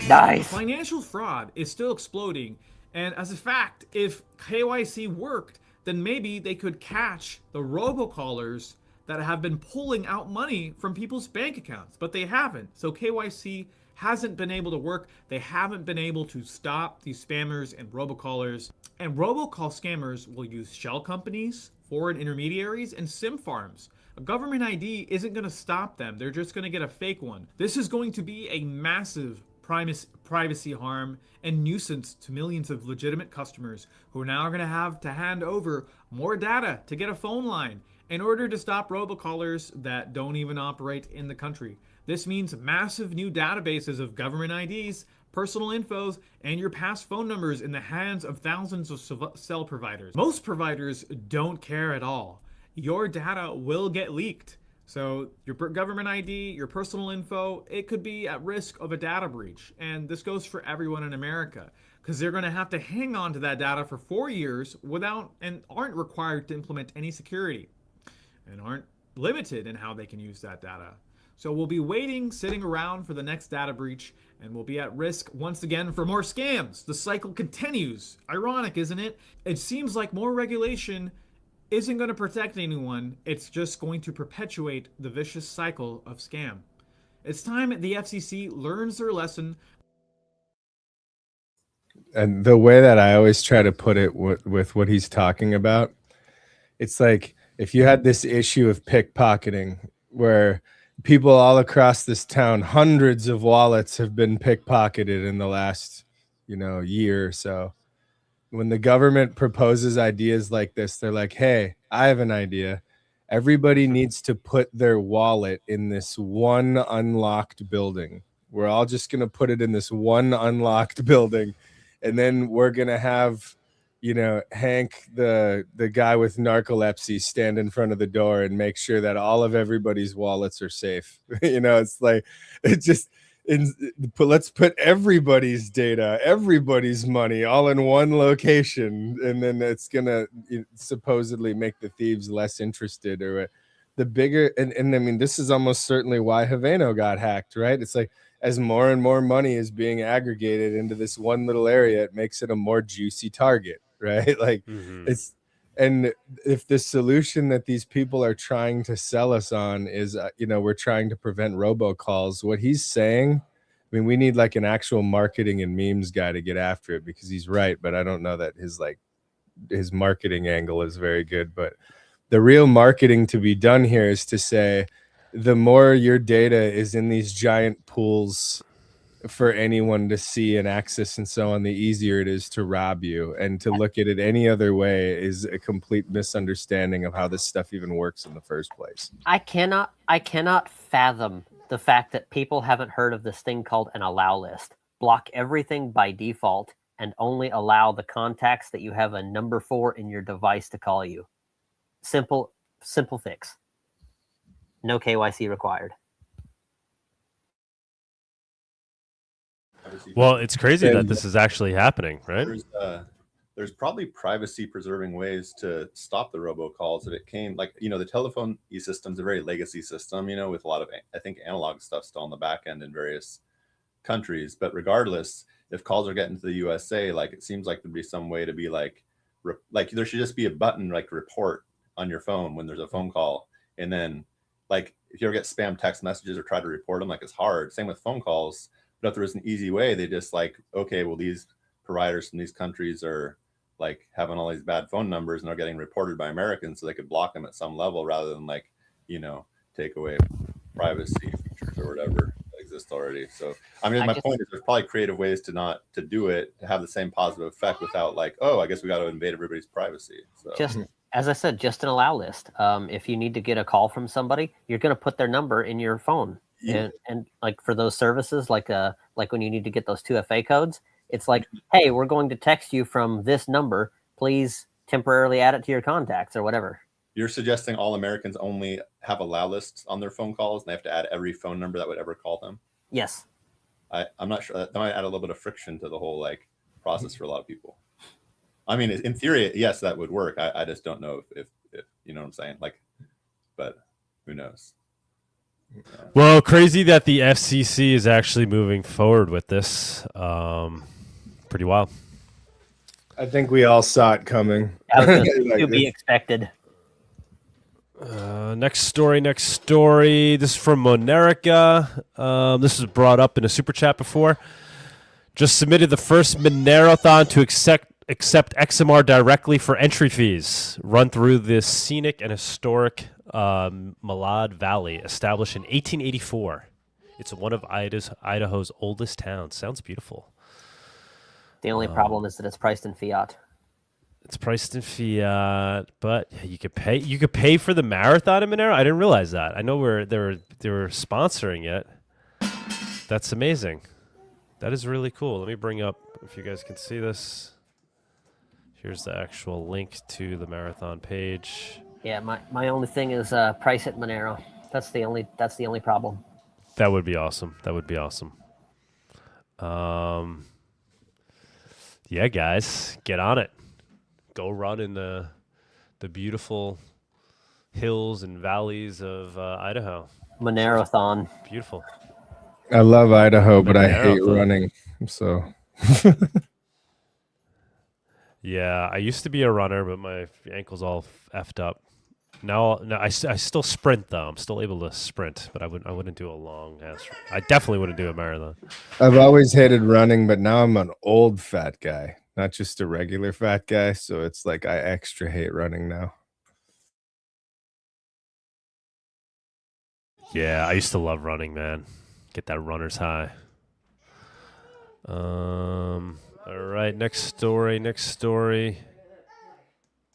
Nice. Financial fraud is still exploding, and as a fact, if KYC worked, then maybe they could catch the robocallers that have been pulling out money from people's bank accounts, but they haven't. So KYC hasn't been able to work. They haven't been able to stop these spammers and robocallers. And robocall scammers will use shell companies, foreign intermediaries, and SIM farms. A government ID isn't going to stop them. They're just going to get a fake one. This is going to be a massive privacy harm and nuisance to millions of legitimate customers who are now going to have to hand over more data to get a phone line in order to stop robocallers that don't even operate in the country. This means massive new databases of government IDs, personal infos, and your past phone numbers in the hands of thousands of cell providers. Most providers don't care at all. Your data will get leaked. So your government ID, your personal info, it could be at risk of a data breach. And this goes for everyone in America because they're going to have to hang on to that data for 4 years without and aren't required to implement any security and aren't limited in how they can use that data. So we'll be waiting, sitting around for the next data breach, and we'll be at risk once again for more scams. The cycle continues. Ironic, isn't it? It seems like more regulation isn't going to protect anyone. It's just going to perpetuate the vicious cycle of scam. It's time the FCC learns their lesson. And the way that I always try to put it with what he's talking about, it's like if you had this issue of pickpocketing where people all across this town, hundreds of wallets have been pickpocketed in the last, year or so. When the government proposes ideas like this, they're like, hey, I have an idea. Everybody needs to put their wallet in this one unlocked building. We're all just going to put it in this one unlocked building. And then we're going to have, Hank, the guy with narcolepsy, stand in front of the door and make sure that all of everybody's wallets are safe. It's like, let's put everybody's data, everybody's money all in one location. And then it's going to supposedly make the thieves less interested or the bigger. And I mean, this is almost certainly why Havano got hacked, right? It's like as more and more money is being aggregated into this one little area, it makes it a more juicy target, right? Like it's, and if the solution that these people are trying to sell us on is, we're trying to prevent robocalls, what he's saying, I mean, we need like an actual marketing and memes guy to get after it, because he's right, but I don't know that his marketing angle is very good. But the real marketing to be done here is to say, the more your data is in these giant pools for anyone to see and access and so on, the easier it is to rob you. And to look at it any other way is a complete misunderstanding of how this stuff even works in the first place. I cannot fathom the fact that people haven't heard of this thing called an allow list. Block everything by default and only allow the contacts that you have a number for in your device to call you. Simple fix. No KYC required. Well, it's crazy that this is actually happening, right? There's probably privacy preserving ways to stop the robocalls. If it came, like, the telephone system is a very legacy system, with a lot of, I think, analog stuff still on the back end in various countries. But regardless, if calls are getting to the USA, like, it seems like there'd be some way to be like there should just be a button like report on your phone when there's a phone call. And then, like, if you ever get spam text messages or try to report them, like, it's hard. Same with phone calls. But if there was an easy way, they just like, okay, well, these providers from these countries are like having all these bad phone numbers and they're getting reported by Americans, so they could block them at some level rather than like, take away privacy features or whatever that exist already. So, I mean, my point is there's probably creative ways to do it, to have the same positive effect without like, oh, I guess we got to invade everybody's privacy. So just, as I said, just an allow list. If you need to get a call from somebody, you're going to put their number in your phone. Yeah. And like for those services, like when you need to get those 2FA codes, it's like, hey, we're going to text you from this number. Please temporarily add it to your contacts or whatever. You're suggesting all Americans only have allow lists on their phone calls and they have to add every phone number that would ever call them? Yes. I'm not sure. That might add a little bit of friction to the whole like process for a lot of people. I mean, in theory, yes, that would work. I just don't know if you know what I'm saying? Like, but who knows? Yeah. Well, crazy that the FCC is actually moving forward with this. Pretty wild. I think we all saw it coming. To be expected. Next story. This is from Monero. This was brought up in a super chat before. Just submitted the first Monero-thon to accept XMR directly for entry fees. Run through this scenic and historic Malad Valley, established in 1884. It's one of Idaho's oldest towns. Sounds beautiful. The only problem is that it's priced in fiat. It's priced in fiat, but you could pay. You could pay for the marathon in Monero. I didn't realize that. I know they were sponsoring it. That's amazing. That is really cool. Let me bring up, if you guys can see this. Here's the actual link to the marathon page. Yeah, my only thing is price at Monero. That's the only problem. That would be awesome. Yeah, guys, get on it. Go run in the beautiful hills and valleys of Idaho. Monero-thon. Beautiful. I love Idaho, but I hate running. So. Yeah, I used to be a runner, but my ankle's all effed up. Now I still sprint though. I'm still able to sprint, but I wouldn't do a long ass. I definitely wouldn't do a marathon. I've always hated running, but now I'm an old fat guy, not just a regular fat guy. So it's like I extra hate running now. Yeah, I used to love running, man. Get that runner's high. All right, next story. What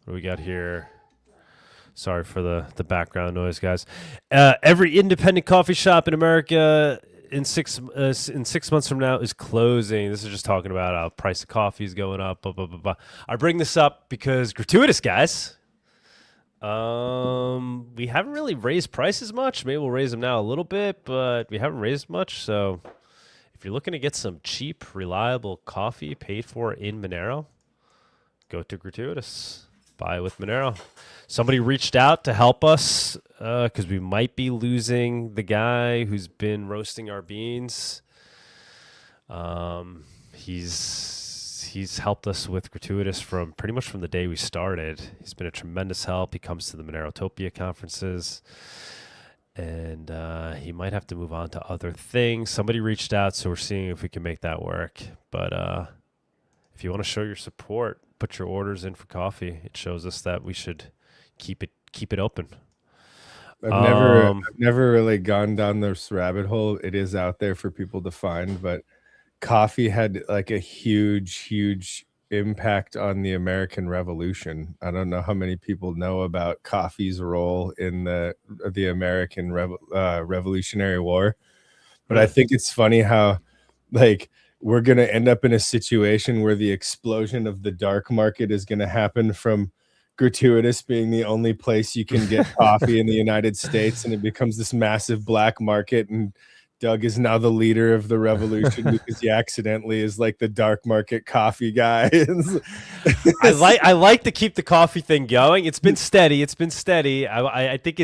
do we got here? Sorry for the background noise, guys. Every independent coffee shop in America in 6 months from now is closing. This is just talking about how price of coffee is going up. Blah, blah, blah, blah. I bring this up because gratuitous, guys. We haven't really raised prices much. Maybe we'll raise them now a little bit, but we haven't raised much. So if you're looking to get some cheap, reliable coffee paid for in Monero, go to gratuitous. Buy with Monero. Somebody reached out to help us because we might be losing the guy who's been roasting our beans. He's helped us with Gratuitous from pretty much from the day we started. He's been a tremendous help. He comes to the Monerotopia conferences, and he might have to move on to other things. Somebody reached out, so we're seeing if we can make that work. But if you want to show your support, put your orders in for coffee. It shows us that we should keep it open. I've never really gone down this rabbit hole. It is out there for people to find, but coffee had like a huge impact on the American Revolution. I don't know how many people know about coffee's role in the American Revolutionary War, but I think it's funny how like we're going to end up in a situation where the explosion of the dark market is going to happen from Gratuitous being the only place you can get coffee in the United States, and it becomes this massive black market, and Doug is now the leader of the revolution because he accidentally is like the dark market coffee guy. I like to keep the coffee thing going. It's been steady. I think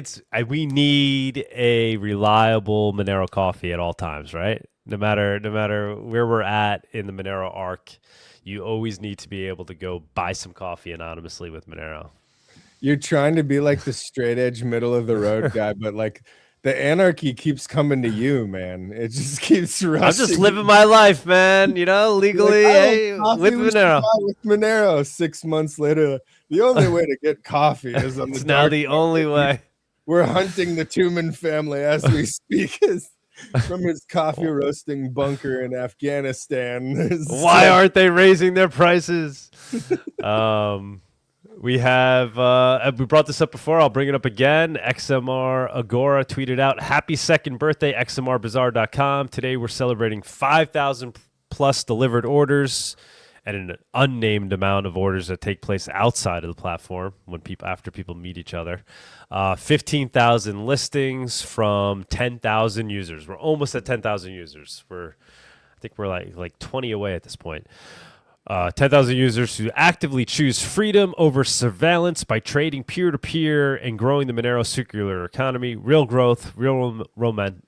we need a reliable Monero coffee at all times, right? No matter where we're at in the Monero arc, you always need to be able to go buy some coffee anonymously with Monero. You're trying to be like the straight edge middle of the road guy, but like the anarchy keeps coming to you, man. It just keeps rushing. I'm just living my life, man. You know, legally, like, with Monero. With Monero. 6 months later, the only way to get coffee is on the it's now the only way. We're hunting the Tuman family as we speak. From his coffee roasting bunker in Afghanistan. Why aren't they raising their prices? We brought this up before. I'll bring it up again. XMR Agora tweeted out, "Happy second birthday, XMRbazaar.com. Today we're celebrating 5,000 plus delivered orders and an unnamed amount of orders that take place outside of the platform after people meet each other. 15,000 listings from 10,000 users. We're almost at 10,000 users. I think we're like 20 away at this point. 10,000 users who actively choose freedom over surveillance by trading peer-to-peer and growing the Monero circular economy. Real growth, real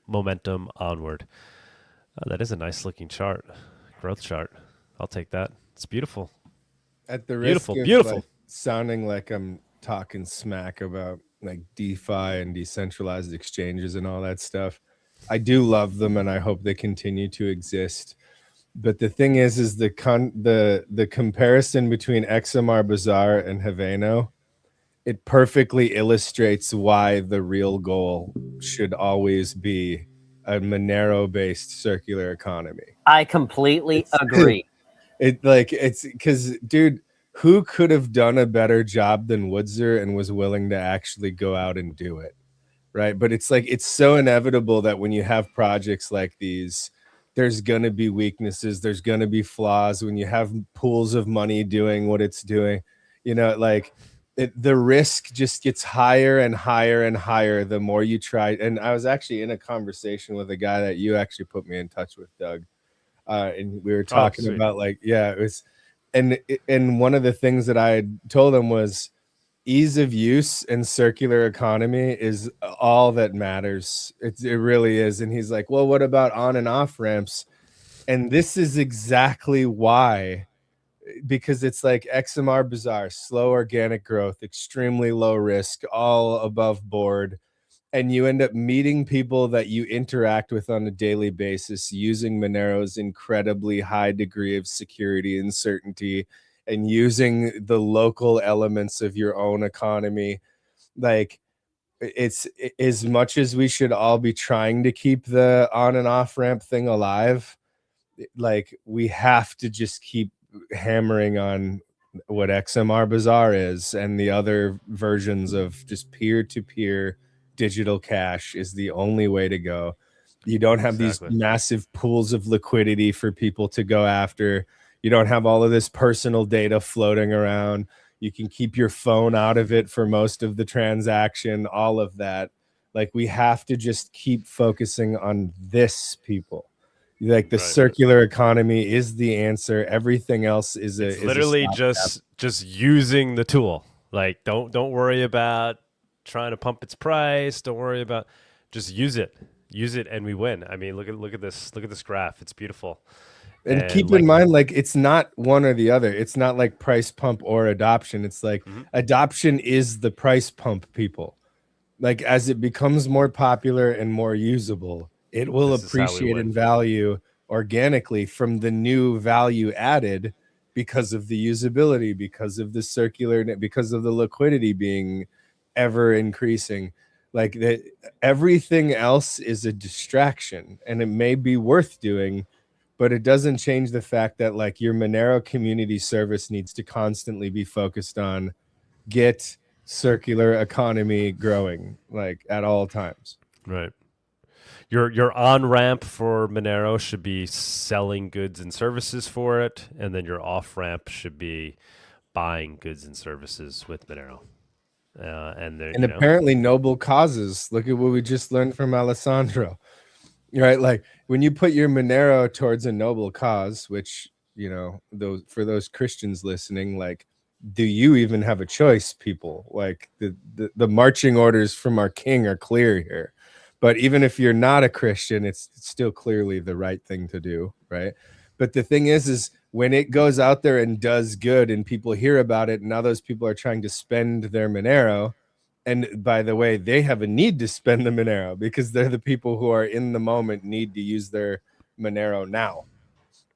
momentum onward." That is a nice looking chart, growth chart. I'll take that. It's beautiful. At the risk of like sounding like I'm talking smack about like DeFi and decentralized exchanges and all that stuff, I do love them and I hope they continue to exist. But the thing is the comparison between XMR Bazaar and Haveno, it perfectly illustrates why the real goal should always be a Monero-based circular economy. I completely agree. It's because, dude, who could have done a better job than Woodzer and was willing to actually go out and do it, right? But it's like it's so inevitable that when you have projects like these, there's going to be weaknesses, there's going to be flaws. When you have pools of money doing what it's doing, you know, like the risk just gets higher and higher and higher the more you try. And I was actually in a conversation with a guy that you actually put me in touch with, Doug. And we were talking about it was, and one of the things that I told him was ease of use and circular economy is all that matters. It really is. And he's like, well, what about on and off ramps? And this is exactly why, because it's like XMR Bazaar, slow organic growth, extremely low risk, all above board. And you end up meeting people that you interact with on a daily basis using Monero's incredibly high degree of security and certainty and using the local elements of your own economy. Like, it's as much as we should all be trying to keep the on and off ramp thing alive, like we have to just keep hammering on what XMR Bazaar is, and the other versions of just peer-to-peer digital cash is the only way to go. You don't have these massive pools of liquidity for people to go after. You don't have all of this personal data floating around. You can keep your phone out of it for most of the transaction, all of that. Like, we have to just keep focusing on this, people. Like, the circular economy is the answer. Everything else is literally just using the tool. Like, don't worry about trying to pump its price. Don't worry about, just use it. Use it and we win. I mean, look at this graph. It's beautiful. And keep in mind, like, it's not one or the other. It's not like price pump or adoption. It's like adoption is the price pump, people. Like, as it becomes more popular and more usable, it will appreciate in value organically from the new value added because of the usability, because of the circular, because of the liquidity being ever increasing. Like, that, everything else is a distraction, and it may be worth doing, but it doesn't change the fact that, like, your Monero community service needs to constantly be focused on get circular economy growing, like, at all times. Right. Your on ramp for Monero should be selling goods and services for it, and then your off ramp should be buying goods and services with Monero. And apparently noble causes. Look at what we just learned from Alessandro. Right, like, when you put your Monero towards a noble cause, which, you know, for those Christians listening, like, do you even have a choice, people? Like, the marching orders from our king are clear here. But even if you're not a Christian, it's still clearly the right thing to do, right? But the thing is when it goes out there and does good and people hear about it, and now those people are trying to spend their Monero. And by the way, they have a need to spend the Monero because they're the people who are in the moment, need to use their Monero now.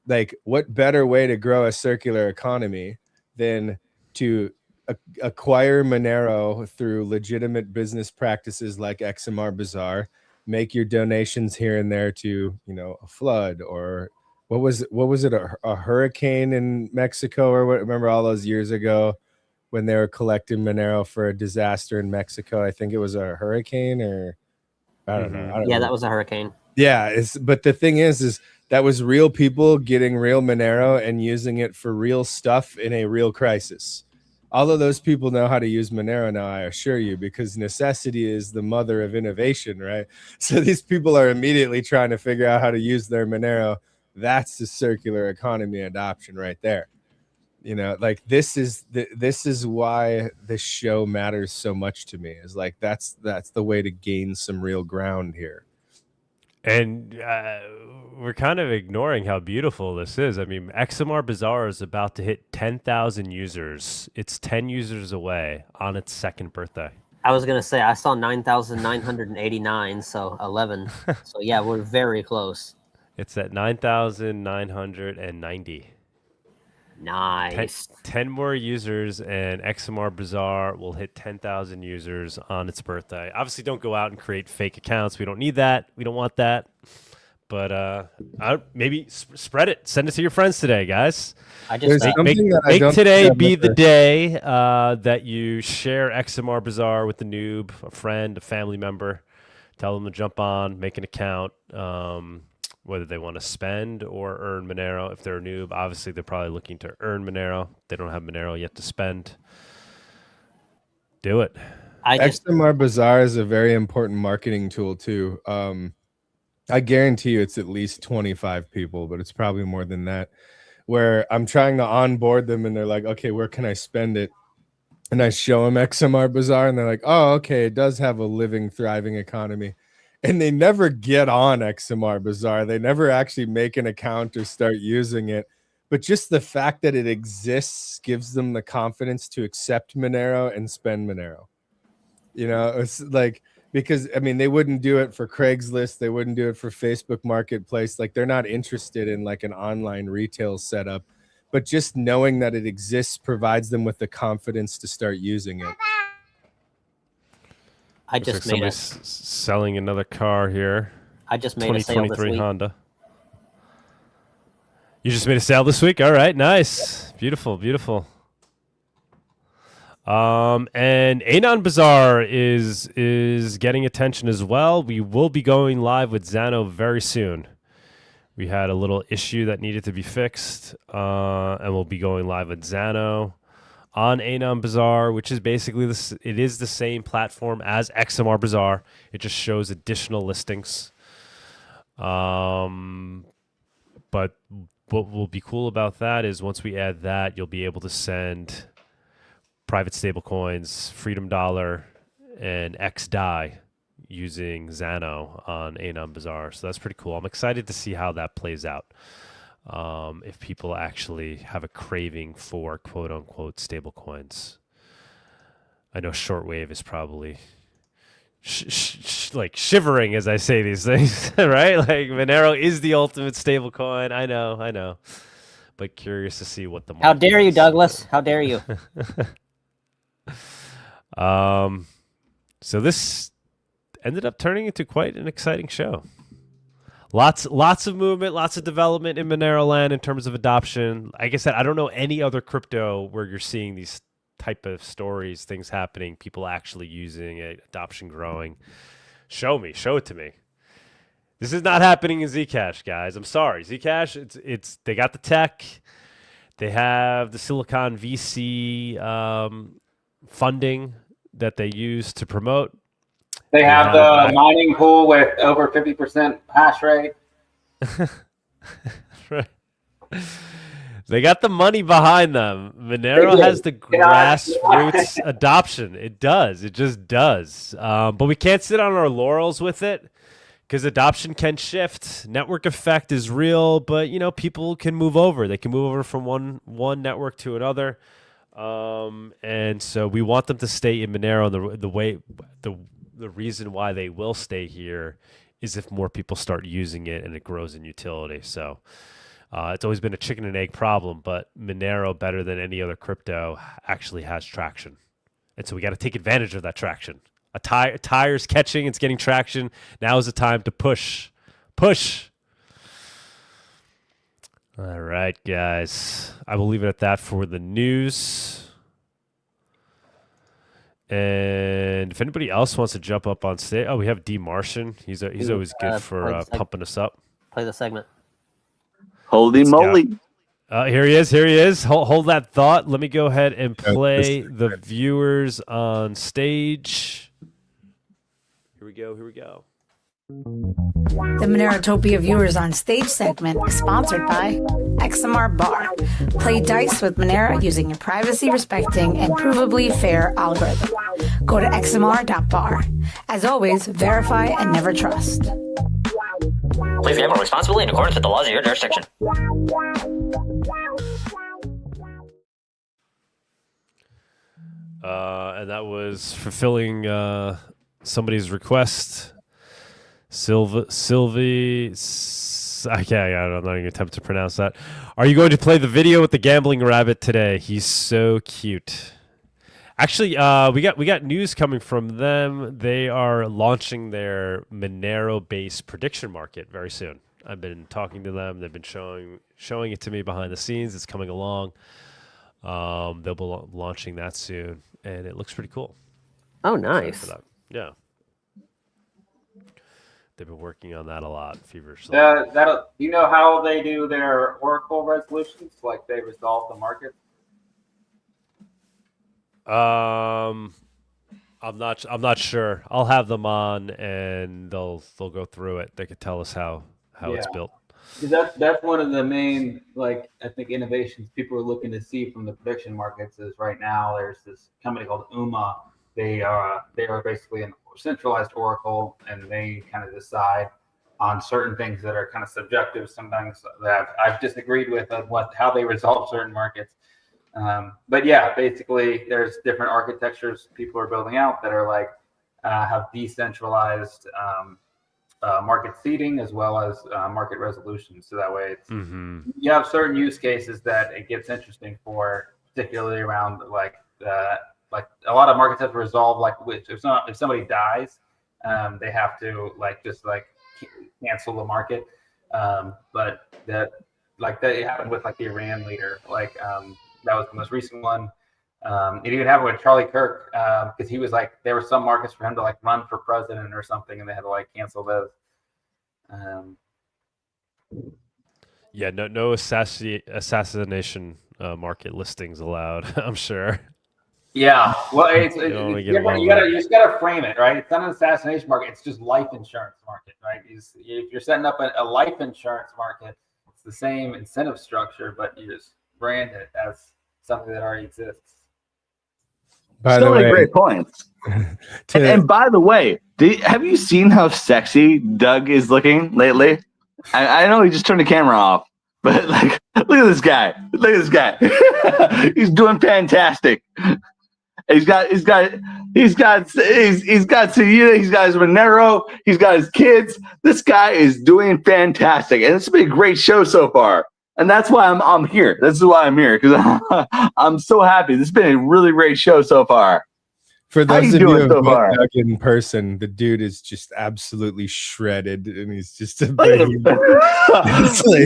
Like, what better way to grow a circular economy than to acquire Monero through legitimate business practices like XMR Bazaar, make your donations here and there to, you know, a flood, or what was it, a hurricane in Mexico, or what? Remember all those years ago when they were collecting Monero for a disaster in Mexico? I think it was a hurricane, or I don't know. Yeah, that was a hurricane. Yeah, but the thing is that was real people getting real Monero and using it for real stuff in a real crisis. All of those people know how to use Monero now, I assure you, because necessity is the mother of innovation, right? So these people are immediately trying to figure out how to use their Monero. That's the circular economy adoption right there. You know, like, this is why this show matters so much to me, is like, that's the way to gain some real ground here. And we're kind of ignoring how beautiful this is. I mean, XMR Bazaar is about to hit 10,000 users. It's 10 users away on its second birthday. I was going to say, I saw 9,989, so 11. So yeah, we're very close. It's at 9,990. Nice. 10 more users, and XMR Bazaar will hit 10,000 users on its birthday. Obviously, don't go out and create fake accounts. We don't need that. We don't want that. But maybe spread it. Send it to your friends today, guys. Make today be the day that you share XMR Bazaar with a noob, a friend, a family member. Tell them to jump on, make an account. Whether they want to spend or earn Monero. If they're a noob, obviously they're probably looking to earn Monero. They don't have Monero yet to spend. Do it. XMR Bazaar is a very important marketing tool too. I guarantee you it's at least 25 people, but it's probably more than that, where I'm trying to onboard them and they're like, okay, where can I spend it? And I show them XMR Bazaar and they're like, oh, okay, it does have a living, thriving economy. And they never get on XMR Bazaar. They never actually make an account or start using it. But just the fact that it exists gives them the confidence to accept Monero and spend Monero. You know, it's like, because, I mean, they wouldn't do it for Craigslist. They wouldn't do it for Facebook Marketplace. Like, they're not interested in like an online retail setup. But just knowing that it exists provides them with the confidence to start using it. I just made somebody's selling another car here. I just made a sale this week. Honda. You just made a sale this week? All right, nice. Beautiful, beautiful. And Anon Bazaar is getting attention as well. We will be going live with Xano very soon. We had a little issue that needed to be fixed, and we'll be going live with Xano on Anon Bazaar, which is basically it is the same platform as XMR Bazaar. It just shows additional listings. But what will be cool about that is once we add that, you'll be able to send private stablecoins, Freedom Dollar, and XDAI. using Xano on Anon Bazaar. So that's pretty cool. I'm excited to see how that plays out. If people actually have a craving for quote unquote stable coins. I know Shortwave is probably like shivering as I say these things, right? Like Monero is the ultimate stable coin. I know. But curious to see what the market How dare you, is. Douglas? How dare you? So this ended up turning into quite an exciting show. Lots of movement, lots of development in Monero land in terms of adoption. Like I said, I don't know any other crypto where you're seeing these type of stories, things happening, people actually using it, adoption growing. Show it to me. This is not happening in Zcash, guys. I'm sorry. Zcash, it's they got the tech. They have the Silicon VC funding that they use to promote. They have the mining pool with over 50% hash rate. Right. They got the money behind them. Monero has the grassroots adoption. It does. It just does. But we can't sit on our laurels with it because adoption can shift. Network effect is real, but people can move over. They can move over from one network to another. And so we want them to stay in Monero. The reason why they will stay here is if more people start using it and it grows in utility. So it's always been a chicken and egg problem, but Monero, better than any other crypto, actually has traction. And so we got to take advantage of that traction. A tire's catching, it's getting traction. Now is the time to push. All right, guys. I will leave it at that for the news. And if anybody else wants to jump up on stage, we have D Martian. He's always good for pumping us up. Play the segment. Holy moly! Here he is. Hold that thought. Let me go ahead and play the viewers on stage. Here we go. The Monerotopia Viewers on Stage segment is sponsored by XMR Bar. Play dice with Monero using a privacy-respecting and provably fair algorithm. Go to xmr.bar. As always, verify and never trust. Play the game responsibly in accordance with the laws of your jurisdiction. And that was fulfilling somebody's request. Sylvie, I'm not even going to attempt to pronounce that. Are you going to play the video with the gambling rabbit today? He's so cute. Actually, we got news coming from them. They are launching their Monero-based prediction market very soon. I've been talking to them. They've been showing it to me behind the scenes. It's coming along. They'll be launching that soon, and it looks pretty cool. Oh, nice. Yeah. They've been working on that a lot, feverishly. You know how they do their Oracle resolutions? Like they resolve the market? I'm not sure. I'll have them on, and they'll go through it. They could tell us how it's built. That's one of the main, I think, innovations people are looking to see from the prediction markets. Is right now there's this company called UMA. They are basically a centralized Oracle, and they kind of decide on certain things that are kind of subjective. Sometimes that I've disagreed with how they resolve certain markets. But yeah, basically there's different architectures people are building out that are have decentralized market seeding as well as market resolution. So that way it's you have certain use cases that it gets interesting for, particularly around a lot of markets have to resolve if somebody dies, they have to cancel the market. But that happened with the Iran leader. That was the most recent one. It even happened with Charlie Kirk because he was there were some markets for him to run for president or something, and they had to cancel those. Yeah, no assassination market listings allowed. I'm sure. Yeah, well, it's different. You just gotta frame it right. It's not an assassination market. It's just life insurance market, right? If you're setting up a life insurance market, it's the same incentive structure, but you just brand it as something that already exists. Great points. And by the way, Have you seen how sexy Doug is looking lately? I know he just turned the camera off, but like, look at this guy. Look at this guy. He's doing fantastic. He's got his Monero. He's got his kids. This guy is doing fantastic, and it's been a great show so far. And that's why I'm here. This is why I'm here, because I'm so happy. This has been a really great show so far. For those of you who have met Doug in person, the dude is just absolutely shredded, and he's just a big.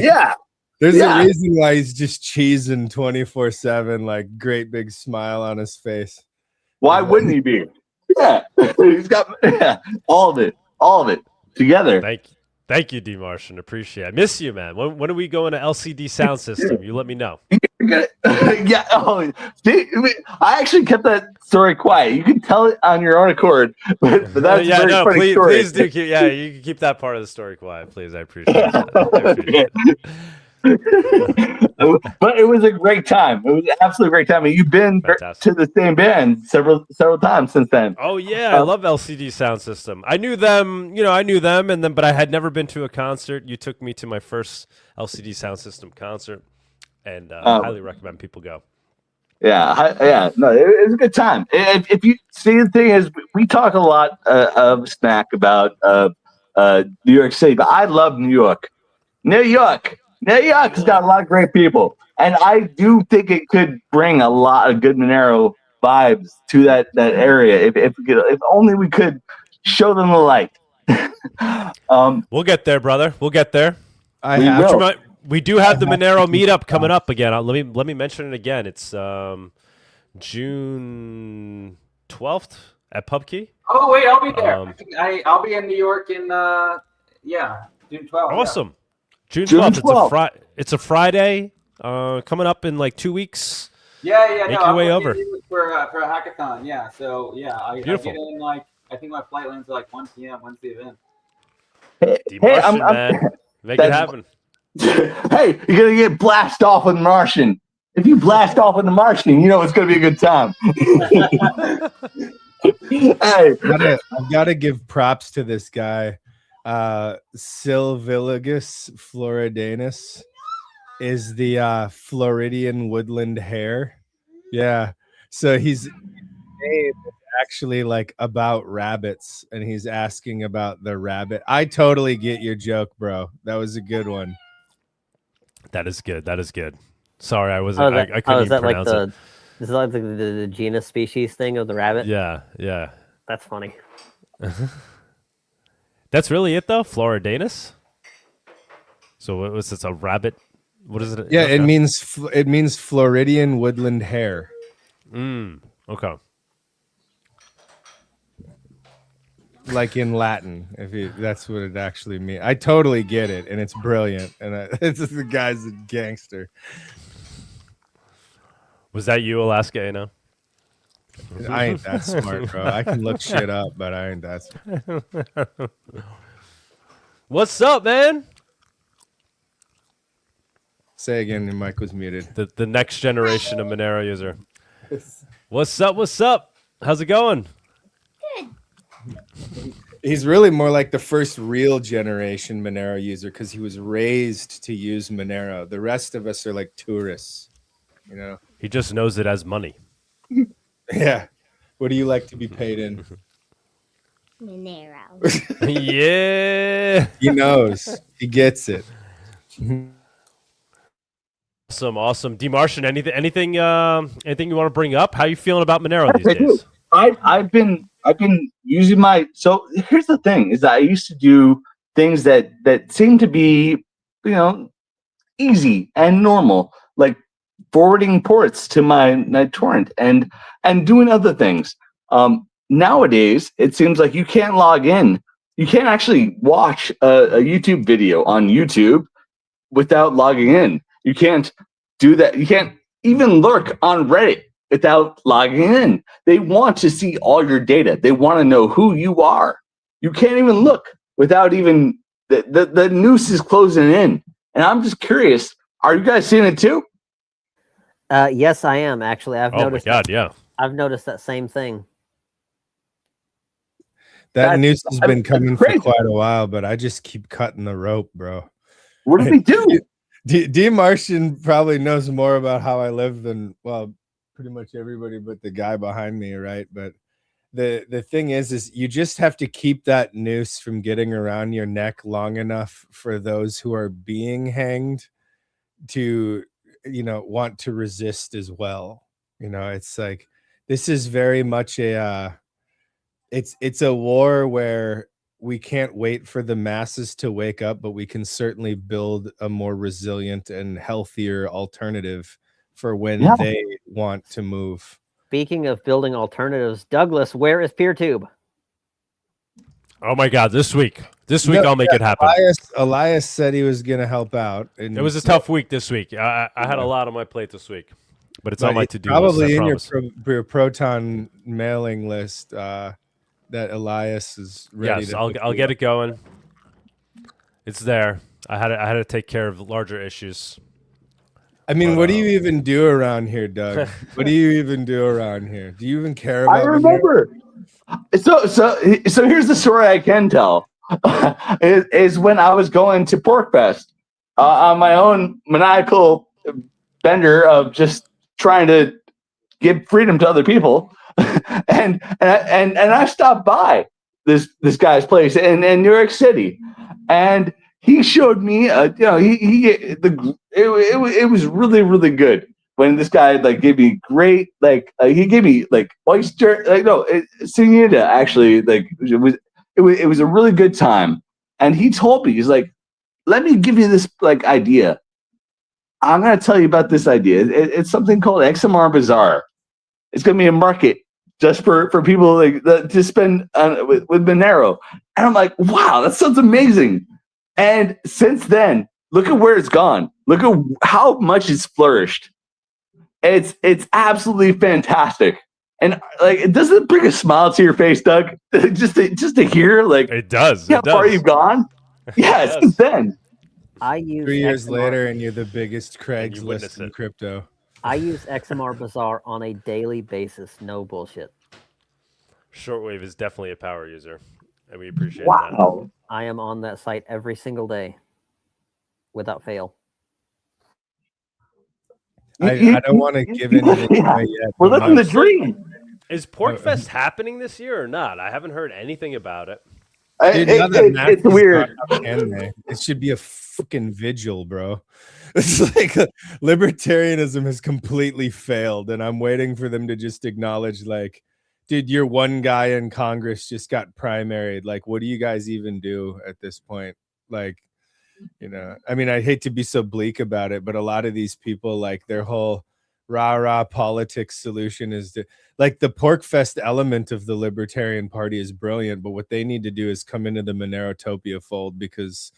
Yeah. There's a reason why he's just cheesing 24/7, like great big smile on his face. Why wouldn't he be? Yeah, he's got all of it together. Thank you, D. Martian. Appreciate it. I miss you, man. When are we going to LCD sound system? You let me know. Yeah. Oh, see, I actually kept that story quiet. You can tell it on your own accord, but that's a very funny story. Please do. You can keep that part of the story quiet, please. I appreciate that. But it was a great time. It was an absolutely great time. And you've been to the same band several times since then. Oh yeah, I love LCD Sound System. I knew them, but I had never been to a concert. You took me to my first LCD Sound System concert, and highly recommend people go. Yeah. No, it was a good time. If you see, the thing is, we talk a lot of smack about New York City, but I love New York. New York has got a lot of great people, and I do think it could bring a lot of good Monero vibes to that area. If only we could show them the light. We'll get there, brother. We'll get there. We do have the Monero meetup coming up again. Let me mention it again. It's June 12th at PubKey. Oh wait, I'll be there. I'll be in New York in June 12th. Awesome. Yeah. June 12th. It's a Friday. Coming up in like 2 weeks. Yeah. Make your way over for a hackathon. Yeah. So I get Beautiful. in I think my flight lands at like 1 p.m. When's the event? Man. Make it happen. Hey, you're gonna get blasted off with Martian. If you blast off with the Martian, you know it's gonna be a good time. Hey, I've got to give props to this guy. Silvilagus floridanus is the Floridian woodland hare. Yeah, so he's actually like about rabbits, and he's asking about the rabbit. I totally get your joke, bro. That was a good one. That is good. Sorry, I wasn't. I couldn't even pronounce it. Is that like the genus species thing of the rabbit? Yeah. That's funny. That's really it, though? Floridanus? So what was this, a rabbit? What is it? Yeah, okay. It means Floridian woodland hare. Okay. Like in Latin, that's what it actually means. I totally get it, and it's brilliant. And the guy's a gangster. Was that you, Alaska Ano? I ain't that smart, bro. I can look shit up, but I ain't that smart. What's up, man? Say again, your mic was muted. The next generation of Monero user. What's up? How's it going? He's really more like the first real generation Monero user because he was raised to use Monero. The rest of us are like tourists, He just knows it as money. Yeah. What do you like to be paid in? Monero. Yeah. He knows. He gets it. Awesome. D. Martian, anything you want to bring up? How you feeling about Monero these days? I've been using so here's the thing is that I used to do things that seemed to be, easy and normal, like forwarding ports to my torrent and doing other things. Nowadays, it seems like you can't log in. You can't actually watch a YouTube video on YouTube without logging in. You can't do that. You can't even lurk on Reddit without logging in. They want to see all your data. They want to know who you are. You can't even look without even the noose is closing in. And I'm just curious, are you guys seeing it too? Yes, I am actually. I've noticed. Oh my God, yeah. I've noticed that same thing. That noose has been coming for quite a while, but I just keep cutting the rope, bro. What do we do? D Martian probably knows more about how I live than, well, pretty much everybody but the guy behind me, right? But the thing is you just have to keep that noose from getting around your neck long enough for those who are being hanged to, want to resist as well. It's like, this is very much it's a war where we can't wait for the masses to wake up, but we can certainly build a more resilient and healthier alternative for when they want to move. Speaking of building alternatives, Douglas, where is PeerTube? Oh my God, this week I'll make it happen. Elias said he was going to help out. And it was a tough week this week. I had a lot on my plate this week, but it's on my to-do list. Probably in your Proton mailing list that Elias is ready to. I'll get it going. It's there. I had to take care of larger issues. I mean, what do you even do around here, Doug? What do you even do around here? Do you even care about? I remember. So here's the story I can tell. is when I was going to PorkFest on my own maniacal bender of just trying to give freedom to other people, and I stopped by this guy's place in New York City, and he showed me, it was really, really good when this guy gave me great, he gave me oyster, Señorita, actually, it was a really good time. And he told me, he's like, let me give you this idea. I'm going to tell you about this idea. It's something called XMR Bazaar. It's going to be a market just for people to spend with Monero. And I'm like, wow, that sounds amazing. And since then, look at where it's gone. Look at how much it's flourished. It's absolutely fantastic. And it doesn't bring a smile to your face, Doug, just to hear it does. How far you've gone. Yeah, since then. I use 3 years XMR. later, and you're the biggest Craigslist in crypto. I use XMR Bazaar on a daily basis. No bullshit. Shortwave is definitely a power user, and we appreciate that. I am on that site every single day, without fail. I don't want to give anything away yet. We're living the dream. Is PorkFest happening this year or not? I haven't heard anything about it. Dude, it's weird. It should be a fucking vigil, bro. It's like libertarianism has completely failed, and I'm waiting for them to just acknowledge, dude, your one guy in Congress just got primaried. What do you guys even do at this point? I mean, I hate to be so bleak about it, but a lot of these people, their whole rah-rah politics solution is the PorkFest element of the Libertarian Party is brilliant, but what they need to do is come into the Monerotopia fold, because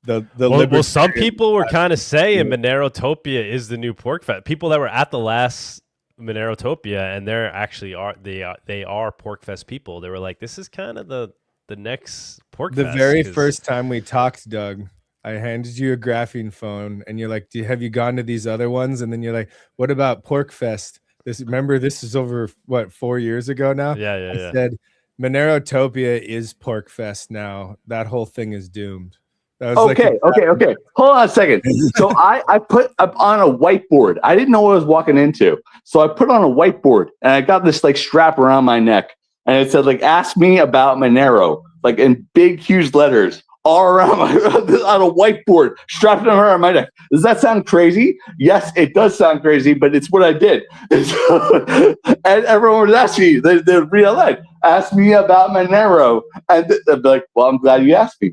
well, some people were kind of saying Monerotopia is the new PorkFest. People that were at the last Monerotopia, and they are PorkFest people. They were like, this is kind of the next PorkFest. The very first time we talked, Doug, I handed you a graphene phone, and you're like, have you gone to these other ones? And then you're like, what about PorkFest? Remember, this is over, 4 years ago now? Yeah. I said, Monerotopia is PorkFest now. That whole thing is doomed. Okay. Hold on a second. So I put up on a whiteboard. I didn't know what I was walking into. So I put on a whiteboard, and I got this strap around my neck, and it said ask me about Monero, in big, huge letters all around on a whiteboard, strapped around my neck. Does that sound crazy? Yes, it does sound crazy, but it's what I did. And everyone would ask me, they'd read aloud, ask me about Monero. And they'd be like, well, I'm glad you asked me.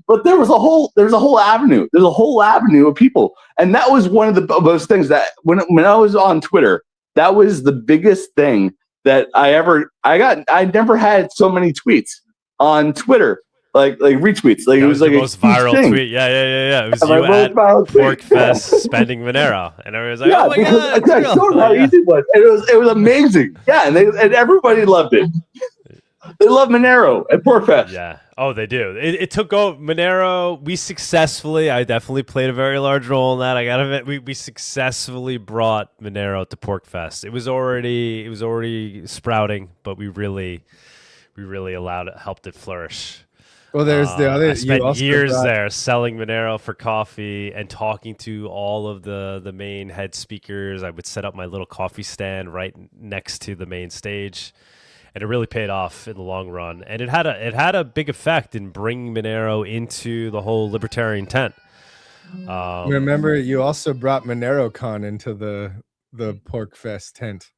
But there was a whole avenue. There's a whole avenue of people. And that was one of those things that when I was on Twitter, that was the biggest thing that I got. I never had so many tweets on Twitter, retweets. It was the most viral tweet. Yeah. It was you at PorkFest spending Monero, and everyone was like, "Oh my god!" I showed how easy it was. It was amazing. Yeah, and everybody loved it. They love Monero at PorkFest. Yeah. Oh, they do. It took over Monero. I definitely played a very large role in that. I gotta admit, we successfully brought Monero to PorkFest. It was already sprouting, but we really we really helped it flourish. Well, there's the other. I spent years there selling Monero for coffee and talking to all of the main head speakers. I would set up my little coffee stand right next to the main stage, and it really paid off in the long run. And it had a big effect in bringing Monero into the whole libertarian tent. Remember, you also brought MoneroCon into the PorcFest tent.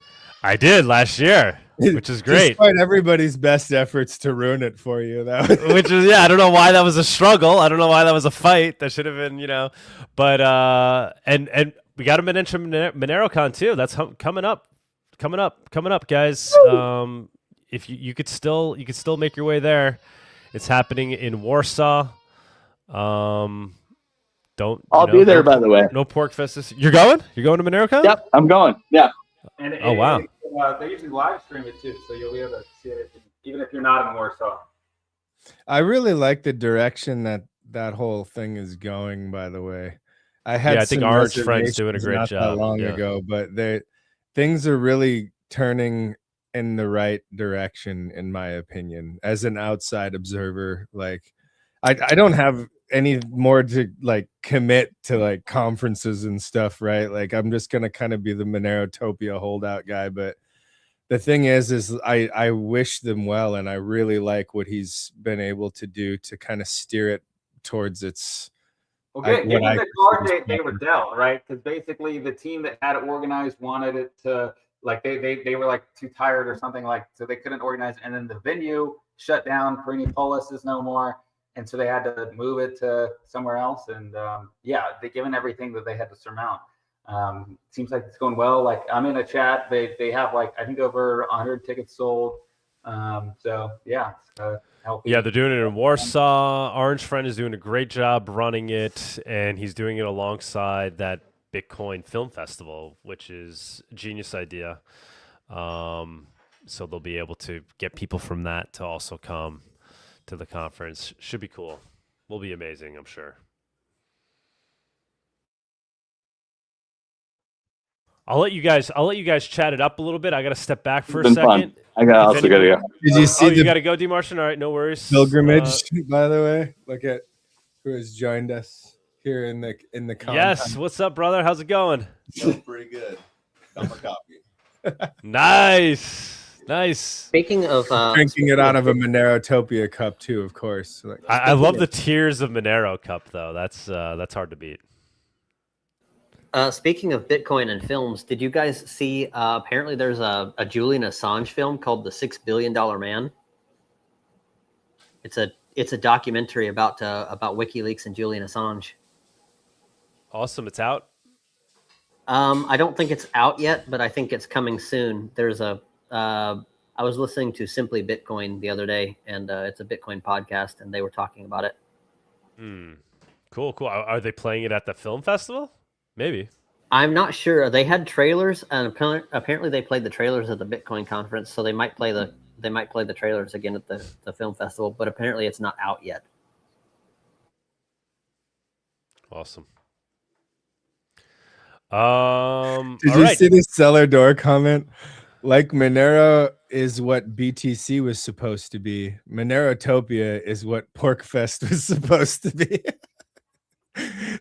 I did last year, which is great. Despite everybody's best efforts to ruin it for you, which is I don't know why that was a struggle. I don't know why that was a fight. That should have been, But and we got a miniature MoneroCon too. That's coming up, guys. If you could still make your way there. It's happening in Warsaw. I'll be there, by the way. No PorcFest. You're going? You're going to MoneroCon? Yep, I'm going. Yeah. And wow. They usually live stream it too, so you'll be able to see it even if you're not in Warsaw. I really like the direction that whole thing is going. By the way, I think Orange Friend's doing a great job long ago, but things are really turning in the right direction, in my opinion. As an outside observer, like I don't have any more to like commit to like conferences and stuff, right? Like I'm just gonna kind of be the Monerotopia holdout guy. But the thing is I wish them well, and I really like what he's been able to do to kind of steer it towards its. Well, given the card they were dealt, right? Because basically the team that had it organized wanted it to like they were like too tired or something, like so they couldn't organize, and then the venue shut down. Perini Polis is no more. And so they had to move it to somewhere else. And they given everything that they had to surmount. Seems like it's going well. Like I'm in a chat. They have like, I think over 100 tickets sold. So yeah, it's healthy. Yeah, they're doing it in Warsaw. Orange Friend is doing a great job running it. And he's doing it alongside that Bitcoin Film Festival, which is a genius idea. So they'll be able to get people from that to also come to the conference. Should be cool. Will be amazing, I'm sure. I'll let you guys chat it up a little bit. I got to step back for a second. I also got to go. Did you see you got to go, D. Martian? All right, no worries. Pilgrimage, by the way. Look at who has joined us here in the conference. Yes, what's up, brother? How's it going? Pretty good. Got my coffee. Nice. Speaking of drinking it out of a Monerotopia cup too, of course. Like, I love the tears of Monero cup though. That's hard to beat. Speaking of Bitcoin and films, did you guys see? Apparently, there's a Julian Assange film called "The $6 Billion Man." It's a documentary about WikiLeaks and Julian Assange. Awesome, it's out. I don't think it's out yet, but I think it's coming soon. There's I was listening to Simply Bitcoin the other day, and it's a Bitcoin podcast, and they were talking about it. Cool. Are they playing it at the film festival? Maybe. I'm not sure. They had trailers, and apparently they played the trailers at the Bitcoin conference, so they might play the trailers again at the film festival, but apparently it's not out yet. Awesome. Did you see the Cellar Door comment? Like Monero is what BTC was supposed to be. Monerotopia is what PorcFest was supposed to be.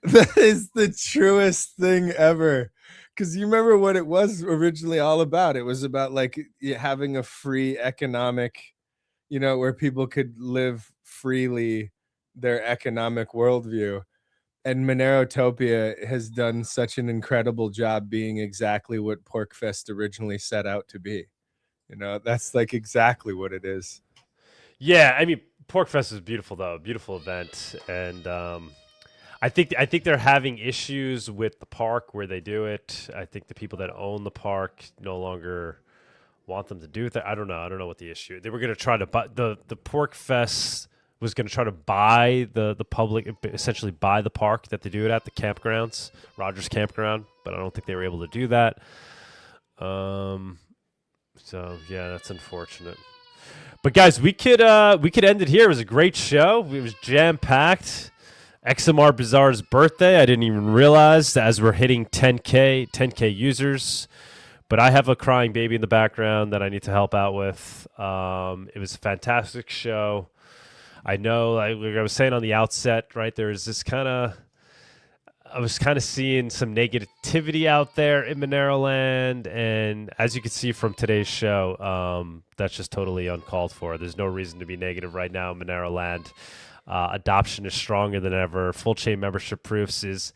That is the truest thing ever. Because you remember what it was originally all about. It was about like having a free economic, where people could live freely their economic worldview. And Monerotopia has done such an incredible job being exactly what PorcFest originally set out to be. That's like exactly what it is. Yeah, I mean, PorcFest is beautiful though, beautiful event, and I think they're having issues with the park where they do it. I think the people that own the park no longer want them to do that. I don't know what the issue. They were going to try to buy the PorcFest was going to try to buy the public, essentially buy the park that they do it at, the campgrounds, Rogers Campground, but I don't think they were able to do that. So yeah, that's unfortunate. But guys, we could end it here. It was a great show. It was jam packed. XMR Bazaar's birthday. I didn't even realize as we're hitting 10K users. But I have a crying baby in the background that I need to help out with. It was a fantastic show. I know, like I was saying on the outset, right, there's this I was kind of seeing some negativity out there in Monero land, and as you can see from today's show, that's just totally uncalled for. There's no reason to be negative right now in Monero land. Adoption is stronger than ever. Full chain membership proofs is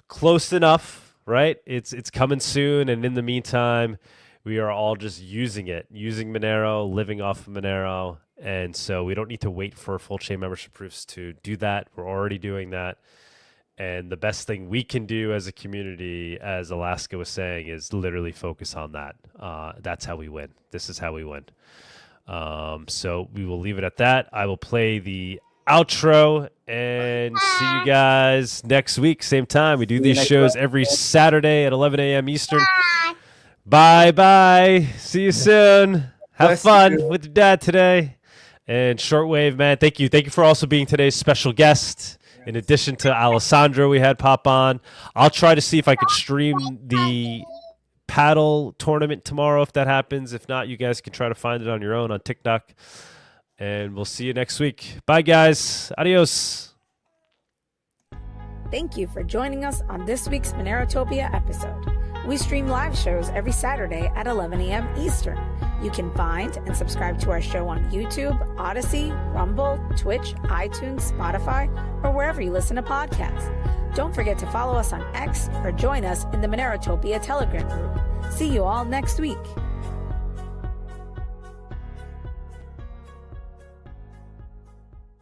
close enough, right? It's coming soon, and in the meantime, we are all just using Monero, living off of Monero, and so we don't need to wait for full chain membership proofs to do that. We're already doing that. And the best thing we can do as a community, as Alaska was saying, is literally focus on that. That's how we win. This is how we win. So we will leave it at that. I will play the outro and see you guys next week, same time. We do these shows every Saturday at 11 a.m. Eastern. Bye. See you soon. Have fun with your dad today. And Shortwave, man, thank you. Thank you for also being today's special guest. In addition to Alessandro, we had pop on. I'll try to see if I could stream the paddle tournament tomorrow if that happens. If not, you guys can try to find it on your own on TikTok. And we'll see you next week. Bye, guys. Adios. Thank you for joining us on this week's Monerotopia episode. We stream live shows every Saturday at 11 a.m. Eastern. You can find and subscribe to our show on YouTube, Odyssey, Rumble, Twitch, iTunes, Spotify, or wherever you listen to podcasts. Don't forget to follow us on X or join us in the Monerotopia Telegram group. See you all next week.